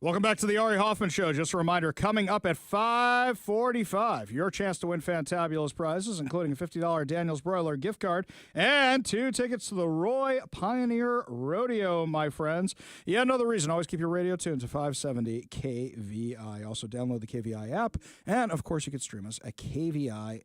Welcome back to the Ari Hoffman Show. Just a reminder, coming up at 5:45, your chance to win fantabulous prizes, including a $50 Daniel's Broiler gift card and 2 tickets to the Roy Pioneer Rodeo, my friends. Yeah, another reason, always keep your radio tuned to 570 KVI. Also, download the KVI app, and, of course, you can stream us at kvi.com.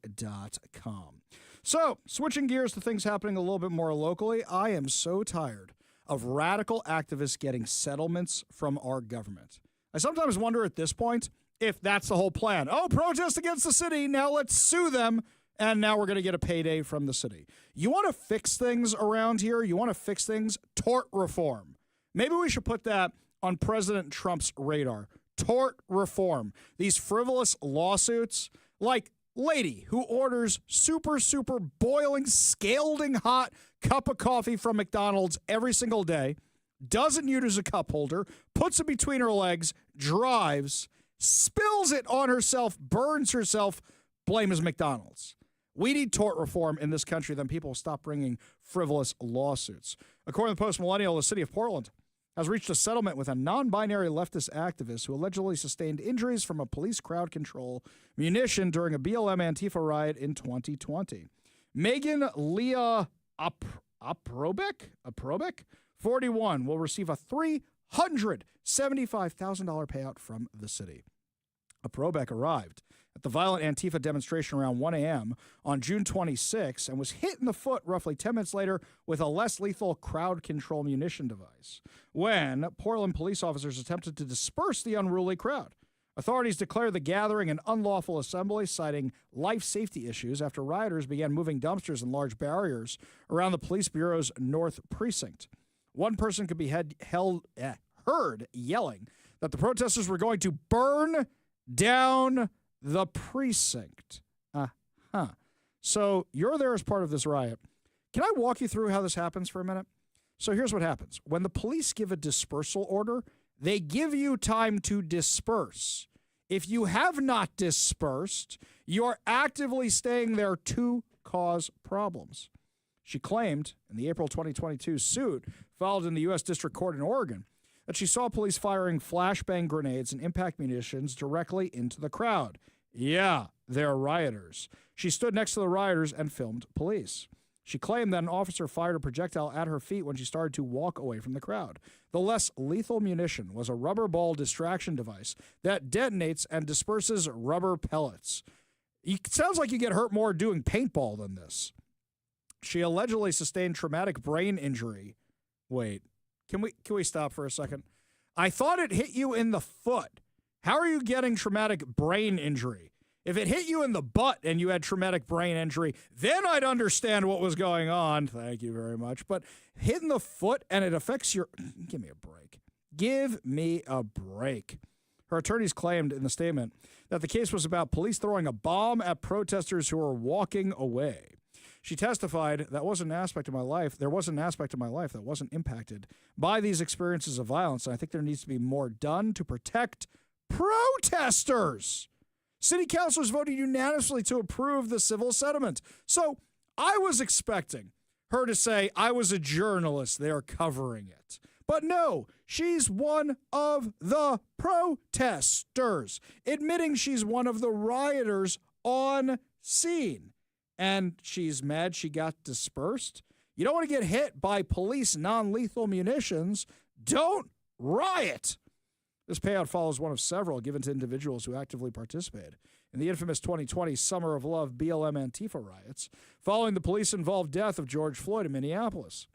So, switching gears to things happening a little bit more locally, I am so tired of radical activists getting settlements from our government. I sometimes wonder at this point if that's the whole plan. Oh, protest against the city, now let's sue them, and now we're going to get a payday from the city. You want to fix things around here? You want to fix things? Tort reform. Maybe we should put that on President Trump's radar. Tort reform. These frivolous lawsuits, like lady who orders super boiling, scalding hot cup of coffee from McDonald's every single day, doesn't use a cup holder, puts it between her legs, drives, spills it on herself, burns herself, blames McDonald's. We need tort reform in this country, then people will stop bringing frivolous lawsuits. According to Post Millennial, the city of Portland has reached a settlement with a non-binary leftist activist who allegedly sustained injuries from a police crowd control munition during a BLM Antifa riot in 2020. Megan Leah Aprobek, 41, will receive a $375,000 payout from the city. Aprobek arrived at the violent Antifa demonstration around 1 a.m. on June 26 and was hit in the foot roughly 10 minutes later with a less lethal crowd control munition device when Portland police officers attempted to disperse the unruly crowd. Authorities declared the gathering an unlawful assembly, citing life safety issues after rioters began moving dumpsters and large barriers around the police bureau's North Precinct. One person could be heard yelling that the protesters were going to burn down the precinct. So you're there as part of this riot. Can I walk you through how this happens for a minute? So here's what happens. When the police give a dispersal order, they give you time to disperse. If you have not dispersed, you're actively staying there to cause problems. She claimed in the April 2022 suit filed in the U.S. District Court in Oregon that she saw police firing flashbang grenades and impact munitions directly into the crowd. Yeah, they're rioters. She stood next to the rioters and filmed police. She claimed that an officer fired a projectile at her feet when she started to walk away from the crowd. The less lethal munition was a rubber ball distraction device that detonates and disperses rubber pellets. It sounds like you get hurt more doing paintball than this. She allegedly sustained traumatic brain injury. Wait, can we stop for a second? I thought it hit you in the foot. How are you getting traumatic brain injury? If it hit you in the butt and you had traumatic brain injury, then I'd understand what was going on. Thank you very much. But hit in the foot and it affects your... Give me a break. Give me a break. Her attorneys claimed in the statement that the case was about police throwing a bomb at protesters who were walking away. She testified, there was an aspect of my life that wasn't impacted by these experiences of violence, and I think there needs to be more done to protect protesters. City councilors voted unanimously to approve the civil settlement. So I was expecting her to say, I was a journalist there covering it. But no, she's one of the protesters, admitting she's one of the rioters on scene. And she's mad she got dispersed. You don't want to get hit by police non-lethal munitions. Don't riot. This payout follows one of several given to individuals who actively participated in the infamous 2020 Summer of Love BLM Antifa riots, following the police-involved death of George Floyd in Minneapolis.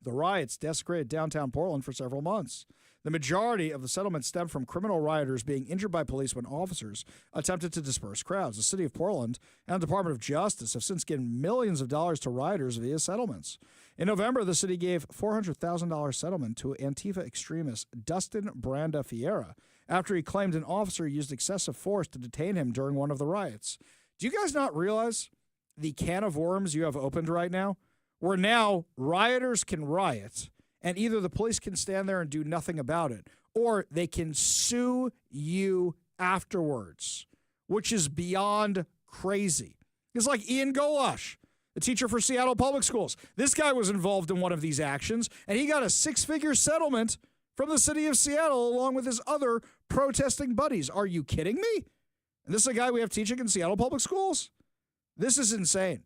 The riots desecrated downtown Portland for several months. The majority of the settlement stemmed from criminal rioters being injured by police when officers attempted to disperse crowds. The city of Portland and the Department of Justice have since given millions of dollars to rioters via settlements. In November, the city gave $400,000 settlement to Antifa extremist Dustin Branda Fiera after he claimed an officer used excessive force to detain him during one of the riots. Do you guys not realize the can of worms you have opened right now? Where now rioters can riot, and either the police can stand there and do nothing about it, or they can sue you afterwards, which is beyond crazy. It's like Ian Golosh, the teacher for Seattle Public Schools. This guy was involved in one of these actions, and he got a 6-figure settlement from the city of Seattle along with his other protesting buddies. Are you kidding me? And this is a guy we have teaching in Seattle public schools? This is insane.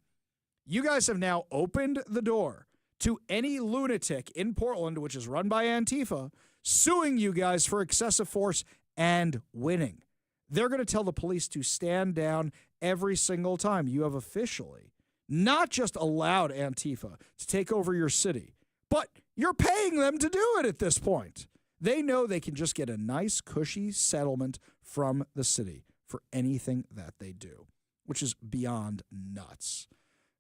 You guys have now opened the door to any lunatic in Portland, which is run by Antifa, suing you guys for excessive force and winning. They're going to tell the police to stand down every single time. You have officially not just allowed Antifa to take over your city, but you're paying them to do it at this point. They know they can just get a nice, cushy settlement from the city for anything that they do, which is beyond nuts.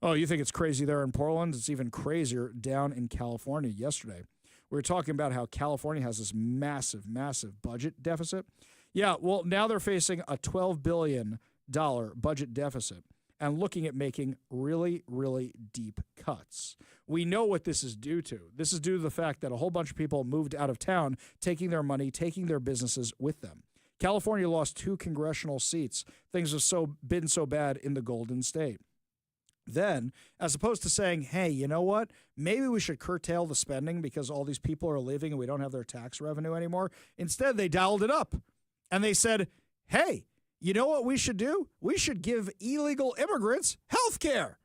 Oh, you think it's crazy there in Portland? It's even crazier down in California yesterday. We were talking about how California has this massive, massive budget deficit. Yeah, well, now they're facing a $12 billion budget deficit and looking at making really, really deep cuts. We know what this is due to. This is due to the fact that a whole bunch of people moved out of town, taking their money, taking their businesses with them. California lost 2 congressional seats. Things have been so bad in the Golden State. Then, as opposed to saying, hey, you know what? Maybe we should curtail the spending because all these people are leaving and we don't have their tax revenue anymore. Instead, they dialed it up. And they said, hey, you know what we should do? We should give illegal immigrants health care.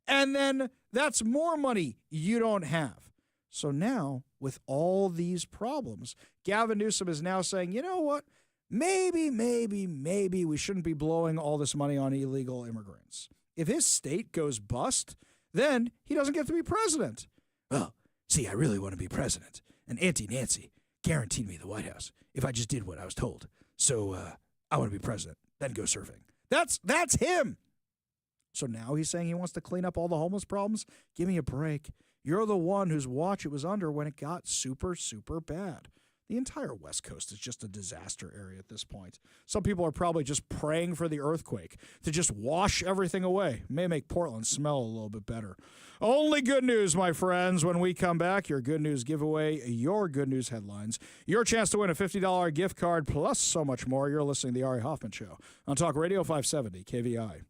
And then that's more money you don't have. So now, with all these problems, Gavin Newsom is now saying, you know what? Maybe we shouldn't be blowing all this money on illegal immigrants. If his state goes bust, then he doesn't get to be president. Well, see, I really want to be president. And Auntie Nancy guaranteed me the White House if I just did what I was told. So I want to be president, then go surfing. That's him. So now he's saying he wants to clean up all the homeless problems? Give me a break. You're the one whose watch it was under when it got super, super bad. The entire West Coast is just a disaster area at this point. Some people are probably just praying for the earthquake to just wash everything away. May make Portland smell a little bit better. Only good news, my friends. When we come back, your good news giveaway, your good news headlines, your chance to win a $50 gift card, plus so much more. You're listening to The Ari Hoffman Show on Talk Radio 570 KVI.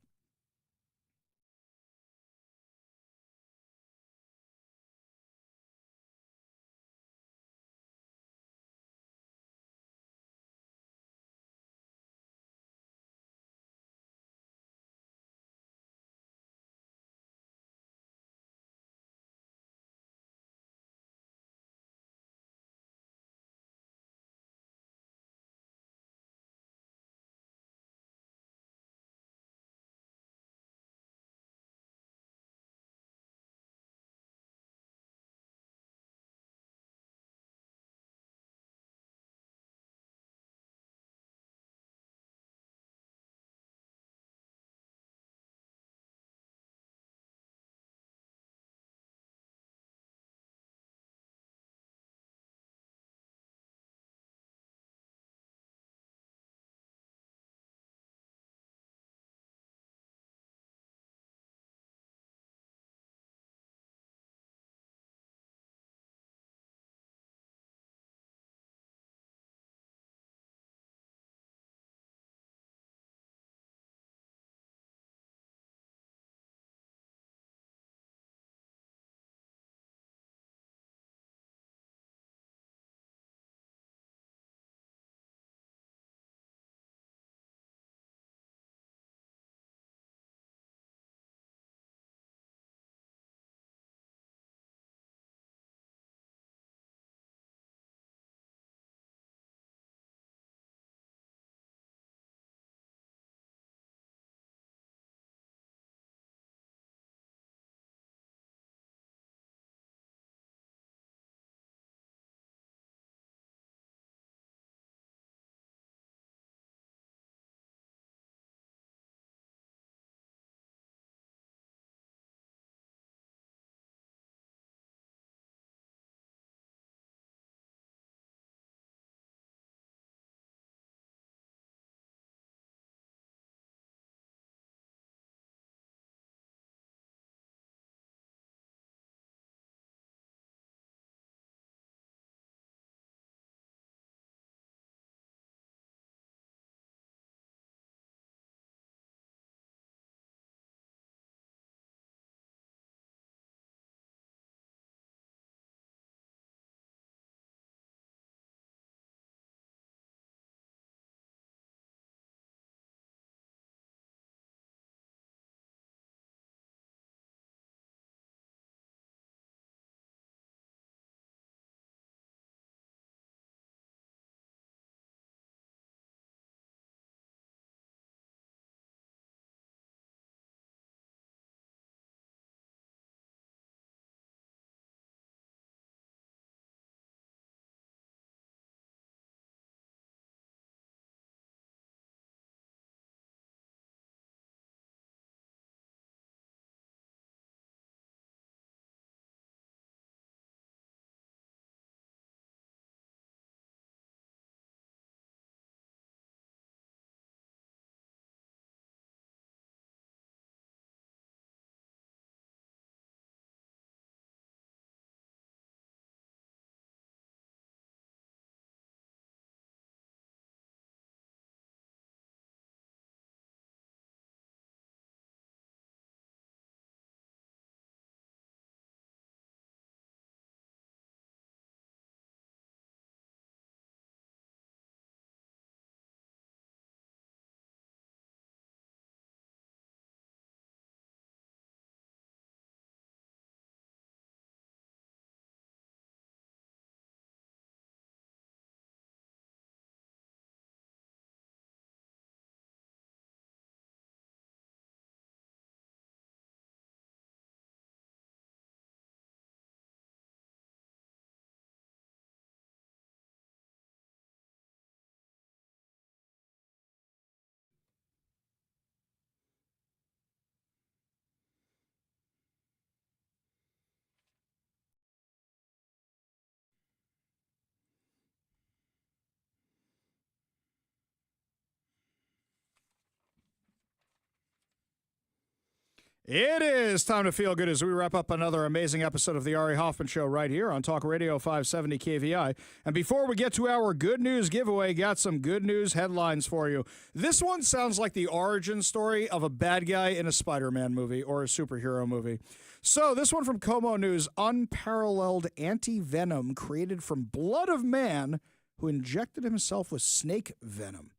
It is time to feel good as we wrap up another amazing episode of the Ari Hoffman Show right here on Talk Radio 570 KVI. And before we get to our good news giveaway, got some good news headlines for you. This one sounds like the origin story of a bad guy in a Spider-Man movie or a superhero movie. So this one from Como News, unparalleled anti-venom created from blood of man who injected himself with snake venom.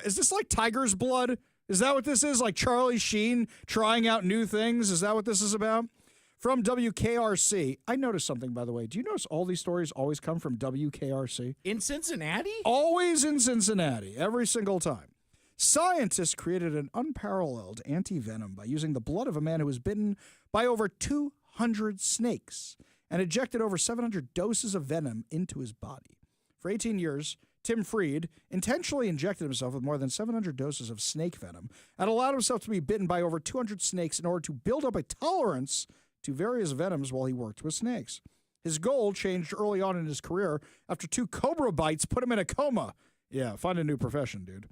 Is this like tiger's blood? Is that what this is? Like Charlie Sheen trying out new things? Is that what this is about? From WKRC. I noticed something, by the way. Do you notice all these stories always come from WKRC? In Cincinnati? Always in Cincinnati, every single time. Scientists created an unparalleled anti-venom by using the blood of a man who was bitten by over 200 snakes and injected over 700 doses of venom into his body. For 18 years, Tim Freed intentionally injected himself with more than 700 doses of snake venom and allowed himself to be bitten by over 200 snakes in order to build up a tolerance to various venoms while he worked with snakes. His goal changed early on in his career after 2 cobra bites put him in a coma. Yeah, find a new profession, dude.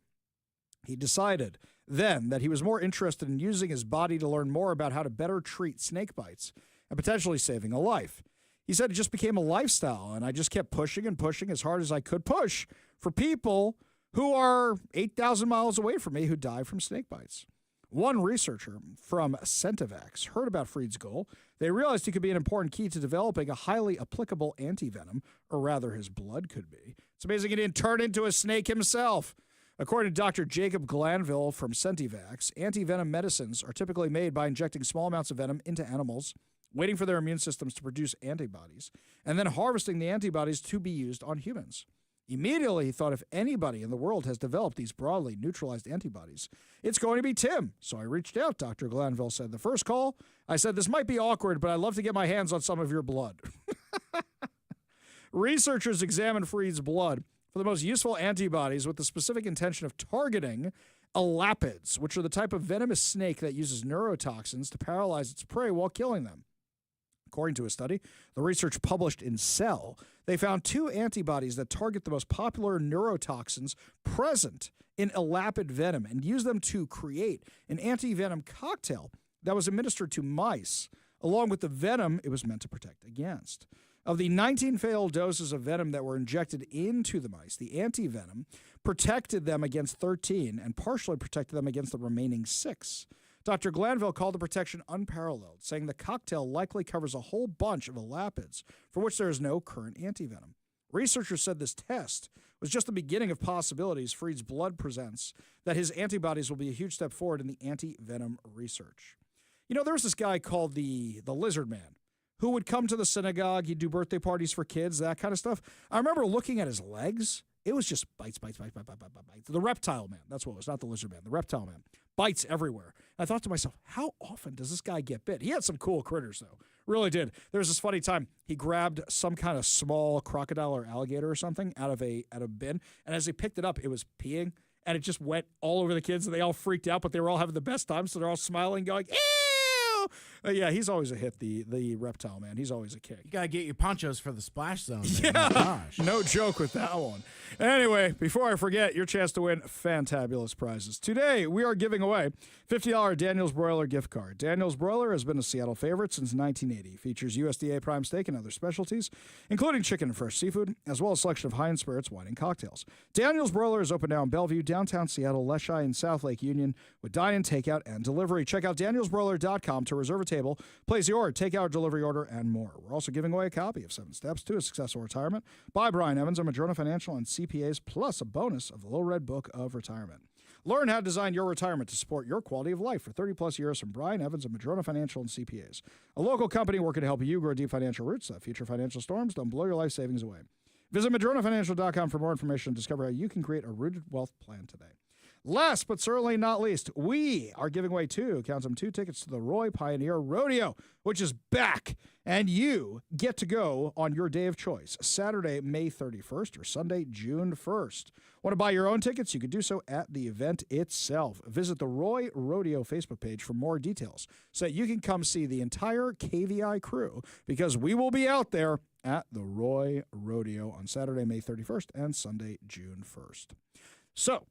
He decided then that he was more interested in using his body to learn more about how to better treat snake bites and potentially saving a life. He said it just became a lifestyle, and I just kept pushing and pushing as hard as I could push for people who are 8,000 miles away from me who die from snake bites. One researcher from Centivax heard about Freed's goal. They realized he could be an important key to developing a highly applicable antivenom, or rather his blood could be. It's amazing he didn't turn into a snake himself. According to Dr. Jacob Glanville from Centivax, antivenom medicines are typically made by injecting small amounts of venom into animals, waiting for their immune systems to produce antibodies, and then harvesting the antibodies to be used on humans. Immediately, he thought if anybody in the world has developed these broadly neutralized antibodies, it's going to be Tim. So I reached out, Dr. Glanville said. The first call, I said, this might be awkward, but I'd love to get my hands on some of your blood. Researchers examined Freed's blood for the most useful antibodies with the specific intention of targeting elapids, which are the type of venomous snake that uses neurotoxins to paralyze its prey while killing them. According to a study, the research published in Cell, they found 2 antibodies that target the most popular neurotoxins present in elapid venom and used them to create an anti-venom cocktail that was administered to mice, along with the venom it was meant to protect against. Of the 19 failed doses of venom that were injected into the mice, the anti-venom protected them against 13 and partially protected them against the remaining 6. Dr. Glanville called the protection unparalleled, saying the cocktail likely covers a whole bunch of elapids for which there is no current antivenom. Researchers said this test was just the beginning of possibilities Freed's blood presents, that his antibodies will be a huge step forward in the anti-venom research. You know, there was this guy called the Lizard Man who would come to the synagogue. He'd do birthday parties for kids, that kind of stuff. I remember looking at his legs. It was just bites. The reptile man. That's what it was, not the lizard man. The reptile man. Bites everywhere. And I thought to myself, how often does this guy get bit? He had some cool critters, though. Really did. There was this funny time. He grabbed some kind of small crocodile or alligator or something out of a bin. And as he picked it up, it was peeing. And it just went all over the kids. And they all freaked out, but they were all having the best time. So they're all smiling, going, ew! Yeah, he's always a hit, the reptile man. He's always a kick. You got to get your ponchos for the splash zone. Yeah, oh, gosh. No joke with that one. Anyway, before I forget, your chance to win fantabulous prizes. Today, we are giving away $50 Daniel's Broiler gift card. Daniel's Broiler has been a Seattle favorite since 1980. Features USDA prime steak and other specialties, including chicken and fresh seafood, as well as a selection of high-end spirits, wine, and cocktails. Daniel's Broiler is open now in Bellevue, downtown Seattle, Leschi, and South Lake Union with dine-in, takeout, and delivery. Check out danielsbroiler.com to reserve a table, place your takeout, delivery order, and more. We're also giving away a copy of 7 Steps to a Successful Retirement by Brian Evans of Madrona Financial and CPAs, plus a bonus of the Little Red Book of Retirement. Learn how to design your retirement to support your quality of life for 30-plus years from Brian Evans of Madrona Financial and CPAs, a local company working to help you grow deep financial roots that future financial storms don't blow your life savings away. Visit MadronaFinancial.com for more information and discover how you can create a rooted wealth plan today. Last but certainly not least, we are giving away 2 tickets to the Roy Pioneer Rodeo, which is back. And you get to go on your day of choice, Saturday, May 31st or Sunday, June 1st. Want to buy your own tickets? You can do so at the event itself. Visit the Roy Rodeo Facebook page for more details so that you can come see the entire KVI crew, because we will be out there at the Roy Rodeo on Saturday, May 31st and Sunday, June 1st. So,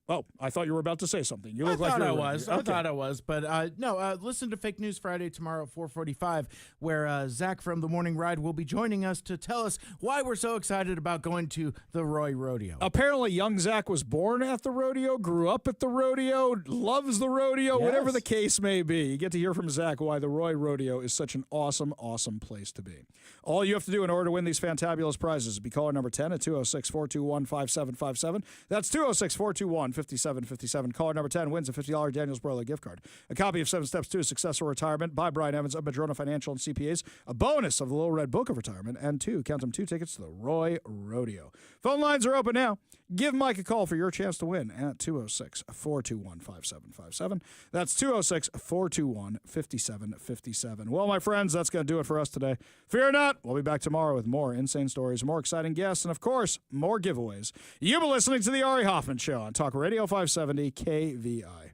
Oh, I thought you were about to say something. You look I like thought you I were was. ready. I thought I was, but no. Listen to Fake News Friday tomorrow at 4:45, where Zach from the Morning Ride will be joining us to tell us why we're so excited about going to the Roy Rodeo. Apparently, young Zach was born at the rodeo, grew up at the rodeo, loves the rodeo, whatever the case may be. You get to hear from Zach why the Roy Rodeo is such an awesome, awesome place to be. All you have to do in order to win these fantabulous prizes is be caller number 10 at 206-421-5757. That's 206-421-5757. Caller number 10 wins a $50 Daniels Broiler gift card, a copy of 7 Steps to a Successful Retirement by Brian Evans of Madrona Financial and CPAs, a bonus of the Little Red Book of Retirement, and 2 tickets to the Roy Rodeo. Phone lines are open now. Give Mike a call for your chance to win at 206-421-5757. That's 206-421-5757. Well, my friends, that's going to do it for us today. Fear not, we'll be back tomorrow with more insane stories, more exciting guests, and, of course, more giveaways. You've been listening to The Ari Hoffman Show on Talk Radio 570 KVI.